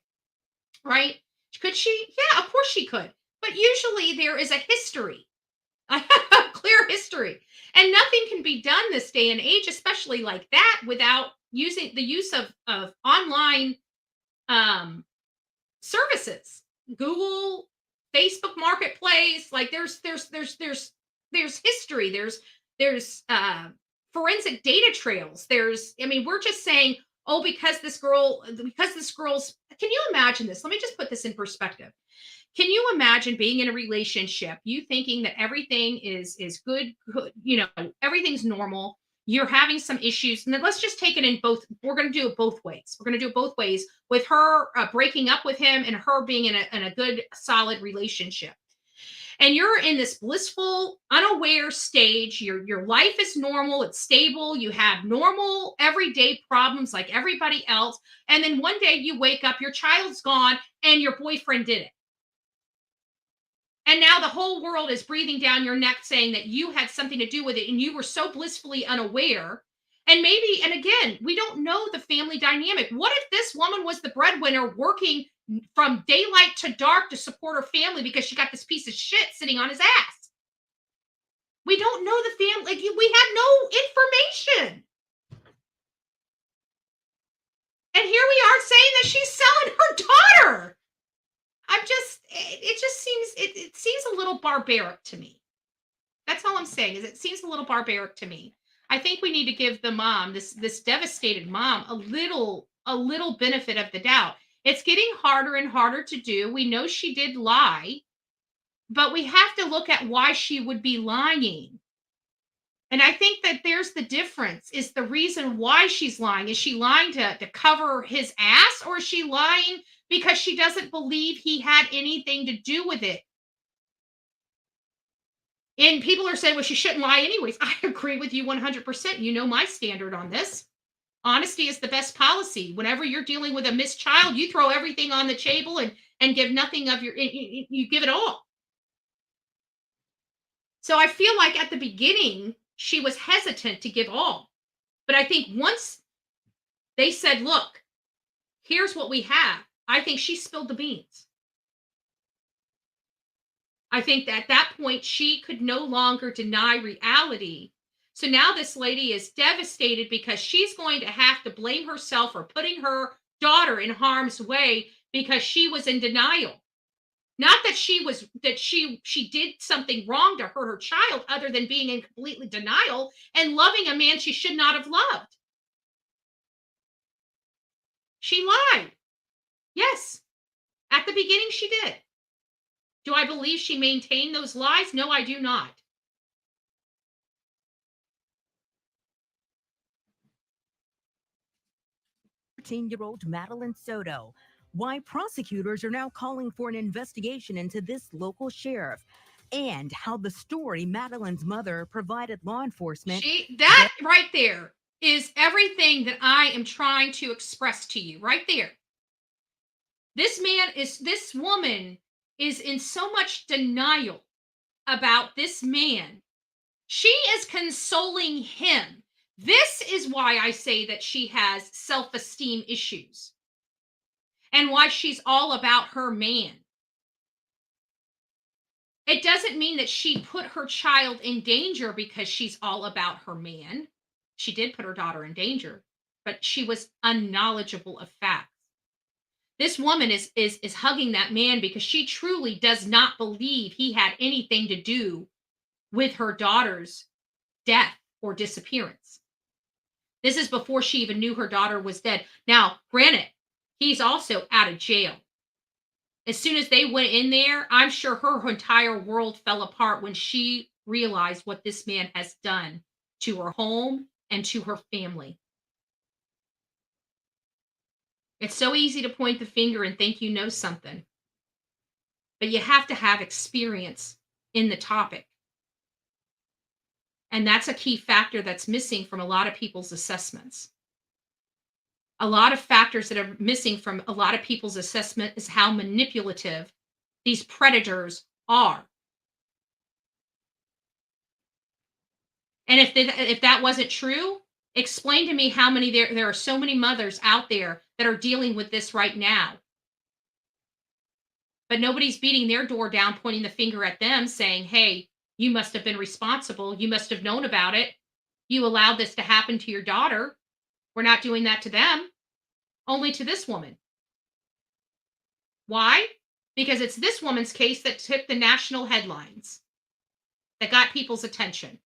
Right? Could she? Yeah, of course she could. But usually there is a history. A clear history. And nothing can be done this day and age, especially like that, without using the use of online services. Google, Facebook Marketplace, like there's history, there's forensic data trails. We're just saying, oh, because this girl's, can you imagine this? Let me just put this in perspective. Can you imagine being in a relationship, you thinking that everything is good, everything's normal, you're having some issues, and then let's just take it in both, we're going to do it both ways. We're going to do it both ways with her breaking up with him and her being in a good, solid relationship. And you're in this blissful, unaware stage. Your life is normal. It's stable. You have normal, everyday problems like everybody else. And then one day you wake up, your child's gone, and your boyfriend did it. And now the whole world is breathing down your neck saying that you had something to do with it and you were so blissfully unaware. And maybe, and again, we don't know the family dynamic. What if this woman was the breadwinner working from daylight to dark to support her family because she got this piece of shit sitting on his ass? We don't know the family. We have no information. And here we are saying that she's selling her daughter. It seems a little barbaric to me. That's all I'm saying, is it seems a little barbaric to me. I think we need to give the mom, this devastated mom, a little benefit of the doubt. It's getting harder and harder to do. We know she did lie, but we have to look at why she would be lying. And I think that there's the difference, is the reason why she's lying. Is she lying to cover his ass, or is she lying because she doesn't believe he had anything to do with it? And people are saying, well, she shouldn't lie anyways. I agree with you 100%. You know my standard on this. Honesty is the best policy. Whenever you're dealing with a missed child, you throw everything on the table and give nothing of you give it all. So I feel like at the beginning, she was hesitant to give all. But I think once they said, look, here's what we have, I think she spilled the beans. I think that at that point, she could no longer deny reality. So now this lady is devastated because she's going to have to blame herself for putting her daughter in harm's way because she was in denial. Not that she did something wrong to hurt her child, other than being in complete denial and loving a man she should not have loved. She lied. Yes. At the beginning, she did. Do I believe she maintained those lies? No, I do not. Year-old Madeline Soto. Why prosecutors are now calling for an investigation into this local sheriff, and how the story Madeline's mother provided law enforcement. That right there is everything that I am trying to express to you right there. This woman is in so much denial about this man. She is consoling him. This is why I say that she has self-esteem issues and why she's all about her man. It doesn't mean that she put her child in danger because she's all about her man. She did put her daughter in danger, but she was unknowledgeable of facts. This woman is hugging that man because she truly does not believe he had anything to do with her daughter's death or disappearance. This is before she even knew her daughter was dead. Now, granted, he's also out of jail. As soon as they went in there, I'm sure her entire world fell apart when she realized what this man has done to her home and to her family. It's so easy to point the finger and think you know something, but you have to have experience in the topic. And that's a key factor that's missing from a lot of people's assessments. A lot of factors that are missing from a lot of people's assessment is how manipulative these predators are. And if that wasn't true, explain to me how many there are so many mothers out there that are dealing with this right now. But nobody's beating their door down, pointing the finger at them, saying, hey, you must have been responsible. You must have known about it. You allowed this to happen to your daughter. We're not doing that to them, only to this woman. Why? Because it's this woman's case that took the national headlines, that got people's attention.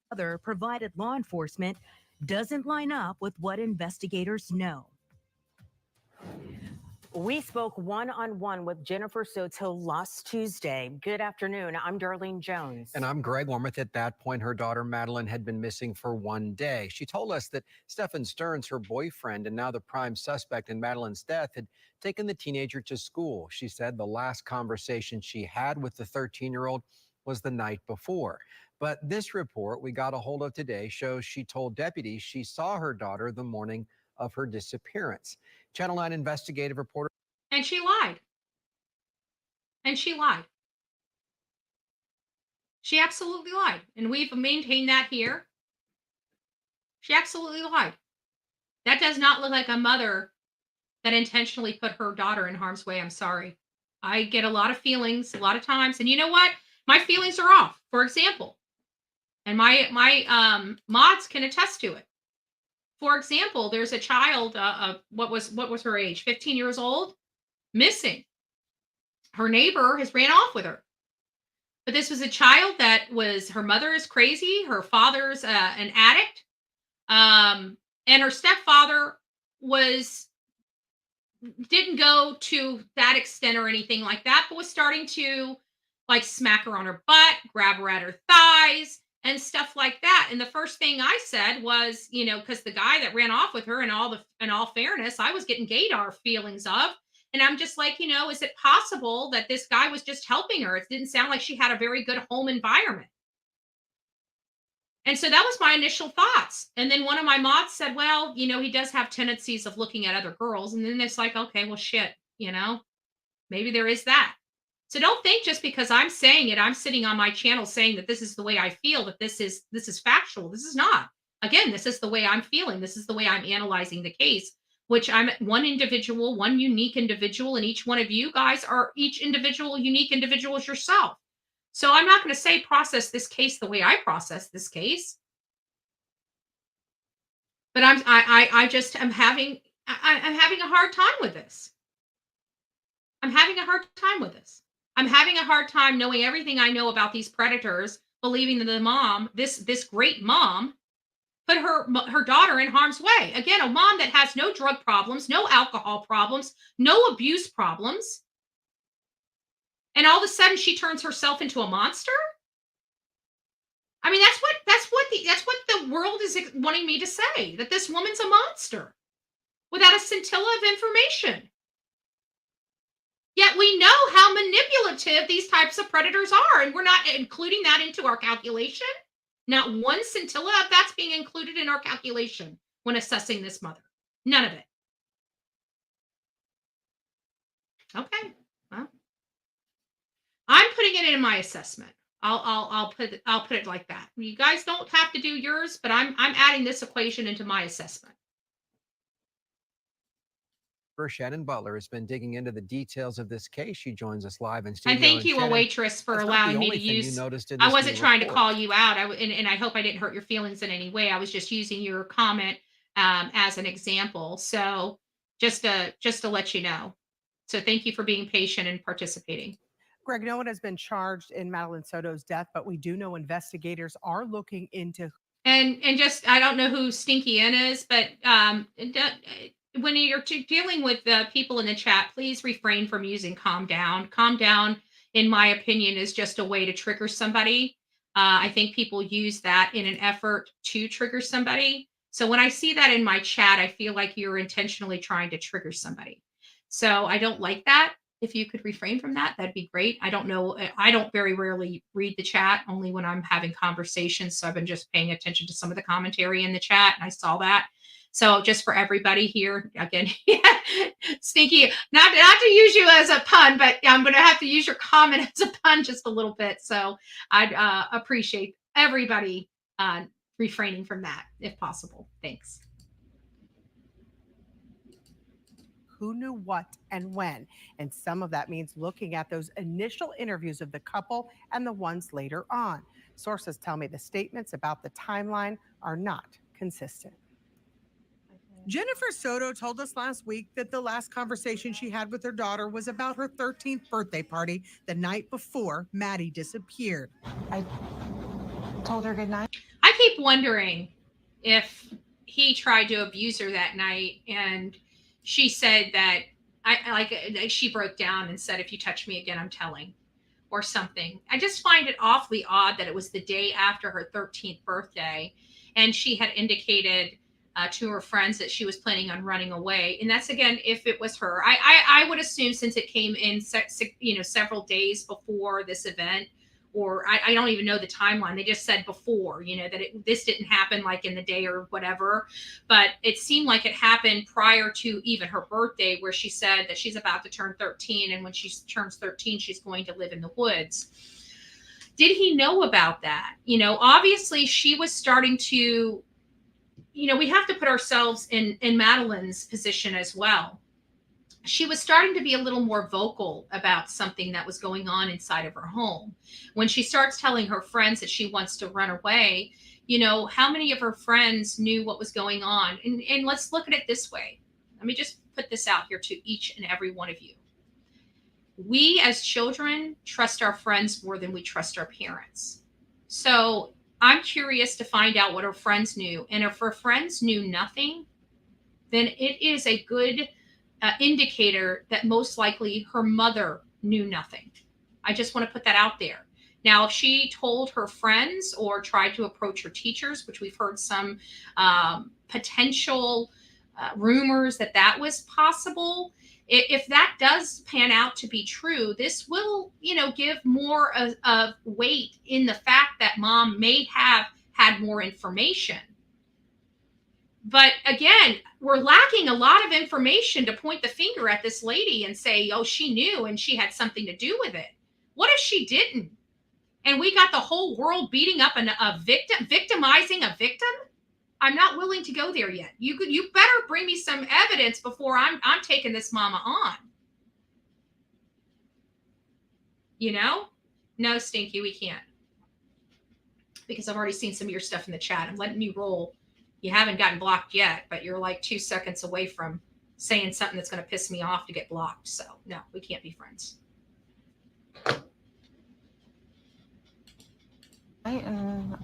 Mother provided law enforcement doesn't line up with what investigators know. We spoke one-on-one with Jennifer Soto last Tuesday. Good afternoon. I'm Darlene Jones. And I'm Greg Wormuth. At that point, her daughter Madeline had been missing for 1 day. She told us that Stephan Stearns, her boyfriend and now the prime suspect in Madeline's death, had taken the teenager to school. She said the last conversation she had with the 13-year-old was the night before. But this report we got a hold of today shows she told deputies she saw her daughter the morning of her disappearance. Channel 9 investigative reporter. And she lied. And she lied. She absolutely lied. And we've maintained that here. She absolutely lied. That does not look like a mother that intentionally put her daughter in harm's way. I'm sorry. I get a lot of feelings a lot of times. And you know what? My feelings are off. For example, and my mods can attest to it. For example, there's a child, what was her age? 15 years old, missing. Her neighbor has ran off with her. But this was a child that was, her mother is crazy. Her father's an addict. And her stepfather didn't go to that extent or anything like that, but was starting to like smack her on her butt, grab her at her thighs, and stuff like that. And the first thing I said was, because the guy that ran off with her, in all fairness, I was getting gaydar feelings of. And I'm just like, is it possible that this guy was just helping her? It didn't sound like she had a very good home environment. And so that was my initial thoughts. And then one of my mods said, well, he does have tendencies of looking at other girls. And then it's like, okay, well, shit, maybe there is that. So don't think just because I'm saying it, I'm sitting on my channel saying that this is the way I feel, that this is factual. This is not. Again, this is the way I'm feeling. This is the way I'm analyzing the case, which I'm one individual, one unique individual, and each one of you guys are each individual, unique individuals yourself. So I'm not going to say process this case the way I process this case. But I just am having a hard time with this. I'm having a hard time with this. I'm having a hard time knowing everything I know about these predators, believing that the mom, this great mom, put her daughter in harm's way. Again, a mom that has no drug problems, no alcohol problems, no abuse problems. And all of a sudden she turns herself into a monster? I mean, that's what the world is wanting me to say, that this woman's a monster without a scintilla of information. Yet we know how manipulative these types of predators are, and we're not including that into our calculation. Not one scintilla of that's being included in our calculation when assessing this mother. None of it. Okay. Well, I'm putting it in my assessment. I'll put it like that. You guys don't have to do yours, but I'm adding this equation into my assessment. Shannon Butler has been digging into the details of this case. She joins us live in studio. And thank you, Shannon, a waitress, for allowing me to use. I wasn't trying to call you out, and I hope I didn't hurt your feelings in any way. I was just using your comment as an example. So just to let you know. So thank you for being patient and participating. Greg, no one has been charged in Madeline Soto's death, but we do know investigators are looking into. And just, I don't know who Stinky N is, but when you're dealing with the people in the chat, please refrain from using calm down. Calm down, in my opinion, is just a way to trigger somebody. I think people use that in an effort to trigger somebody. So when I see that in my chat, I feel like you're intentionally trying to trigger somebody. So I don't like that. If you could refrain from that, that'd be great. I don't know. I don't very rarely read the chat, only when I'm having conversations. So I've been just paying attention to some of the commentary in the chat, and I saw that. So just for everybody here, again, Stinky, not to use you as a pun, but I'm going to have to use your comment as a pun just a little bit. So I'd appreciate everybody refraining from that if possible. Thanks. Who knew what and when, and some of that means looking at those initial interviews of the couple and the ones later on. Sources tell me the statements about the timeline are not consistent. Jennifer Soto told us last week that the last conversation she had with her daughter was about her 13th birthday party the night before Maddie disappeared. I told her good night. I keep wondering if he tried to abuse her that night, and she said that she broke down and said, if you touch me again, I'm telling, or something. I just find it awfully odd that it was the day after her 13th birthday, and she had indicated to her friends that she was planning on running away. And that's, again, if it was her. I would assume, since it came in several days before this event, or I don't even know the timeline. They just said before, that this didn't happen like in the day or whatever. But it seemed like it happened prior to even her birthday, where she said that she's about to turn 13. And when she turns 13, she's going to live in the woods. Did he know about that? Obviously she was starting to, we have to put ourselves in Madeleine's position as well. She was starting to be a little more vocal about something that was going on inside of her home. When she starts telling her friends that she wants to run away, how many of her friends knew what was going on? And let's look at it this way. Let me just put this out here to each and every one of you. We as children trust our friends more than we trust our parents. So I'm curious to find out what her friends knew. And if her friends knew nothing, then it is a good indicator that most likely her mother knew nothing. I just want to put that out there. Now, if she told her friends or tried to approach her teachers, which we've heard some potential rumors that was possible, if that does pan out to be true, this will, give more of weight in the fact that mom may have had more information. But again, we're lacking a lot of information to point the finger at this lady and say, oh, she knew and she had something to do with it. What if she didn't? And we got the whole world beating up a victim, victimizing a victim? I'm not willing to go there yet. You better bring me some evidence before I'm taking this mama on. No, Stinky, we can't. Because I've already seen some of your stuff in the chat. I'm letting you roll. You haven't gotten blocked yet, but you're like 2 seconds away from saying something that's going to piss me off to get blocked. So no, we can't be friends. And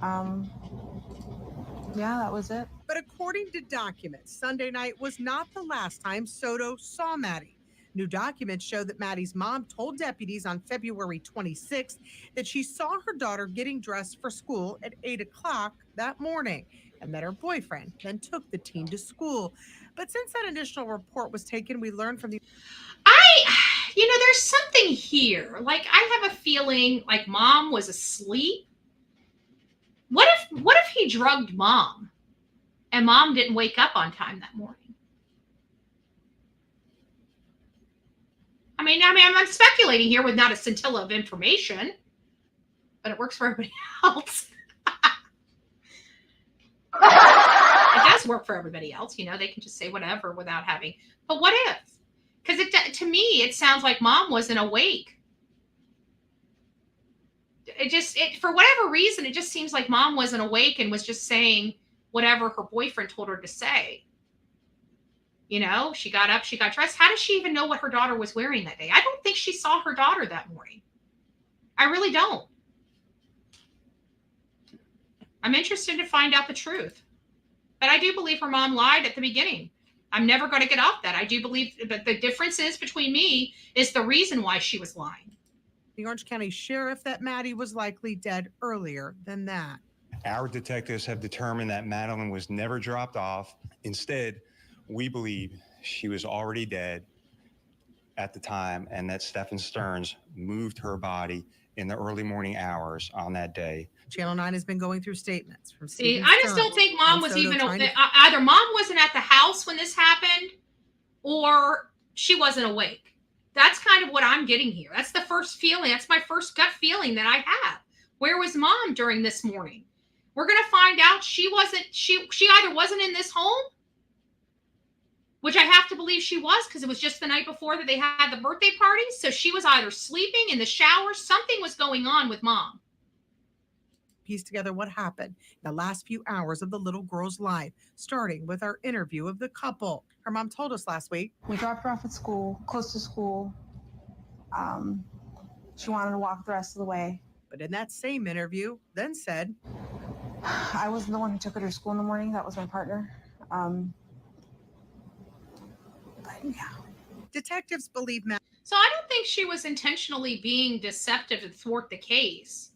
yeah, that was it. But according to documents, Sunday night was not the last time Soto saw Maddie. New documents show that Maddie's mom told deputies on February 26th that she saw her daughter getting dressed for school at 8 o'clock that morning, and that her boyfriend then took the teen to school. But since that initial report was taken, we learned from the... there's something here. Like, I have a feeling like mom was asleep. What if he drugged mom and mom didn't wake up on time that morning? I mean, I'm speculating here with not a scintilla of information, but it works for everybody else. It does work for everybody else. They can just say whatever without having, but what if? Because to me, it sounds like mom wasn't awake. For whatever reason, it just seems like mom wasn't awake and was just saying, whatever her boyfriend told her to say. You know, she got up, she got dressed. How does she even know what her daughter was wearing that day? I don't think she saw her daughter that morning. I really don't. I'm interested to find out the truth. But I do believe her mom lied at the beginning. I'm never going to get off that. I do believe, but the difference is between me is the reason why she was lying. The Orange County Sheriff that Maddie was likely dead earlier than that. Our detectives have determined that Madeleine was never dropped off. Instead, we believe she was already dead at the time and that Stephan Stearns moved her body in the early morning hours on that day. Channel 9 has been going through statements from See, Stephen I just don't Stearns think mom and was Soto even, trying to- either mom wasn't at the house when this happened or she wasn't awake. That's kind of what I'm getting here. That's the first feeling. That's my first gut feeling that I have. Where was mom during this morning? We're going to find out she either wasn't in this home, which I have to believe she was because it was just the night before that they had the birthday party. So she was either sleeping in the shower. Something was going on with mom. Piece together what happened the last few hours of the little girl's life, starting with our interview of the couple. Her mom told us last week. We dropped her off at school, close to school. She wanted to walk the rest of the way. But in that same interview, then said, I wasn't the one who took her to school in the morning. That was my partner. But yeah. Detectives believe Matt. So I don't think she was intentionally being deceptive to thwart the case.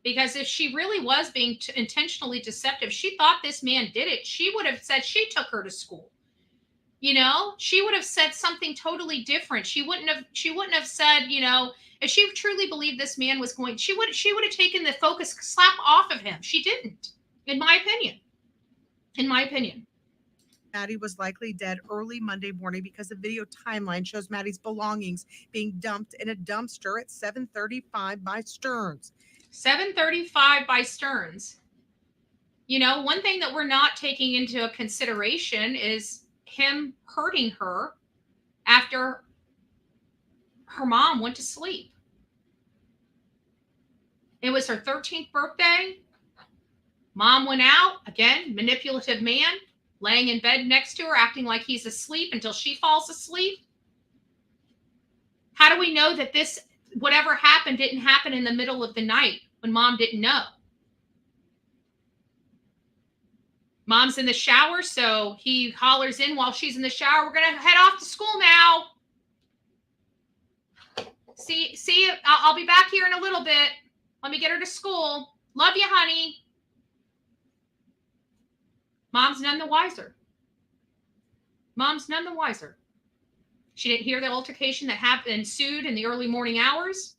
Because if she really was being intentionally deceptive, she thought this man did it. She would have said she took her to school. You know, she would have said something totally different. She wouldn't have said, you know, if she truly believed this man was going, she would have taken the focus slap off of him. She didn't, in my opinion. In my opinion. Maddie was likely dead early Monday morning because the video timeline shows Maddie's belongings being dumped in a dumpster at 7:35 by Stearns. 7:35 by Stearns. You know, one thing that we're not taking into consideration is him hurting her after her mom went to sleep. It was her 13th birthday. Mom went out, again, manipulative man, laying in bed next to her, acting like he's asleep until she falls asleep. How do we know that this, whatever happened, didn't happen in the middle of the night when mom didn't know? Mom's in the shower, so he hollers in while she's in the shower. We're going to head off to school now. See, I'll be back here in a little bit. Let me get her to school. Love you, honey. Mom's none the wiser. Mom's none the wiser. She didn't hear the altercation that ensued in the early morning hours.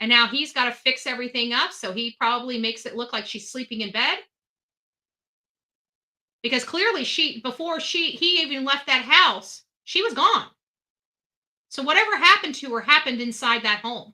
And now he's got to fix everything up, so he probably makes it look like she's sleeping in bed. Because clearly before he even left that house, she was gone. So whatever happened to her happened inside that home.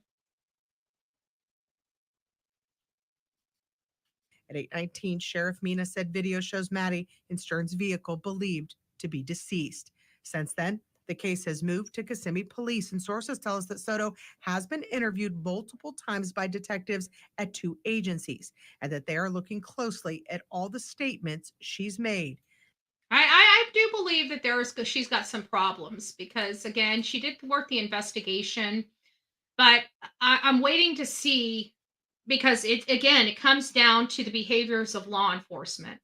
At 8:19, Sheriff Mina said video shows Maddie in Stearns' vehicle believed to be deceased. Since then, the case has moved to Kissimmee Police, and sources tell us that Soto has been interviewed multiple times by detectives at 2 agencies, and that they are looking closely at all the statements she's made. I do believe that she's got some problems because, again, she did work the investigation, but I'm waiting to see, because it comes down to the behaviors of law enforcement.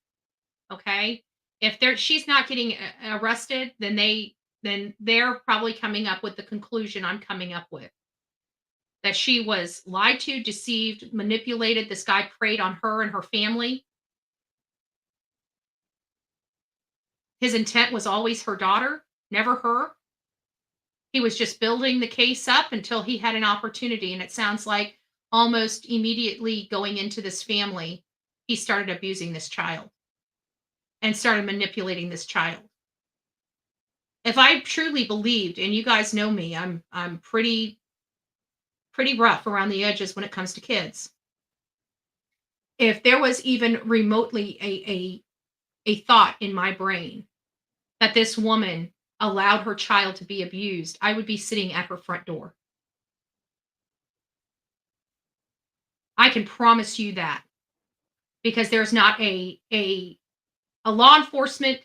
Okay, if she's not getting arrested, then they're probably coming up with the conclusion I'm coming up with, that she was lied to, deceived, manipulated. This guy preyed on her and her family. His intent was always her daughter, never her. He was just building the case up until he had an opportunity. And it sounds like almost immediately going into this family, he started abusing this child and started manipulating this child. If I truly believed, and you guys know me, I'm pretty rough around the edges when it comes to kids. If there was even remotely a thought in my brain that this woman allowed her child to be abused, I would be sitting at her front door. I can promise you that. because there's not a law enforcement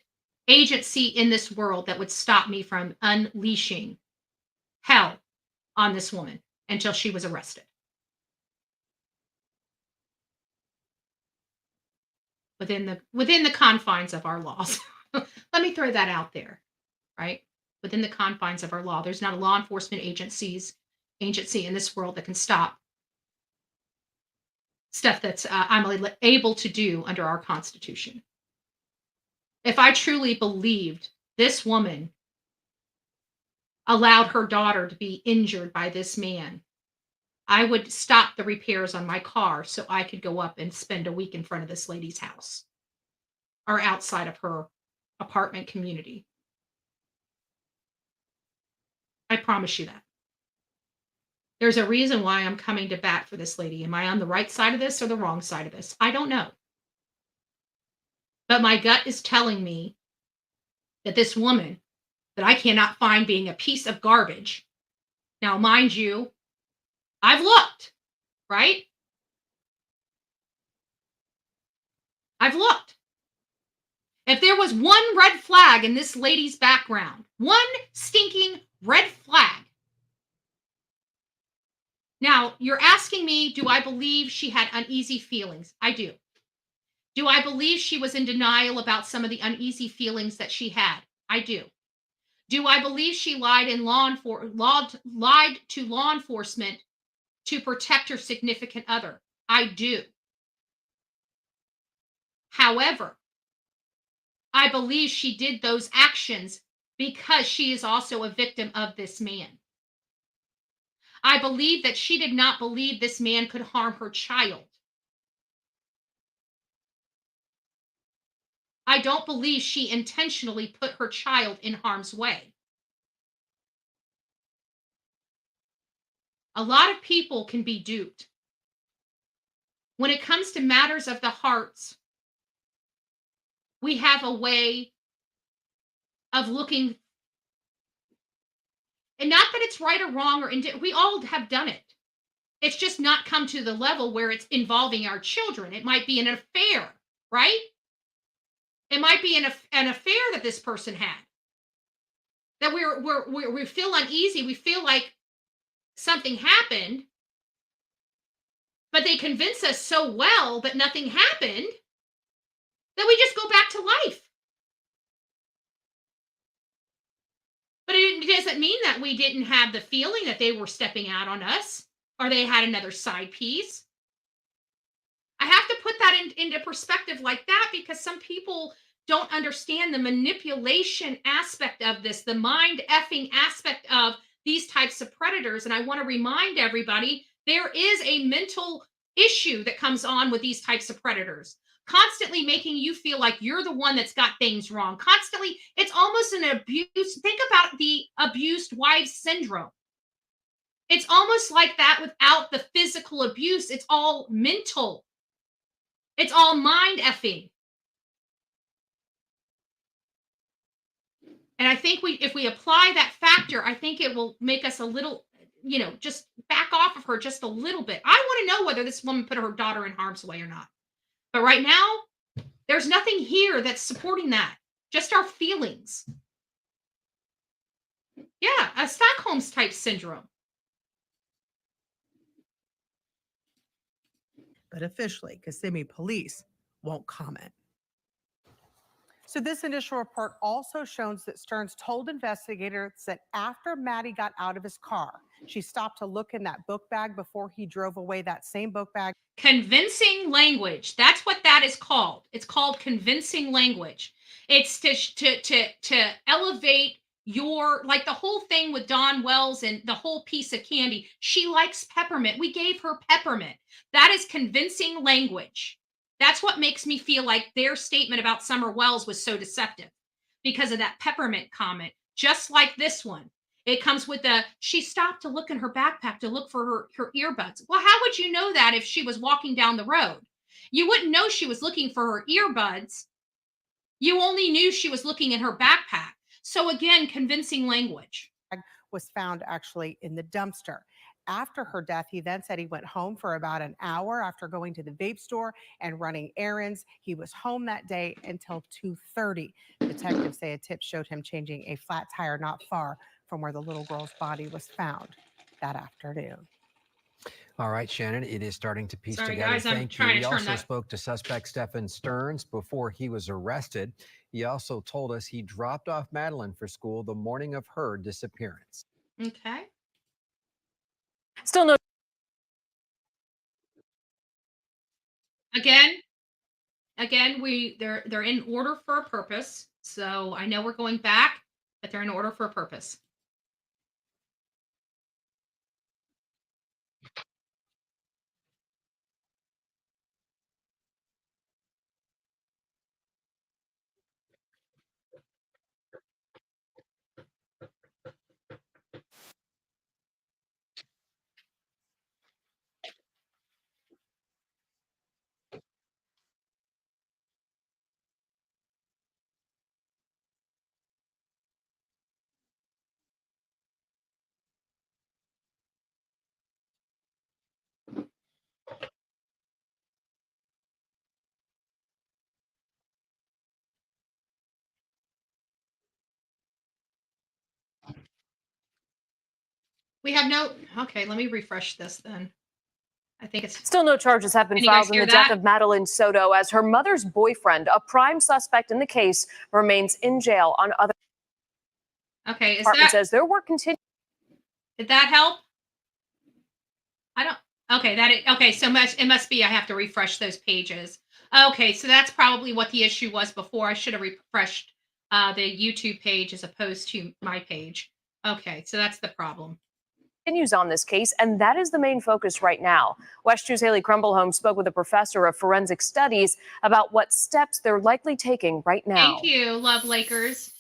agency in this world that would stop me from unleashing hell on this woman until she was arrested. Within the confines of our laws. Let me throw that out there, right? Within the confines of our law, there's not a law enforcement agency in this world that can stop stuff that's I'm able to do under our Constitution. If I truly believed this woman allowed her daughter to be injured by this man, I would stop the repairs on my car so I could go up and spend a week in front of this lady's house or outside of her apartment community. I promise you that. There's a reason why I'm coming to bat for this lady. Am I on the right side of this or the wrong side of this? I don't know. But my gut is telling me that this woman that I cannot find being a piece of garbage. Now, mind you, I've looked, right? I've looked. If there was one red flag in this lady's background, one stinking red flag. Now, you're asking me, do I believe she had uneasy feelings? I do. Do I believe she was in denial about some of the uneasy feelings that she had? I do. Do I believe she lied to law enforcement to protect her significant other? I do. However, I believe she did those actions because she is also a victim of this man. I believe that she did not believe this man could harm her child. I don't believe she intentionally put her child in harm's way. A lot of people can be duped. When it comes to matters of the hearts, we have a way of looking, and not that it's right or wrong, we all have done it. It's just not come to the level where it's involving our children. It might be an affair, right? It might be an affair that this person had. That we feel uneasy. We feel like something happened, but they convince us so well that nothing happened that we just go back to life. But it doesn't mean that we didn't have the feeling that they were stepping out on us or they had another side piece. I have to put that into perspective like that because some people don't understand the manipulation aspect of this, the mind effing aspect of these types of predators. And I want to remind everybody, there is a mental issue that comes on with these types of predators. Constantly making you feel like you're the one that's got things wrong. Constantly, it's almost an abuse. Think about the abused wife syndrome. It's almost like that without the physical abuse. It's all mental. It's all mind effing. And I think if we apply that factor, I think it will make us a little, just back off of her just a little bit. I want to know whether this woman put her daughter in harm's way or not. But right now, there's nothing here that's supporting that. Just our feelings. Yeah, a Stockholm's type syndrome. But officially, Kissimmee police won't comment. So this initial report also shows that Stearns told investigators that after Maddie got out of his car, she stopped to look in that book bag before he drove away, that same book bag. Convincing language. That's what that is called. It's called convincing language. It's to elevate your, like the whole thing with Dawn Wells and the whole piece of candy. She likes peppermint. We gave her peppermint. That is convincing language. That's what makes me feel like their statement about Summer Wells was so deceptive because of that peppermint comment, just like this one. It comes with she stopped to look in her backpack to look for her earbuds. Well, how would you know that if she was walking down the road? You wouldn't know she was looking for her earbuds. You only knew she was looking in her backpack. So again, convincing language. Was found actually in the dumpster. after her death, he then said he went home for about an hour after going to the vape store and running errands. He was home that day until 2:30. Detectives say a tip showed him changing a flat tire not far from where the little girl's body was found that afternoon. All right, Shannon, it is starting to piece Sorry, together. guys, I'm Thank you. trying to We turn also that. spoke to suspect Stephan Stearns before he was arrested. He also told us he dropped off Madeleine for school the morning of her disappearance. Okay. Still no. Again, they're in order for a purpose. So I know we're going back, but they're in order for a purpose. We have no. Okay, let me refresh this then. I think it's Still no charges have been Can you guys filed in the hear death that? of Madeline Soto as her mother's boyfriend, a prime suspect in the case, remains in jail on other. Okay, is Department that says their work continues. did that help? I don't. Okay, okay. So it must be I have to refresh those pages. Okay, so that's probably what the issue was before. I should have refreshed the YouTube page as opposed to my page. Okay, so that's the problem. Continues on this case, and that is the main focus right now. West 2's Haley Crumblehome spoke with a professor of forensic studies about what steps they're likely taking right now. Thank you, love Lakers.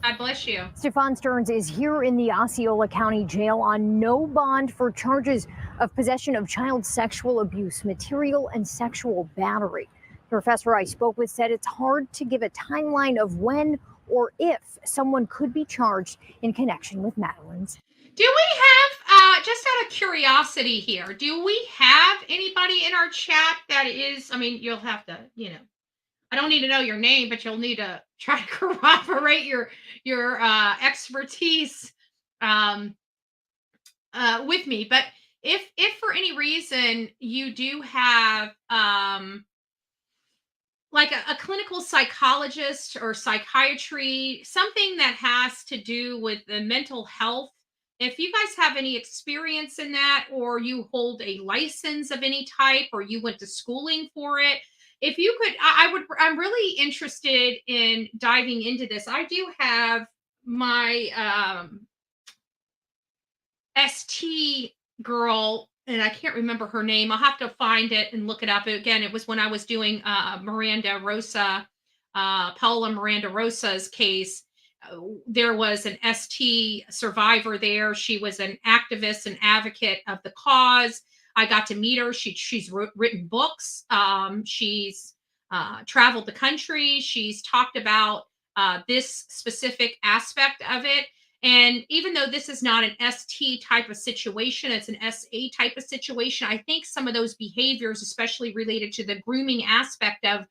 God bless you. Stephan Stearns is here in the Osceola County Jail on no bond for charges of possession of child sexual abuse material and sexual battery. The professor I spoke with said it's hard to give a timeline of when or if someone could be charged in connection with Madeleine's. Do we have, just out of curiosity here, do we have anybody in our chat that is, I mean, you'll have to, I don't need to know your name, but you'll need to try to corroborate your expertise with me. But if for any reason you do have like a clinical psychologist or psychiatry, something that has to do with the mental health, if you guys have any experience in that, or you hold a license of any type, or you went to schooling for it, if you could, I'm really interested in diving into this. I do have my ST girl, and I can't remember her name. I'll have to find it and look it up. Again, it was when I was doing Miranda Rosa, Paula Miranda Rosa's case. There was an ST survivor there. She was an activist and advocate of the cause. I got to meet her. She's written books. She's traveled the country. She's talked about this specific aspect of it. And even though this is not an ST type of situation, it's an SA type of situation, I think some of those behaviors, especially related to the grooming aspect of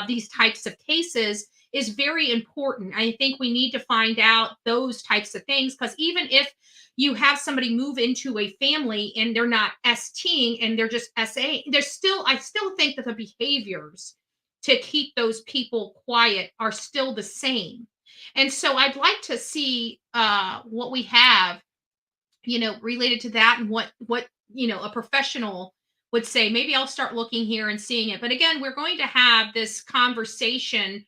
these types of cases, is very important. I think we need to find out those types of things, because even if you have somebody move into a family and they're not STing and they're just SA, I still think that the behaviors to keep those people quiet are still the same. And so I'd like to see what we have, related to that, and what a professional would say. Maybe I'll start looking here and seeing it. But again, we're going to have this conversation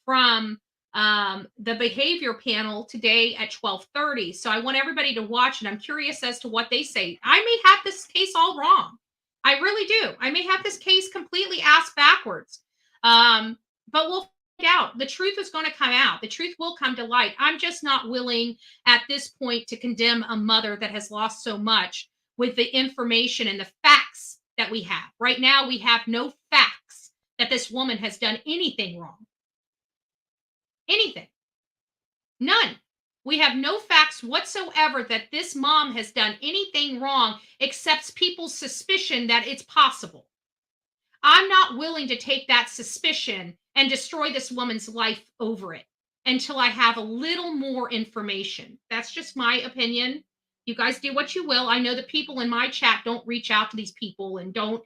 from the behavior panel today at 12:30. So I want everybody to watch, and I'm curious as to what they say. I may have this case all wrong. I really do. I may have this case completely ass backwards. But we'll out. The truth is going to come out. The truth will come to light. I'm just not willing at this point to condemn a mother that has lost so much with the information and the facts that we have. Right now, we have no facts that this woman has done anything wrong. Anything. None. We have no facts whatsoever that this mom has done anything wrong except people's suspicion that it's possible. I'm not willing to take that suspicion and destroy this woman's life over it until I have a little more information. That's just my opinion. You guys do what you will. I know that people in my chat don't reach out to these people and don't,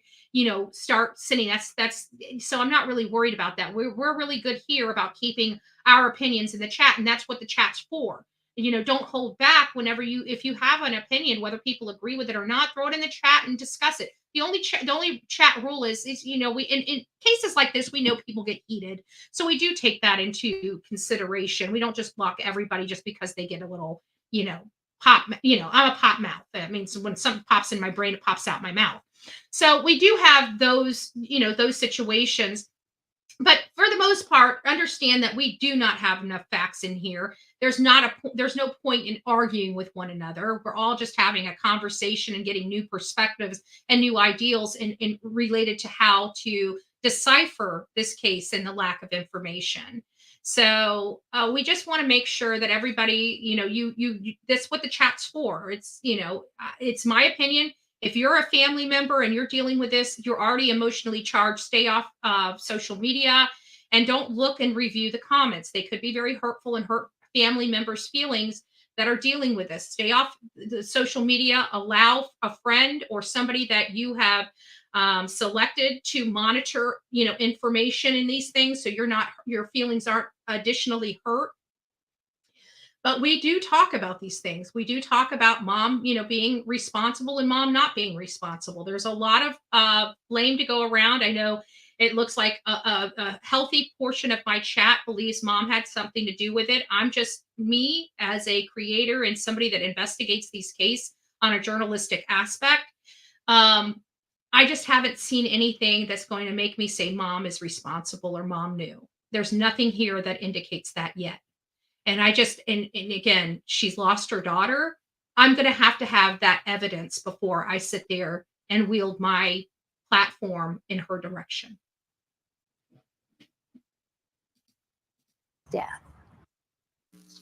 start sending. That's so I'm not really worried about that. We're really good here about keeping our opinions in the chat, and that's what the chat's for. Don't hold back if you have an opinion, whether people agree with it or not, throw it in the chat and discuss it. The only chat rule is we in cases like this, we know people get heated, so we do take that into consideration. We don't just block everybody just because they get a little pop. I'm a pop mouth. That means when something pops in my brain, it pops out my mouth. So we do have those situations. But for the most part, understand that we do not have enough facts in here. There's no point in arguing with one another. We're all just having a conversation and getting new perspectives and new ideals in related to how to decipher this case and the lack of information. So we just want to make sure that everybody, that's what the chat's for. It's my opinion. If you're a family member and you're dealing with this, you're already emotionally charged, stay off social media and don't look and review the comments. They could be very hurtful and hurt family members' feelings that are dealing with this. Stay off the social media. Allow a friend or somebody that you have selected to monitor, information in these things so your feelings aren't additionally hurt. But we do talk about these things. We do talk about mom, being responsible and mom not being responsible. There's a lot of blame to go around. I know it looks like a healthy portion of my chat believes mom had something to do with it. I'm just me as a creator and somebody that investigates these cases on a journalistic aspect. I just haven't seen anything that's going to make me say mom is responsible or mom knew. There's nothing here that indicates that yet. And and again, she's lost her daughter. I'm going to have that evidence before I sit there and wield my platform in her direction. Death.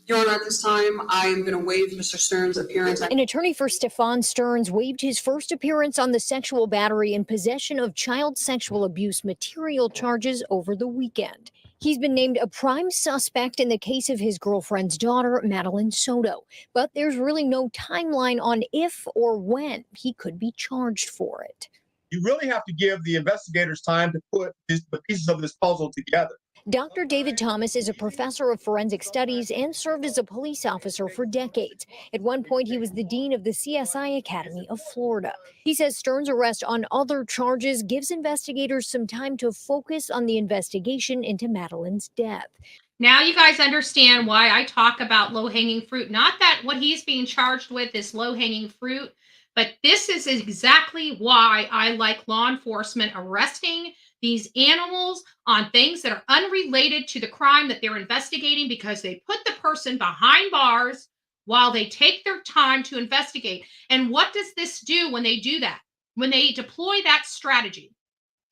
Your Honor, at this time, I am going to waive Mr. Stern's appearance. An attorney for Stephan Stearns waived his first appearance on the sexual battery and possession of child sexual abuse material charges over the weekend. He's been named a prime suspect in the case of his girlfriend's daughter, Madeline Soto, but there's really no timeline on if or when he could be charged for it. You really have to give the investigators time to put the pieces of this puzzle together. Dr. David Thomas is a professor of forensic studies and served as a police officer for decades. At one point, he was the dean of the CSI Academy of Florida. He says Stearns' arrest on other charges gives investigators some time to focus on the investigation into Madeleine's death. Now you guys understand why I talk about low-hanging fruit. Not that what he's being charged with is low-hanging fruit, but this is exactly why I like law enforcement arresting these animals on things that are unrelated to the crime that they're investigating, because they put the person behind bars while they take their time to investigate. And what does this do when they do that? When they deploy that strategy,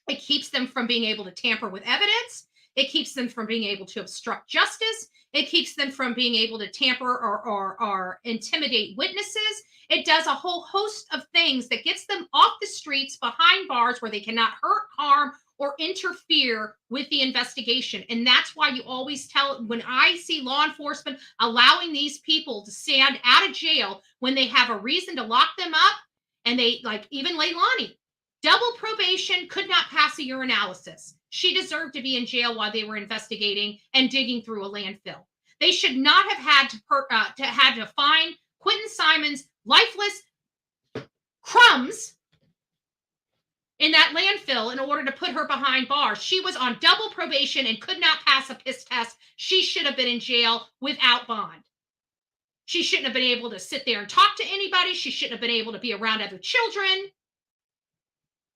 it keeps them from being able to tamper with evidence. It keeps them from being able to obstruct justice. It keeps them from being able to tamper or intimidate witnesses. It does a whole host of things that gets them off the streets behind bars where they cannot hurt, harm, or interfere with the investigation. And that's why you always tell, when I see law enforcement allowing these people to stand out of jail when they have a reason to lock them up, and they, like even Leilani, double probation, could not pass a urinalysis. She deserved to be in jail while they were investigating and digging through a landfill. They should not have had to find Quentin Simon's lifeless crumbs in that landfill in order to put her behind bars. She was on double probation and could not pass a piss test. She should have been in jail without bond. She shouldn't have been able to sit there and talk to anybody. She shouldn't have been able to be around other children.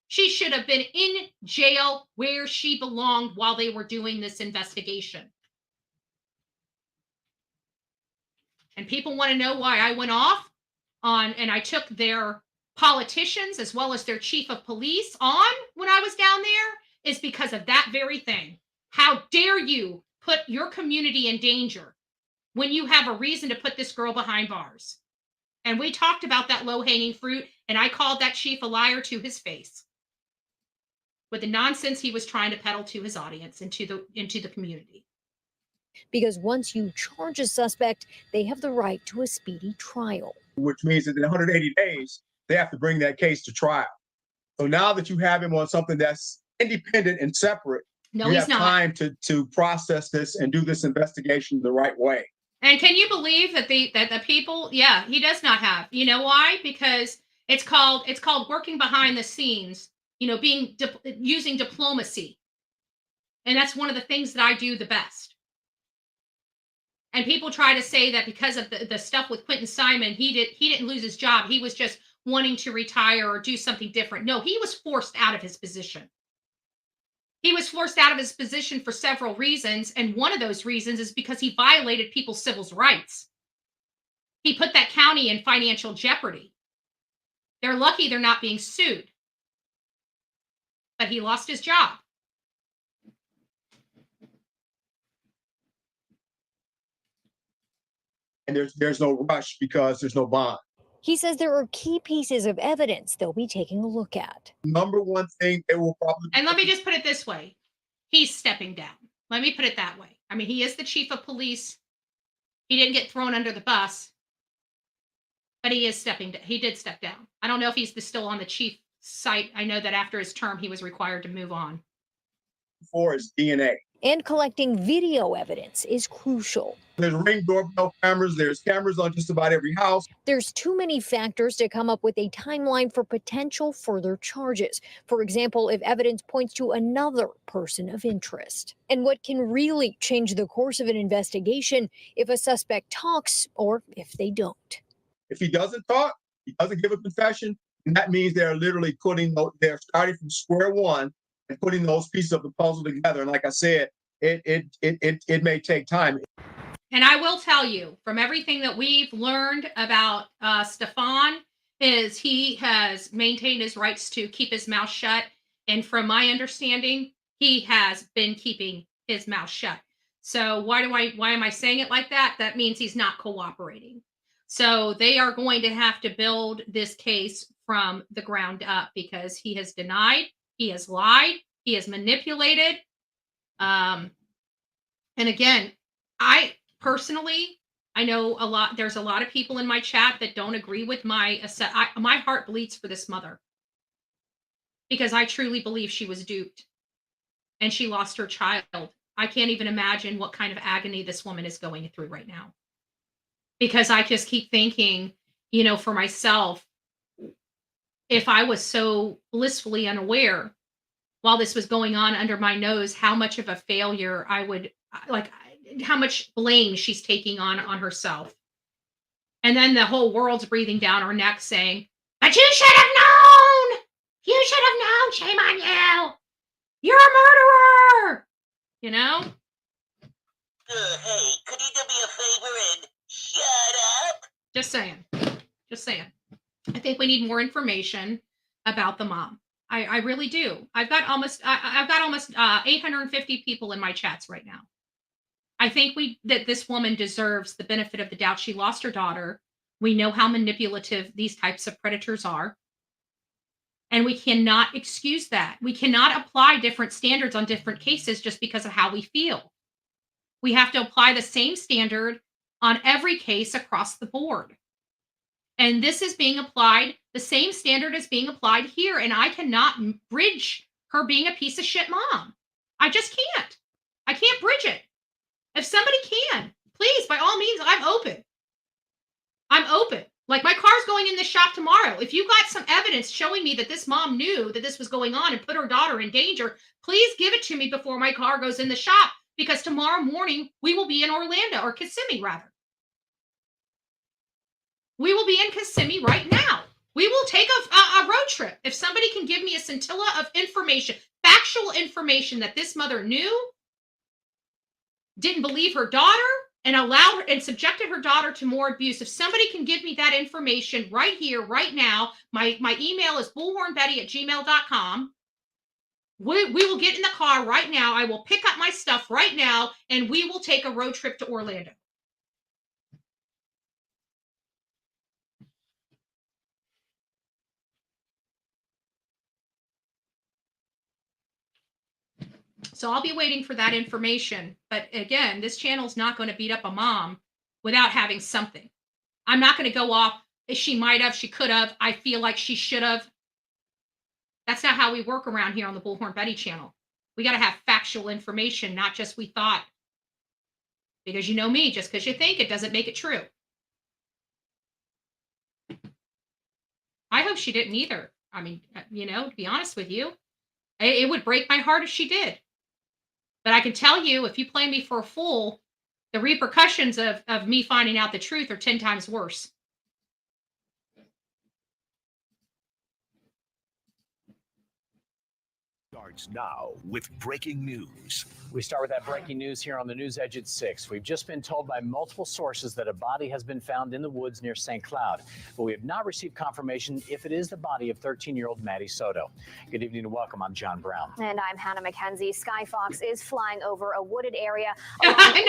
She should have been in jail where she belonged while they were doing this investigation. And people want to know why I went off on, and I took their politicians as well as their chief of police on when I was down there, is because of that very thing. How dare you put your community in danger when you have a reason to put this girl behind bars. And we talked about that low-hanging fruit, and I called that chief a liar to his face with the nonsense he was trying to peddle to his audience and to the community. Because once you charge a suspect, they have the right to a speedy trial. Which means that in 180 days, they have to bring that case to trial. So now that you have him on something that's independent and separate, No, you he's have not. time to process this and do this investigation the right way. And can you believe that the people? Yeah, he does not have. You know why? Because it's called working behind the scenes. You know, using diplomacy, and that's one of the things that I do the best. And people try to say that because of the stuff with Quentin Simon, he didn't lose his job. He was just wanting to retire or do something different. No, he was forced out of his position. He was forced out of his position for several reasons, and one of those reasons is because he violated people's civil rights. He put that county in financial jeopardy. They're lucky they're not being sued. But he lost his job. And there's no rush because there's no bond. He says there are key pieces of evidence they'll be taking a look at. Number one thing they will probably... And let me just put it this way. He's stepping down. Let me put it that way. I mean, he is the chief of police. He didn't get thrown under the bus. But he is stepping down. He did step down. I don't know if he's still on the chief site. I know that after his term, he was required to move on. For his DNA. And collecting video evidence is crucial. There's Ring doorbell cameras. There's cameras on just about every house. There's too many factors to come up with a timeline for potential further charges. For example, if evidence points to another person of interest. And what can really change the course of an investigation if a suspect talks or if they don't. If he doesn't talk, he doesn't give a confession, and that means they're literally they're starting from square one and putting those pieces of the puzzle together. And like I said, it may take time. And I will tell you, from everything that we've learned about Stephan, is he has maintained his rights to keep his mouth shut. And from my understanding, he has been keeping his mouth shut. So why am I saying it like that? That means he's not cooperating. So they are going to have to build this case from the ground up because he has denied, he has lied, he has manipulated. And again, I personally, I know there's a lot of people in my chat that don't agree with my heart bleeds for this mother because I truly believe she was duped and she lost her child. I can't even imagine what kind of agony this woman is going through right now. Because I just keep thinking, you know, for myself, if I was so blissfully unaware while this was going on under my nose, how much of a failure I would, like, how much blame she's taking on herself. And then the whole world's breathing down our neck saying, but you should have known! You should have known! Shame on you! You're a murderer! You know? Hey, could you do me a favor and shut up? Just saying. Just saying. I think we need more information about the mom. I really do. I've got almost 850 people in my chats right now. I think that this woman deserves the benefit of the doubt. She lost her daughter. We know how manipulative these types of predators are. And we cannot excuse that. We cannot apply different standards on different cases just because of how we feel. We have to apply the same standard on every case across the board. And this is being applied, the same standard is being applied here. And I cannot bridge her being a piece of shit mom. I just can't. I can't bridge it. If somebody can, please, by all means, I'm open. I'm open. Like, my car's going in the shop tomorrow. If you got some evidence showing me that this mom knew that this was going on and put her daughter in danger, please give it to me before my car goes in the shop. Because tomorrow morning, we will be in Orlando, or Kissimmee, rather. We will be in Kissimmee right now. We will take a road trip. If somebody can give me a scintilla of information, factual information that this mother knew, didn't believe her daughter, and allowed her and subjected her daughter to more abuse. If somebody can give me that information right here, right now, my email is bullhornbetty@gmail.com. We will get in the car right now. I will pick up my stuff right now, and we will take a road trip to Orlando. So I'll be waiting for that information. But again, this channel is not going to beat up a mom without having something. I'm not going to go off. She might have, she could have. I feel like she should have. That's not how we work around here on the Bullhorn Betty channel. We got to have factual information, not just we thought. Because you know me, just because you think it doesn't make it true. I hope she didn't either. I mean, to be honest with you, it would break my heart if she did. But I can tell you, if you play me for a fool, the repercussions of me finding out the truth are 10 times worse. Starts now with breaking news. We start with that breaking news here on the News Edge at 6. We've just been told by multiple sources that a body has been found in the woods near St. Cloud, but we have not received confirmation if it is the body of 13-year-old Maddie Soto. Good evening and welcome. I'm John Brown. And I'm Hannah McKenzie. Sky Fox is flying over a wooded area. I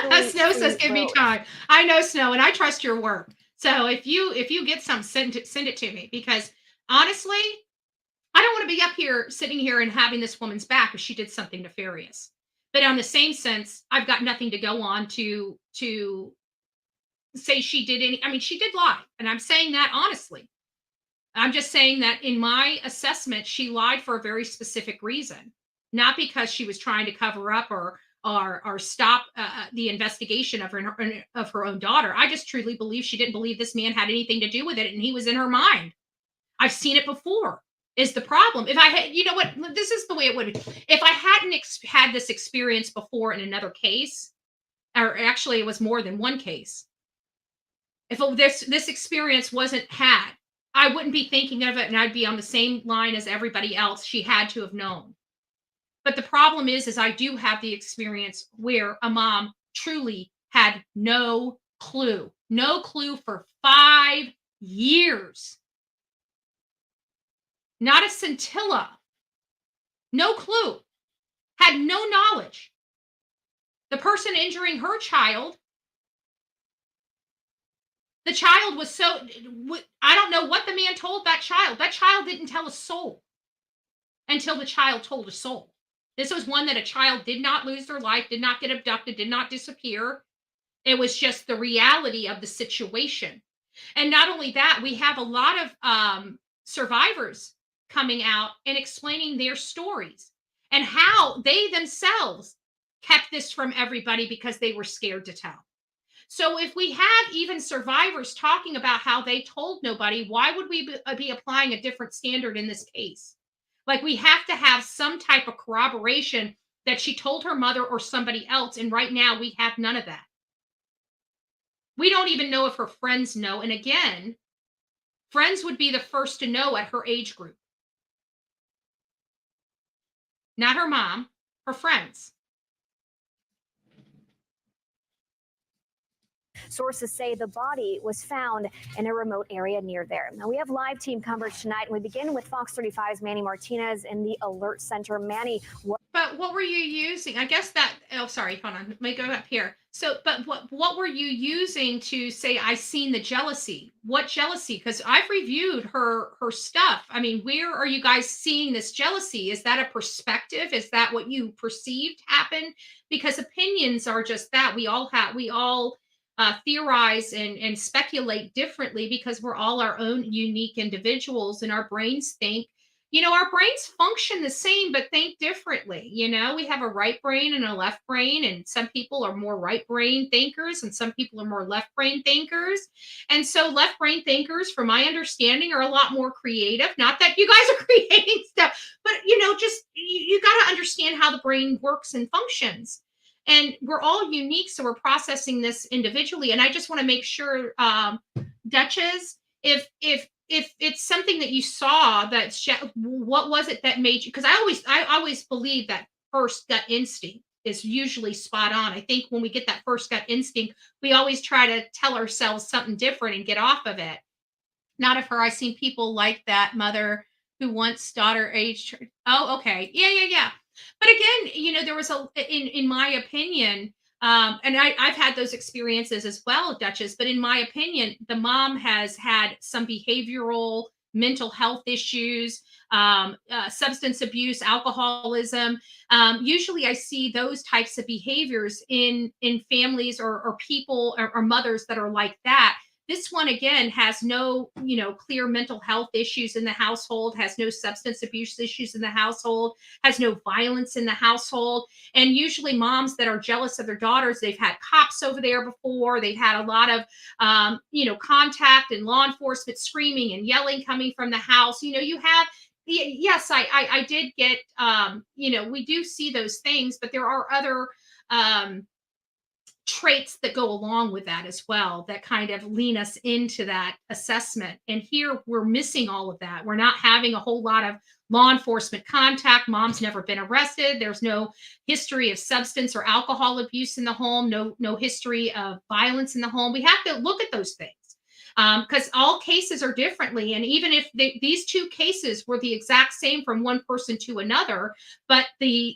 know Snow says give me time. I know Snow, and I trust your work. So if you get some, send it to me, because honestly, I don't want to be up here sitting here and having this woman's back if she did something nefarious. But on the same sense, I've got nothing to go on to say she did any. I mean, she did lie, and I'm saying that honestly. I'm just saying that in my assessment, she lied for a very specific reason, not because she was trying to cover up or stop the investigation of her own daughter. I just truly believe she didn't believe this man had anything to do with it, and he was in her mind. I've seen it before. Is the problem. If I had, you know what, this is the way it would be. If I hadn't had this experience before in another case, or actually it was more than one case. If this experience wasn't had, I wouldn't be thinking of it, and I'd be on the same line as everybody else. She had to have known. But the problem is I do have the experience where a mom truly had no clue for 5 years. Not a scintilla, no clue, had no knowledge. The person injuring her child, the child was so, I don't know what the man told that child. That child didn't tell a soul until the child told a soul. This was one that a child did not lose their life, did not get abducted, did not disappear. It was just the reality of the situation. And not only that, we have a lot of survivors coming out and explaining their stories and how they themselves kept this from everybody because they were scared to tell. So if we have even survivors talking about how they told nobody, why would we be applying a different standard in this case? Like, we have to have some type of corroboration that she told her mother or somebody else. And right now we have none of that. We don't even know if her friends know. And again, friends would be the first to know at her age group. Not her mom, her friends. Sources say the body was found in a remote area near there. Now, we have live team coverage tonight, and we begin with Fox 35's Manny Martinez in the Alert Center. Manny, But what were you using? I guess that, oh, sorry, hold on. Let me go up here. So, but what were you using to say, I seen the jealousy? What jealousy? Because I've reviewed her stuff. I mean, where are you guys seeing this jealousy? Is that a perspective? Is that what you perceived happened? Because opinions are just that. We all theorize and speculate differently because we're all our own unique individuals, and our brains think, our brains function the same, but think differently. We have a right brain and a left brain, and some people are more right brain thinkers and some people are more left brain thinkers. And so left brain thinkers, from my understanding, are a lot more creative. Not that you guys are creating stuff, but just you got to understand how the brain works and functions. And we're all unique, so we're processing this individually. And I just want to make sure, Duchess, if it's something that you saw, what was it that made you? Because I always believe that first gut instinct is usually spot on. I think when we get that first gut instinct, we always try to tell ourselves something different and get off of it. Not of her. I've seen people like that mother who wants daughter aged. Oh, okay. Yeah. But again, there was in my opinion, and I've had those experiences as well, Duchess, but in my opinion, the mom has had some behavioral mental health issues, substance abuse, alcoholism. Usually I see those types of behaviors in families or people or mothers that are like that. This one again has no, clear mental health issues in the household, has no substance abuse issues in the household, has no violence in the household. And usually moms that are jealous of their daughters, they've had cops over there before, they've had a lot of contact and law enforcement screaming and yelling coming from the house. You have, yes, I did get, we do see those things, but there are other traits that go along with that as well that kind of lean us into that assessment. And here we're missing all of that. We're not having a whole lot of law enforcement contact. Mom's never been arrested. There's no history of substance or alcohol abuse in the home. No history of violence in the home. We have to look at those things because all cases are differently. And even if these two cases were the exact same from one person to another, but the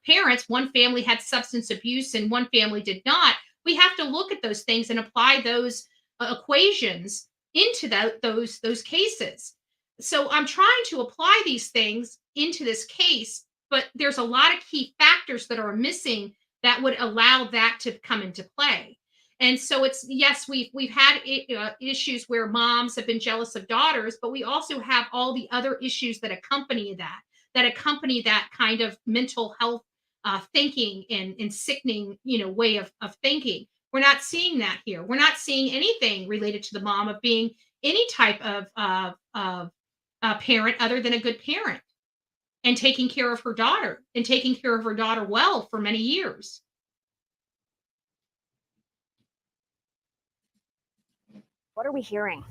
parents, one family had substance abuse and one family did not, we have to look at those things and apply those equations into those cases. So I'm trying to apply these things into this case, but there's a lot of key factors that are missing that would allow that to come into play. And so it's, yes, we've had issues where moms have been jealous of daughters, but we also have all the other issues that accompany that kind of mental health thinking and sickening, way of thinking. We're not seeing that here. We're not seeing anything related to the mom of being any type of parent other than a good parent and taking care of her daughter well for many years. What are we hearing?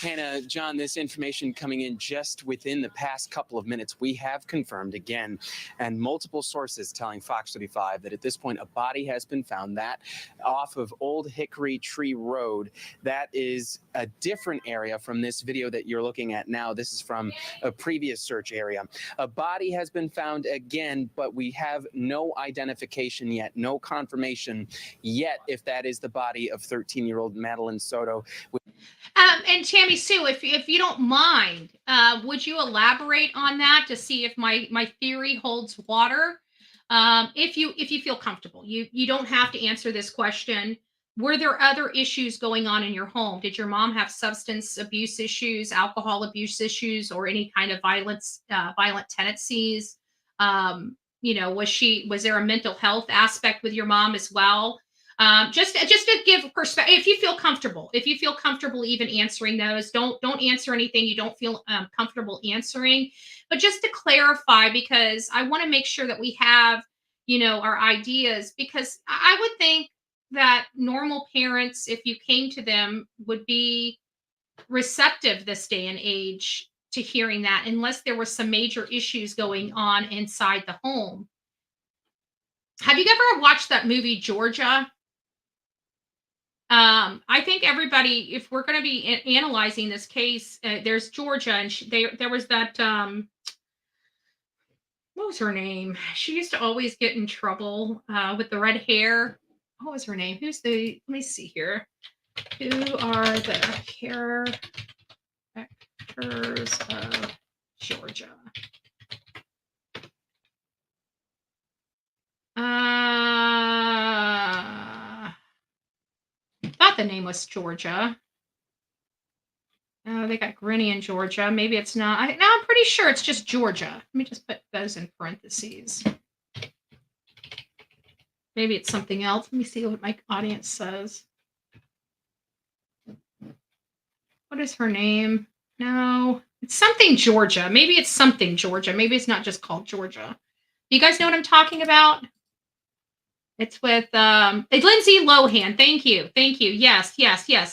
Hannah, John, this information coming in just within the past couple of minutes, we have confirmed again, and multiple sources telling Fox 35 that at this point a body has been found that off of Old Hickory Tree Road. That is a different area from this video that you're looking at now. This is from a previous search area. A body has been found again, but we have no identification yet, no confirmation yet if that is the body of 13-year-old Madelaine Soto. And Tammy Sue, if you don't mind, would you elaborate on that to see if my theory holds water? If you feel comfortable, you don't have to answer this question. Were there other issues going on in your home? Did your mom have substance abuse issues, alcohol abuse issues, or any kind of violent tendencies? Was there a mental health aspect with your mom as well? Just to give perspective, if you feel comfortable even answering those, don't answer anything you don't feel comfortable answering, but just to clarify, because I want to make sure that we have, our ideas, because I would think that normal parents, if you came to them, would be receptive this day and age to hearing that, unless there were some major issues going on inside the home. Have you ever watched that movie Georgia? I think everybody, if we're going to be analyzing this case, there's Georgia, and there was that, what was her name? She used to always get in trouble with the red hair. What was her name? Let me see here. Who are the characters of Georgia? Thought the name was Georgia. They got Grinny in Georgia. Maybe it's not. I'm pretty sure it's just Georgia. Let me just put those in parentheses. Maybe it's something else. Let me see what my audience says. What is her name? No, it's something Georgia. Maybe it's something Georgia. Maybe it's not just called Georgia. You guys know what I'm talking about? It's with Lindsay Lohan. Thank you. Yes.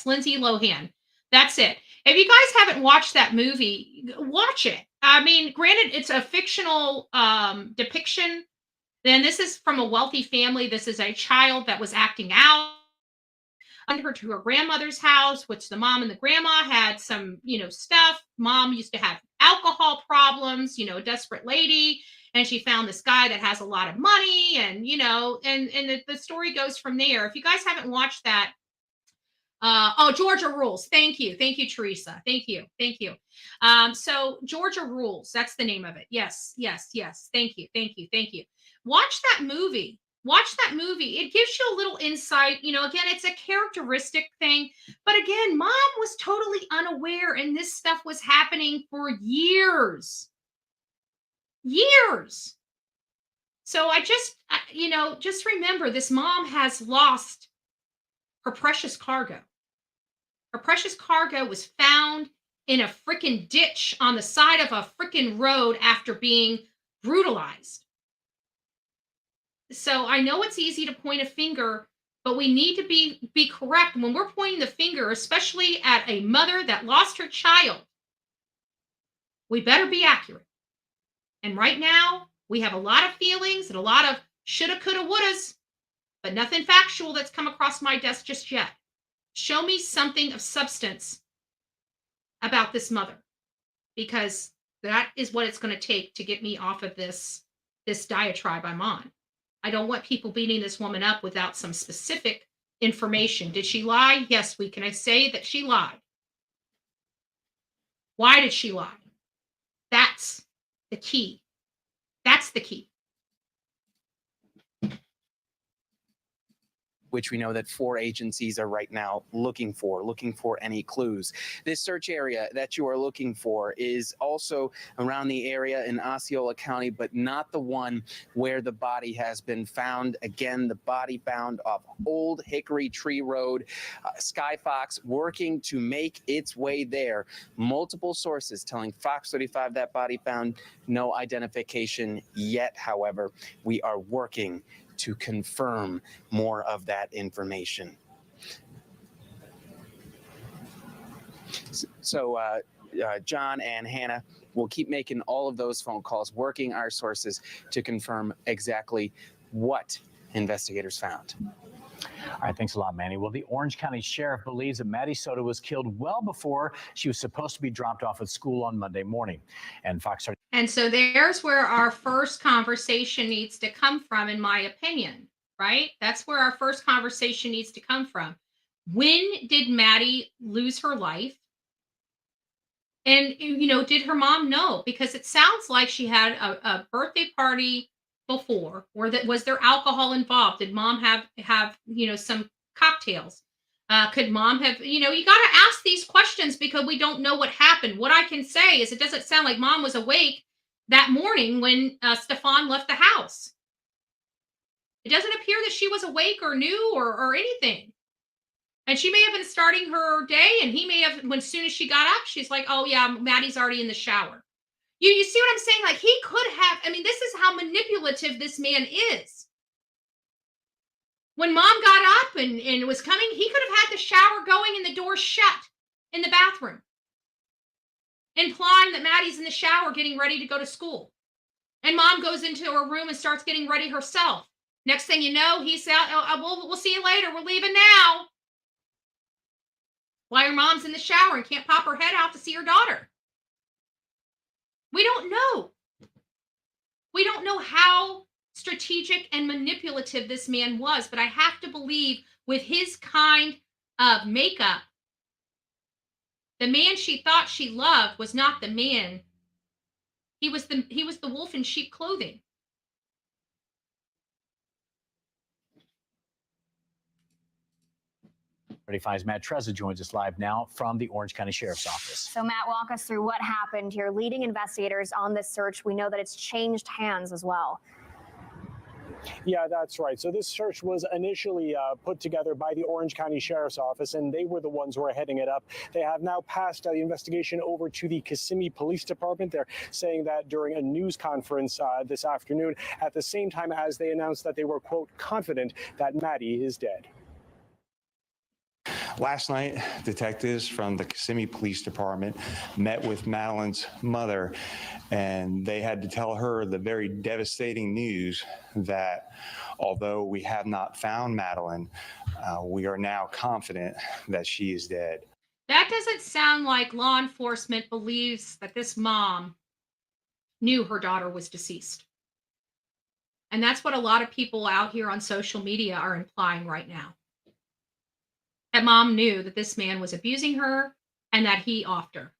Lindsay Lohan. That's it. If you guys haven't watched that movie, watch it. I mean, granted, it's a fictional depiction. Then this is from a wealthy family. This is a child that was acting out. Under her to her grandmother's house, which the mom and the grandma had some, stuff. Mom used to have alcohol problems, a desperate lady. And she found this guy that has a lot of money, and, and the story goes from there. If you guys haven't watched that, Georgia rules. Thank you. Thank you, Teresa. Thank you. Thank you. So Georgia rules. That's the name of it. Yes, yes, yes. Thank you. Thank you. Thank you. Watch that movie. Watch that movie. It gives you a little insight. You know, again, it's a characteristic thing. But again, mom was totally unaware, and this stuff was happening for years. Years. So just remember this mom has lost her precious cargo. Her precious cargo was found in a freaking ditch on the side of a freaking road after being brutalized. So I know it's easy to point a finger, but we need to be correct when we're pointing the finger, especially at a mother that lost her child. We better be accurate. And right now, we have a lot of feelings and a lot of shoulda, coulda, wouldas, but nothing factual that's come across my desk just yet. Show me something of substance about this mother, because that is what it's going to take to get me off of this diatribe I'm on. I don't want people beating this woman up without some specific information. Did she lie? Yes, can I say that she lied? Why did she lie? That's the key. That's the key. Which we know that 4 agencies are right now looking for any clues. This search area that you are looking for is also around the area in Osceola County, but not the one where the body has been found. Again, the body found off Old Hickory Tree Road. Sky Fox working to make its way there. Multiple sources telling Fox 35 that body found, no identification yet. However, we are working to confirm more of that information. So John and Hannah will keep making all of those phone calls, working our sources to confirm exactly what investigators found. All right, thanks a lot, Manny. Well, the Orange County Sheriff believes that Maddie Soto was killed well before she was supposed to be dropped off at school on Monday morning. And Fox. And so there's where our first conversation needs to come from, in my opinion, right? That's where our first conversation needs to come from. When did Maddie lose her life? And, did her mom know? Because it sounds like she had a birthday party before, or that was there alcohol involved? Did mom have some cocktails? Could mom have, you got to ask these questions because we don't know what happened. What I can say is it doesn't sound like mom was awake that morning when Stephan left the house. It doesn't appear that she was awake or knew or anything. And she may have been starting her day, and he may have, as soon as she got up, she's like, oh yeah, Maddie's already in the shower. You see what I'm saying? Like, he could have, this is how manipulative this man is. When mom got up and was coming, he could have had the shower going and the door shut in the bathroom, implying that Maddie's in the shower getting ready to go to school. And mom goes into her room and starts getting ready herself. Next thing you know, he's out, we'll see you later. We're leaving now. While your mom's in the shower and can't pop her head out to see her daughter. We don't know. We don't know how strategic and manipulative this man was, but I have to believe with his kind of makeup, the man she thought she loved was not the man. He was the wolf in sheep clothing. Ready Five's Matt Trezza joins us live now from the Orange County Sheriff's Office. So Matt, walk us through what happened here. Leading investigators on this search, we know that it's changed hands as well. Yeah, that's right. So this search was initially put together by the Orange County Sheriff's Office, and they were the ones who are heading it up. They have now passed the investigation over to the Kissimmee Police Department. They're saying that during a news conference this afternoon, at the same time as they announced that they were, quote, confident that Maddie is dead. Last night, detectives from the Kissimmee Police Department met with Madeleine's mother, and they had to tell her the very devastating news that although we have not found Madeleine, we are now confident that she is dead. That doesn't sound like law enforcement believes that this mom knew her daughter was deceased. And that's what a lot of people out here on social media are implying right now. that mom knew that this man was abusing her and that he offed her.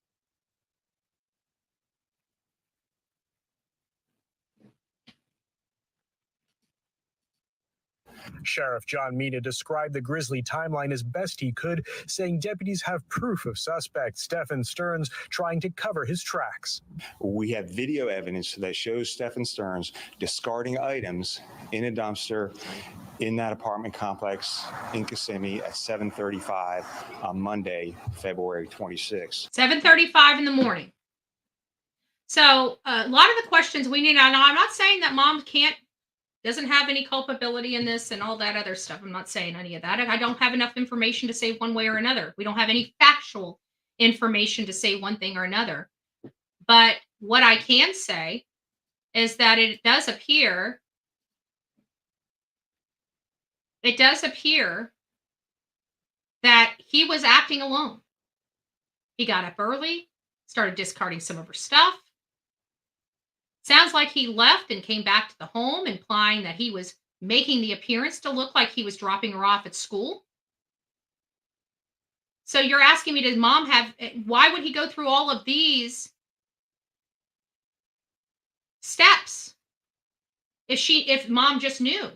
Sheriff John Mina described the grisly timeline as best he could, saying deputies have proof of suspect Stephan Stearns trying to cover his tracks. We have video evidence that shows Stephan Stearns discarding items in a dumpster in that apartment complex in Kissimmee at 7:35 on Monday, February 26th. 7:35 in the morning. So a lot of the questions we need to know, I'm not saying that mom doesn't have any culpability in this and all that other stuff. I'm not saying any of that. I don't have enough information to say one way or another. We don't have any factual information to say one thing or another. But what I can say is that it does appear that he was acting alone. He got up early, started discarding some of her stuff. Sounds like he left and came back to the home, implying that he was making the appearance to look like he was dropping her off at school. So you're asking me, did mom why would he go through all of these steps if mom just knew?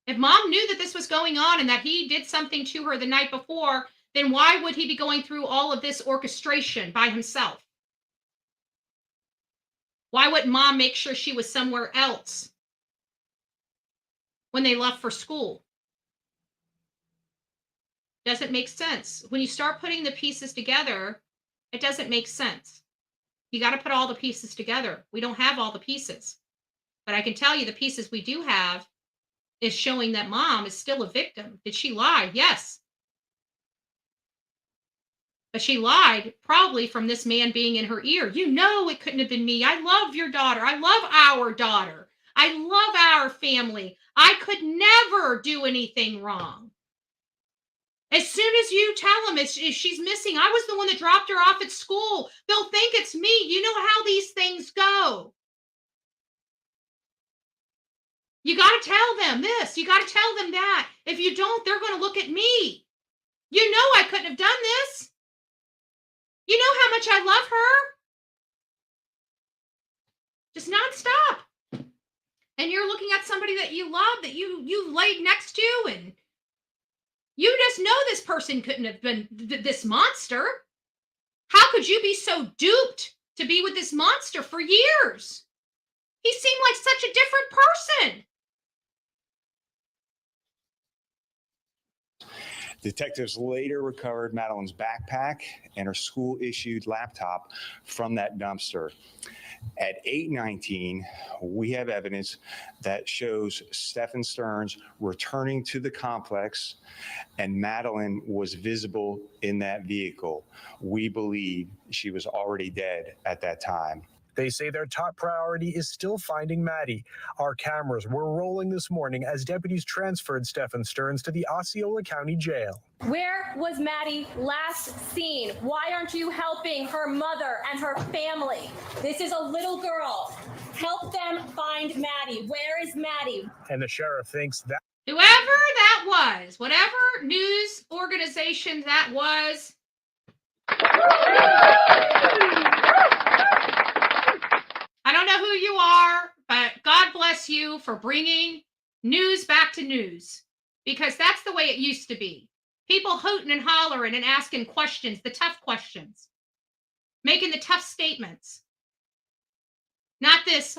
If mom knew that this was going on and that he did something to her the night before, then why would he be going through all of this orchestration by himself? Why wouldn't mom make sure she was somewhere else when they left for school? Doesn't make sense. When you start putting the pieces together, it doesn't make sense. You got to put all the pieces together. We don't have all the pieces. But I can tell you the pieces we do have is showing that mom is still a victim. Did she lie? Yes. But she lied probably from this man being in her ear. You know it couldn't have been me. I love your daughter. I love our daughter. I love our family. I could never do anything wrong. As soon as you tell him if she's missing, I was the one that dropped her off at school. They'll think it's me. You know how these things go. You got to tell them this. You got to tell them that. If you don't, they're going to look at me. You know I couldn't have done this. You know how much I love her? Just nonstop. And you're looking at somebody that you love, that you laid next to, and you just know this person couldn't have been this monster. How could you be so duped to be with this monster for years? He seemed like such a different person. Detectives later recovered Madeleine's backpack and her school-issued laptop from that dumpster. At 8:19, we have evidence that shows Stephan Stearns returning to the complex, and Madeleine was visible in that vehicle. We believe she was already dead at that time. They say their top priority is still finding Maddie. Our cameras were rolling this morning as deputies transferred Stephan Stearns to the Osceola County Jail. Where was Maddie last seen? Why aren't you helping her mother and her family? This is a little girl. Help them find Maddie. Where is Maddie? And the sheriff thinks that whoever that was, whatever news organization that was, I don't know who you are, but God bless you for bringing news back to news, because that's the way it used to be. People hooting and hollering and asking questions, the tough questions, making the tough statements. Not this,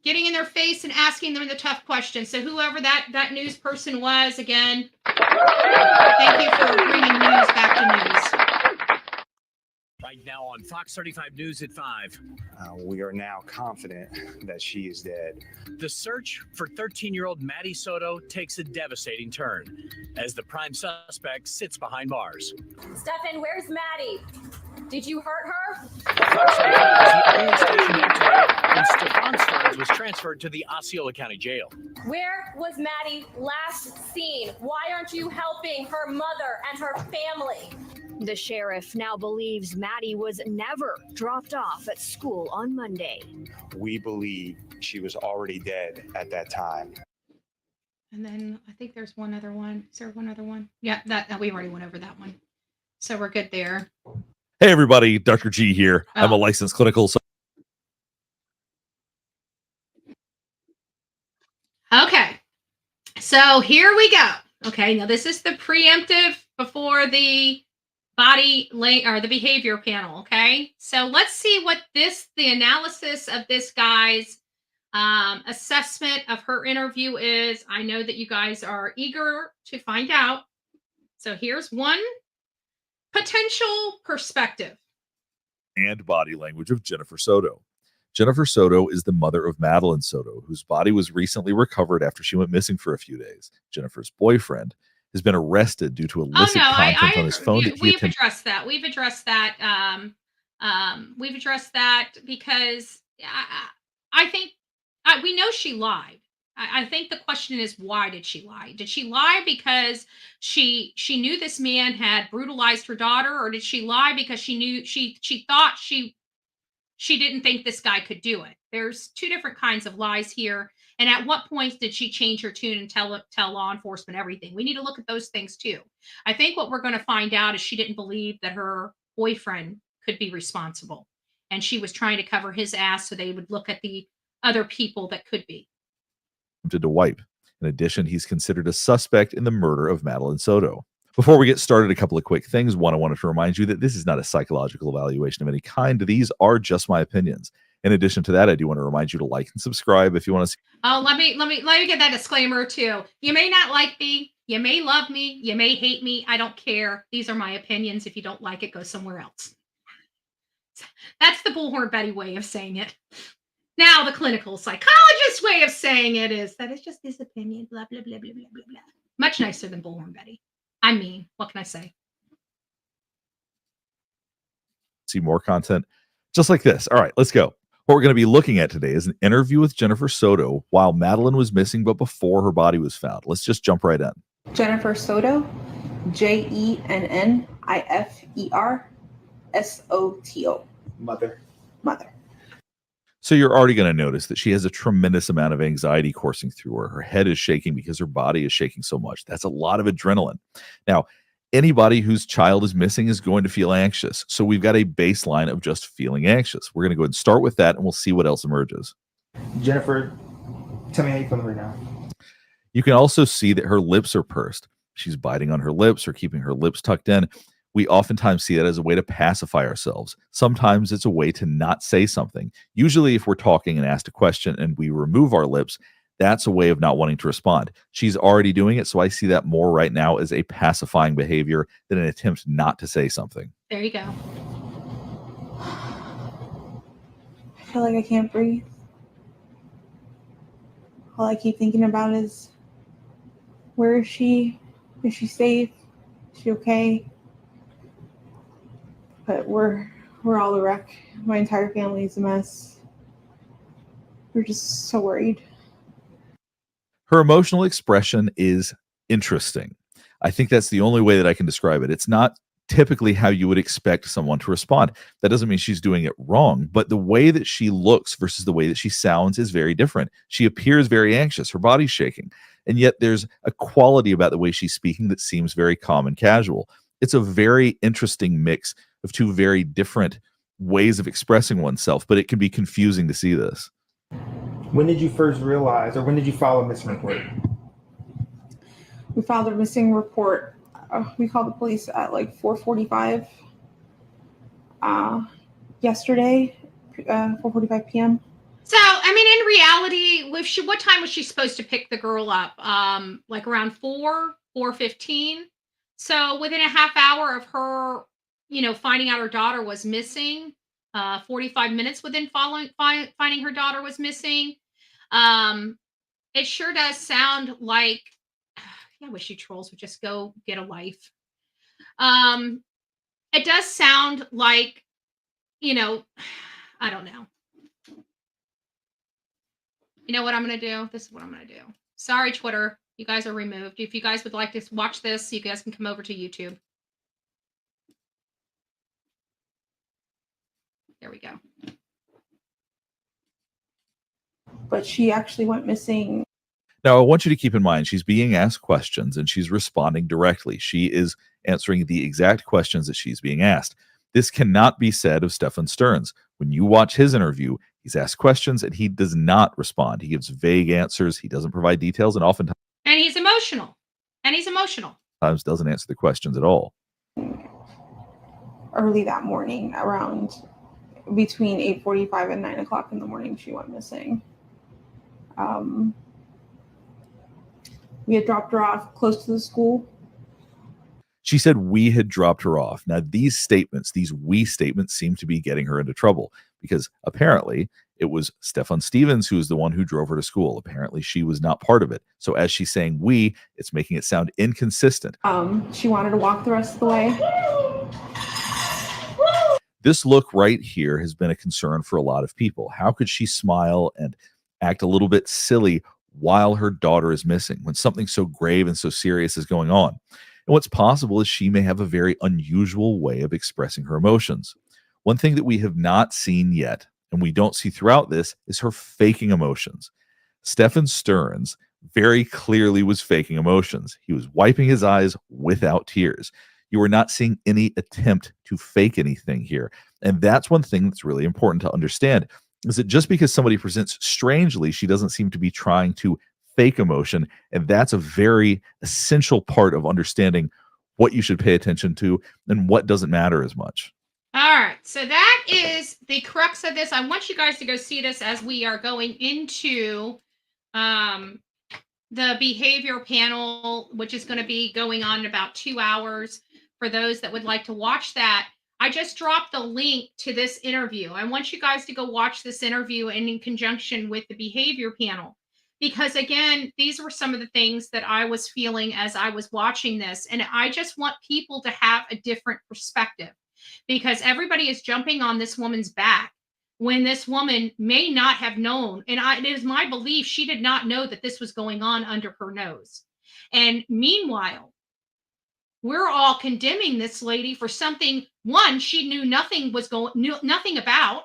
getting in their face and asking them the tough questions. So whoever that news person was, again, thank you for bringing news back to news. Right now on Fox 35 News at 5. We are now confident that she is dead. The search for 13-year-old Maddie Soto takes a devastating turn as the prime suspect sits behind bars. Stephan, where's Maddie? Did you hurt her? Fox 35 is the only station activated, and Stephan Stearns was transferred to the Osceola County Jail. Where was Maddie last seen? Why aren't you helping her mother and her family? The sheriff now believes Maddie was never dropped off at school on Monday. We believe she was already dead at that time. And then I think there's one other one. Is there one other one? Yeah, that we already went over that one. So we're good there. Hey, everybody. Dr. G here. I'm a licensed clinical. Okay. So here we go. Okay. Now this is the preemptive before the the behavior panel. Okay. So let's see what the analysis of this guy's assessment of her interview is. I know that you guys are eager to find out. So here's one potential perspective. And body language of Jennifer Soto. Jennifer Soto is the mother of Madeline Soto, whose body was recently recovered after she went missing for a few days. Jennifer's boyfriend has been arrested due to illicit content on his phone. We've addressed that. We've addressed that. We've addressed that because I think we know she lied. I think the question is, why did she lie? Did she lie because she knew this man had brutalized her daughter, or did she lie because she knew she thought she didn't think this guy could do it? There's two different kinds of lies here. And at what point did she change her tune and tell law enforcement everything? We need to look at those things too. I think what we're going to find out is she didn't believe that her boyfriend could be responsible, and she was trying to cover his ass so they would look at the other people that could be. To wipe. In addition, he's considered a suspect in the murder of Madeline Soto. Before we get started, a couple of quick things. One, I wanted to remind you that this is not a psychological evaluation of any kind. These are just my opinions. In addition to that, I do want to remind you to like and subscribe if you want to see. Oh, let me get that disclaimer too. You may not like me, you may love me, you may hate me. I don't care. These are my opinions. If you don't like it, go somewhere else. That's the Bullhorn Betty way of saying it. Now, the clinical psychologist way of saying it is that it's just his opinion, blah, blah, blah, blah, blah, blah, blah. Much nicer than Bullhorn Betty. I mean, what can I say? See more content just like this. All right, let's go. What we're going to be looking at today is an interview with Jennifer Soto while Madeline was missing, but before her body was found. Let's just jump right in. Jennifer Soto, JENNIFERSOTO. Mother. So you're already going to notice that she has a tremendous amount of anxiety coursing through her. Her head is shaking because her body is shaking so much. That's a lot of adrenaline. Now, anybody whose child is missing is going to feel anxious. So we've got a baseline of just feeling anxious. We're going to go ahead and start with that, and we'll see what else emerges. Jennifer, tell me how you feeling right now. You can also see that her lips are pursed. She's biting on her lips or keeping her lips tucked in. We oftentimes see that as a way to pacify ourselves. Sometimes it's a way to not say something. Usually if we're talking and asked a question and we remove our lips, that's a way of not wanting to respond. She's already doing it, so I see that more right now as a pacifying behavior than an attempt not to say something. There you go. I feel like I can't breathe. All I keep thinking about is, where is she? Is she safe? Is she okay? But we're all a wreck. My entire family is a mess. We're just so worried. Her emotional expression is interesting. I think that's the only way that I can describe it. It's not typically how you would expect someone to respond. That doesn't mean she's doing it wrong, but the way that she looks versus the way that she sounds is very different. She appears very anxious. Her body's shaking. And yet there's a quality about the way she's speaking that seems very calm and casual. It's a very interesting mix of two very different ways of expressing oneself, but it can be confusing to see this. When did you first realize, or when did you file a missing report? We filed a missing report. We called the police at like 4:45 yesterday, 4:45 p.m. So, I mean, in reality, what time was she supposed to pick the girl up? Like around 4:15. So within a half hour of her, finding out her daughter was missing, 45 minutes within finding her daughter was missing. It sure does sound like, I wish you trolls would just go get a life. It does sound like, I don't know. You know what I'm going to do? This is what I'm going to do. Sorry, Twitter. You guys are removed. If you guys would like to watch this, you guys can come over to YouTube. There we go. But she actually went missing. Now, I want you to keep in mind, she's being asked questions and she's responding directly. She is answering the exact questions that she's being asked. This cannot be said of Stephan Stearns. When you watch his interview, he's asked questions and he does not respond. He gives vague answers. He doesn't provide details and oftentimes And he's emotional. doesn't answer the questions at all. Early that morning, around between 8:45 and 9 o'clock in the morning, she went missing. We had dropped her off close to the school. She said we had dropped her off. Now, these we statements seem to be getting her into trouble because apparently it was Stephan Stevens who was the one who drove her to school. Apparently she was not part of it. So as she's saying we, it's making it sound inconsistent. She wanted to walk the rest of the way. This look right here has been a concern for a lot of people. How could she smile and act a little bit silly while her daughter is missing when something so grave and so serious is going on? And what's possible is she may have a very unusual way of expressing her emotions. One thing that we have not seen yet, and we don't see throughout this, is her faking emotions. Stephan Stearns very clearly was faking emotions. He was wiping his eyes without tears. You are not seeing any attempt to fake anything here. And that's one thing that's really important to understand, is that just because somebody presents strangely, she doesn't seem to be trying to fake emotion. And that's a very essential part of understanding what you should pay attention to and what doesn't matter as much. All right, so that is the crux of this. I want you guys to go see this as we are going into the behavior panel, which is going to be going on in about 2 hours. For those that would like to watch that, I just dropped the link to this interview. I want you guys to go watch this interview and in conjunction with the behavior panel. Because again, these were some of the things that I was feeling as I was watching this. And I just want people to have a different perspective, because everybody is jumping on this woman's back when this woman may not have known. And it is my belief she did not know that this was going on under her nose. And meanwhile, we're all condemning this lady for something, one, she knew nothing about.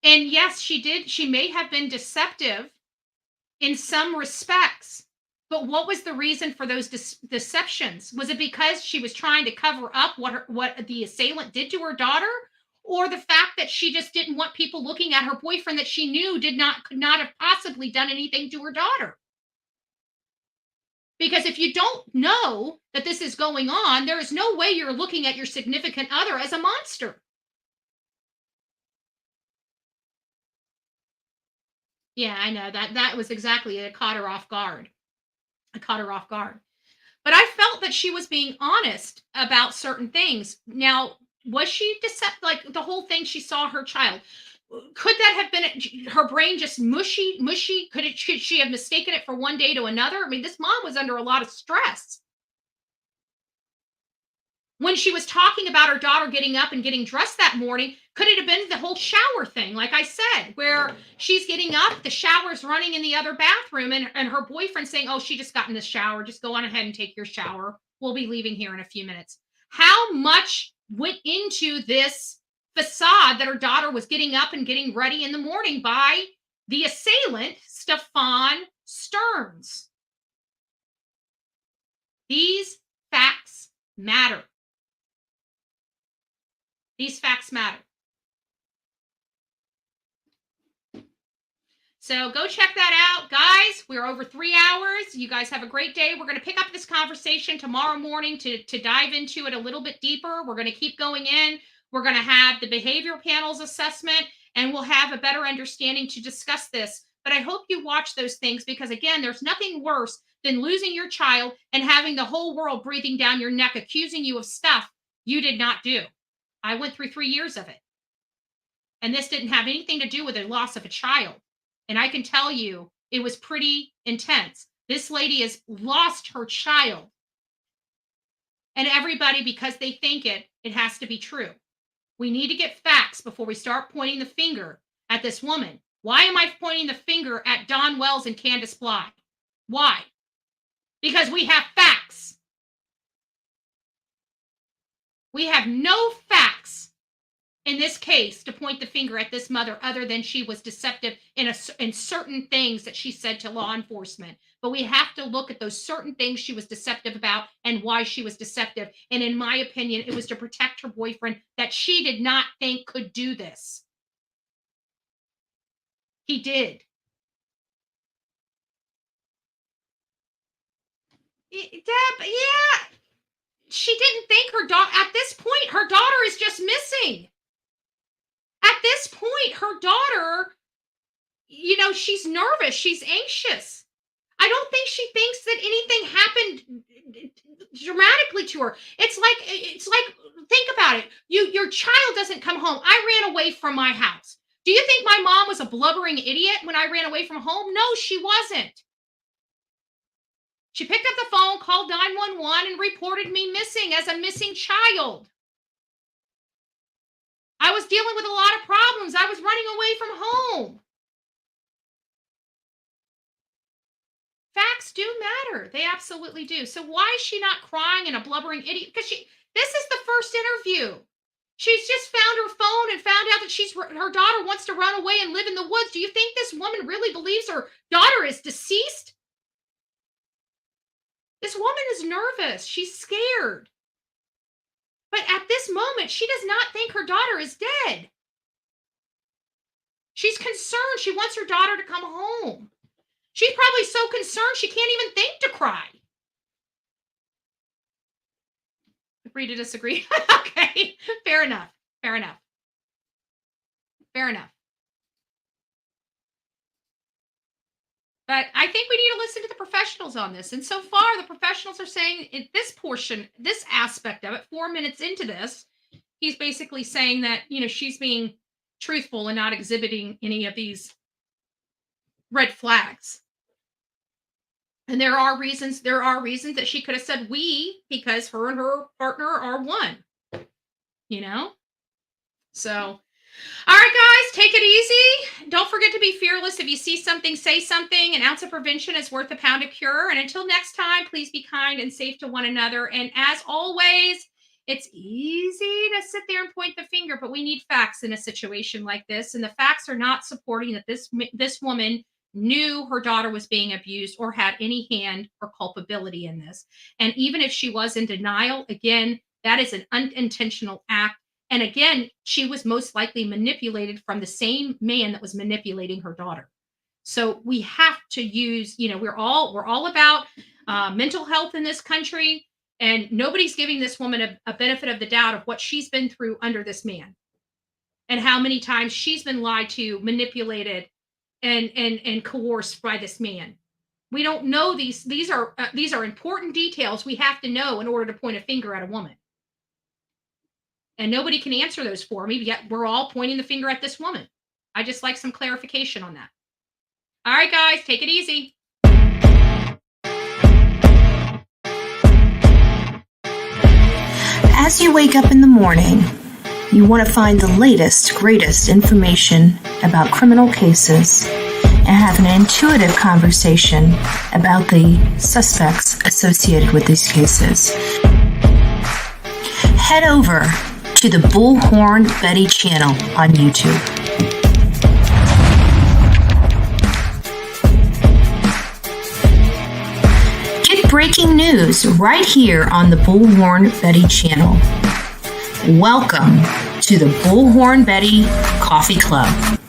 And yes, she may have been deceptive in some respects, but what was the reason for those deceptions? Was it because she was trying to cover up what the assailant did to her daughter, or the fact that she just didn't want people looking at her boyfriend that she knew could not have possibly done anything to her daughter? Because if you don't know that this is going on, there is no way you're looking at your significant other as a monster. Yeah, I know that was exactly it. It caught her off guard. But I felt that she was being honest about certain things. Now, was she deceptive? Like the whole thing, she saw her child. Could that have been her brain just mushy? Could she have mistaken it for one day to another? I mean, this mom was under a lot of stress. When she was talking about her daughter getting up and getting dressed that morning, could it have been the whole shower thing? Like I said, where she's getting up, the shower's running in the other bathroom, and her boyfriend saying, oh, she just got in the shower. Just go on ahead and take your shower. We'll be leaving here in a few minutes. How much went into this facade that her daughter was getting up and getting ready in the morning by the assailant, Stephan Stearns? These facts matter. These facts matter. So go check that out, guys. We're over 3 hours. You guys have a great day. We're going to pick up this conversation tomorrow morning to dive into it a little bit deeper. We're going to keep going in. We're going to have the behavior panel's assessment, and we'll have a better understanding to discuss this. But I hope you watch those things, because again, there's nothing worse than losing your child and having the whole world breathing down your neck, accusing you of stuff you did not do. I went through 3 years of it. And this didn't have anything to do with the loss of a child. And I can tell you, it was pretty intense. This lady has lost her child. And everybody, because they think it has to be true. We need to get facts before we start pointing the finger at this woman. Why am I pointing the finger at Don Wells and Candace Bly? Why? Because we have facts. We have no facts. in this case to point the finger at this mother other than she was deceptive in certain things that she said to law enforcement. But we have to look at those certain things she was deceptive about and why she was deceptive. And in my opinion, it was to protect her boyfriend that she did not think could do this. He did. Deb, yeah. She didn't think her daughter, at this point, her daughter is just missing. At this point, her daughter, she's nervous. She's anxious. I don't think she thinks that anything happened dramatically to her. It's like, think about it. Your child doesn't come home. I ran away from my house. Do you think my mom was a blubbering idiot when I ran away from home? No, she wasn't. She picked up the phone, called 911, and reported me missing as a missing child. I was dealing with a lot of problems. I was running away from home. Facts do matter. They absolutely do. So why is she not crying and a blubbering idiot? Because this is the first interview. She's just found her phone and found out that her daughter wants to run away and live in the woods. Do you think this woman really believes her daughter is deceased? This woman is nervous. She's scared. But at this moment, she does not think her daughter is dead. She's concerned. She wants her daughter to come home. She's probably so concerned she can't even think to cry. Agree to disagree? Okay, fair enough. Fair enough. Fair enough. But I think we need to listen to the professionals on this. And so far, the professionals are saying in this portion, this aspect of it, 4 minutes into this, he's basically saying that, she's being truthful and not exhibiting any of these red flags. And there are reasons that she could have said we, because her and her partner are one, So, all right, guys, take it easy. Don't forget to be fearless. If you see something, say something. An ounce of prevention is worth a pound of cure. And until next time, please be kind and safe to one another. And as always, it's easy to sit there and point the finger, but we need facts in a situation like this. And the facts are not supporting that this woman knew her daughter was being abused or had any hand or culpability in this. And even if she was in denial, again, that is an unintentional act. And again, she was most likely manipulated from the same man that was manipulating her daughter. So we have to use, we're all about mental health in this country, and nobody's giving this woman a benefit of the doubt of what she's been through under this man, and how many times she's been lied to, manipulated, and coerced by this man. We don't know these are important details we have to know in order to point a finger at a woman. And nobody can answer those for me, yet we're all pointing the finger at this woman. I just like some clarification on that. All right, guys, take it easy. As you wake up in the morning, you want to find the latest, greatest information about criminal cases and have an intuitive conversation about the suspects associated with these cases. Head over to the Bullhorn Betty channel on YouTube. Get breaking news right here on the Bullhorn Betty channel. Welcome to the Bullhorn Betty Coffee Club.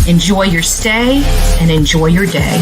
Enjoy your stay and enjoy your day.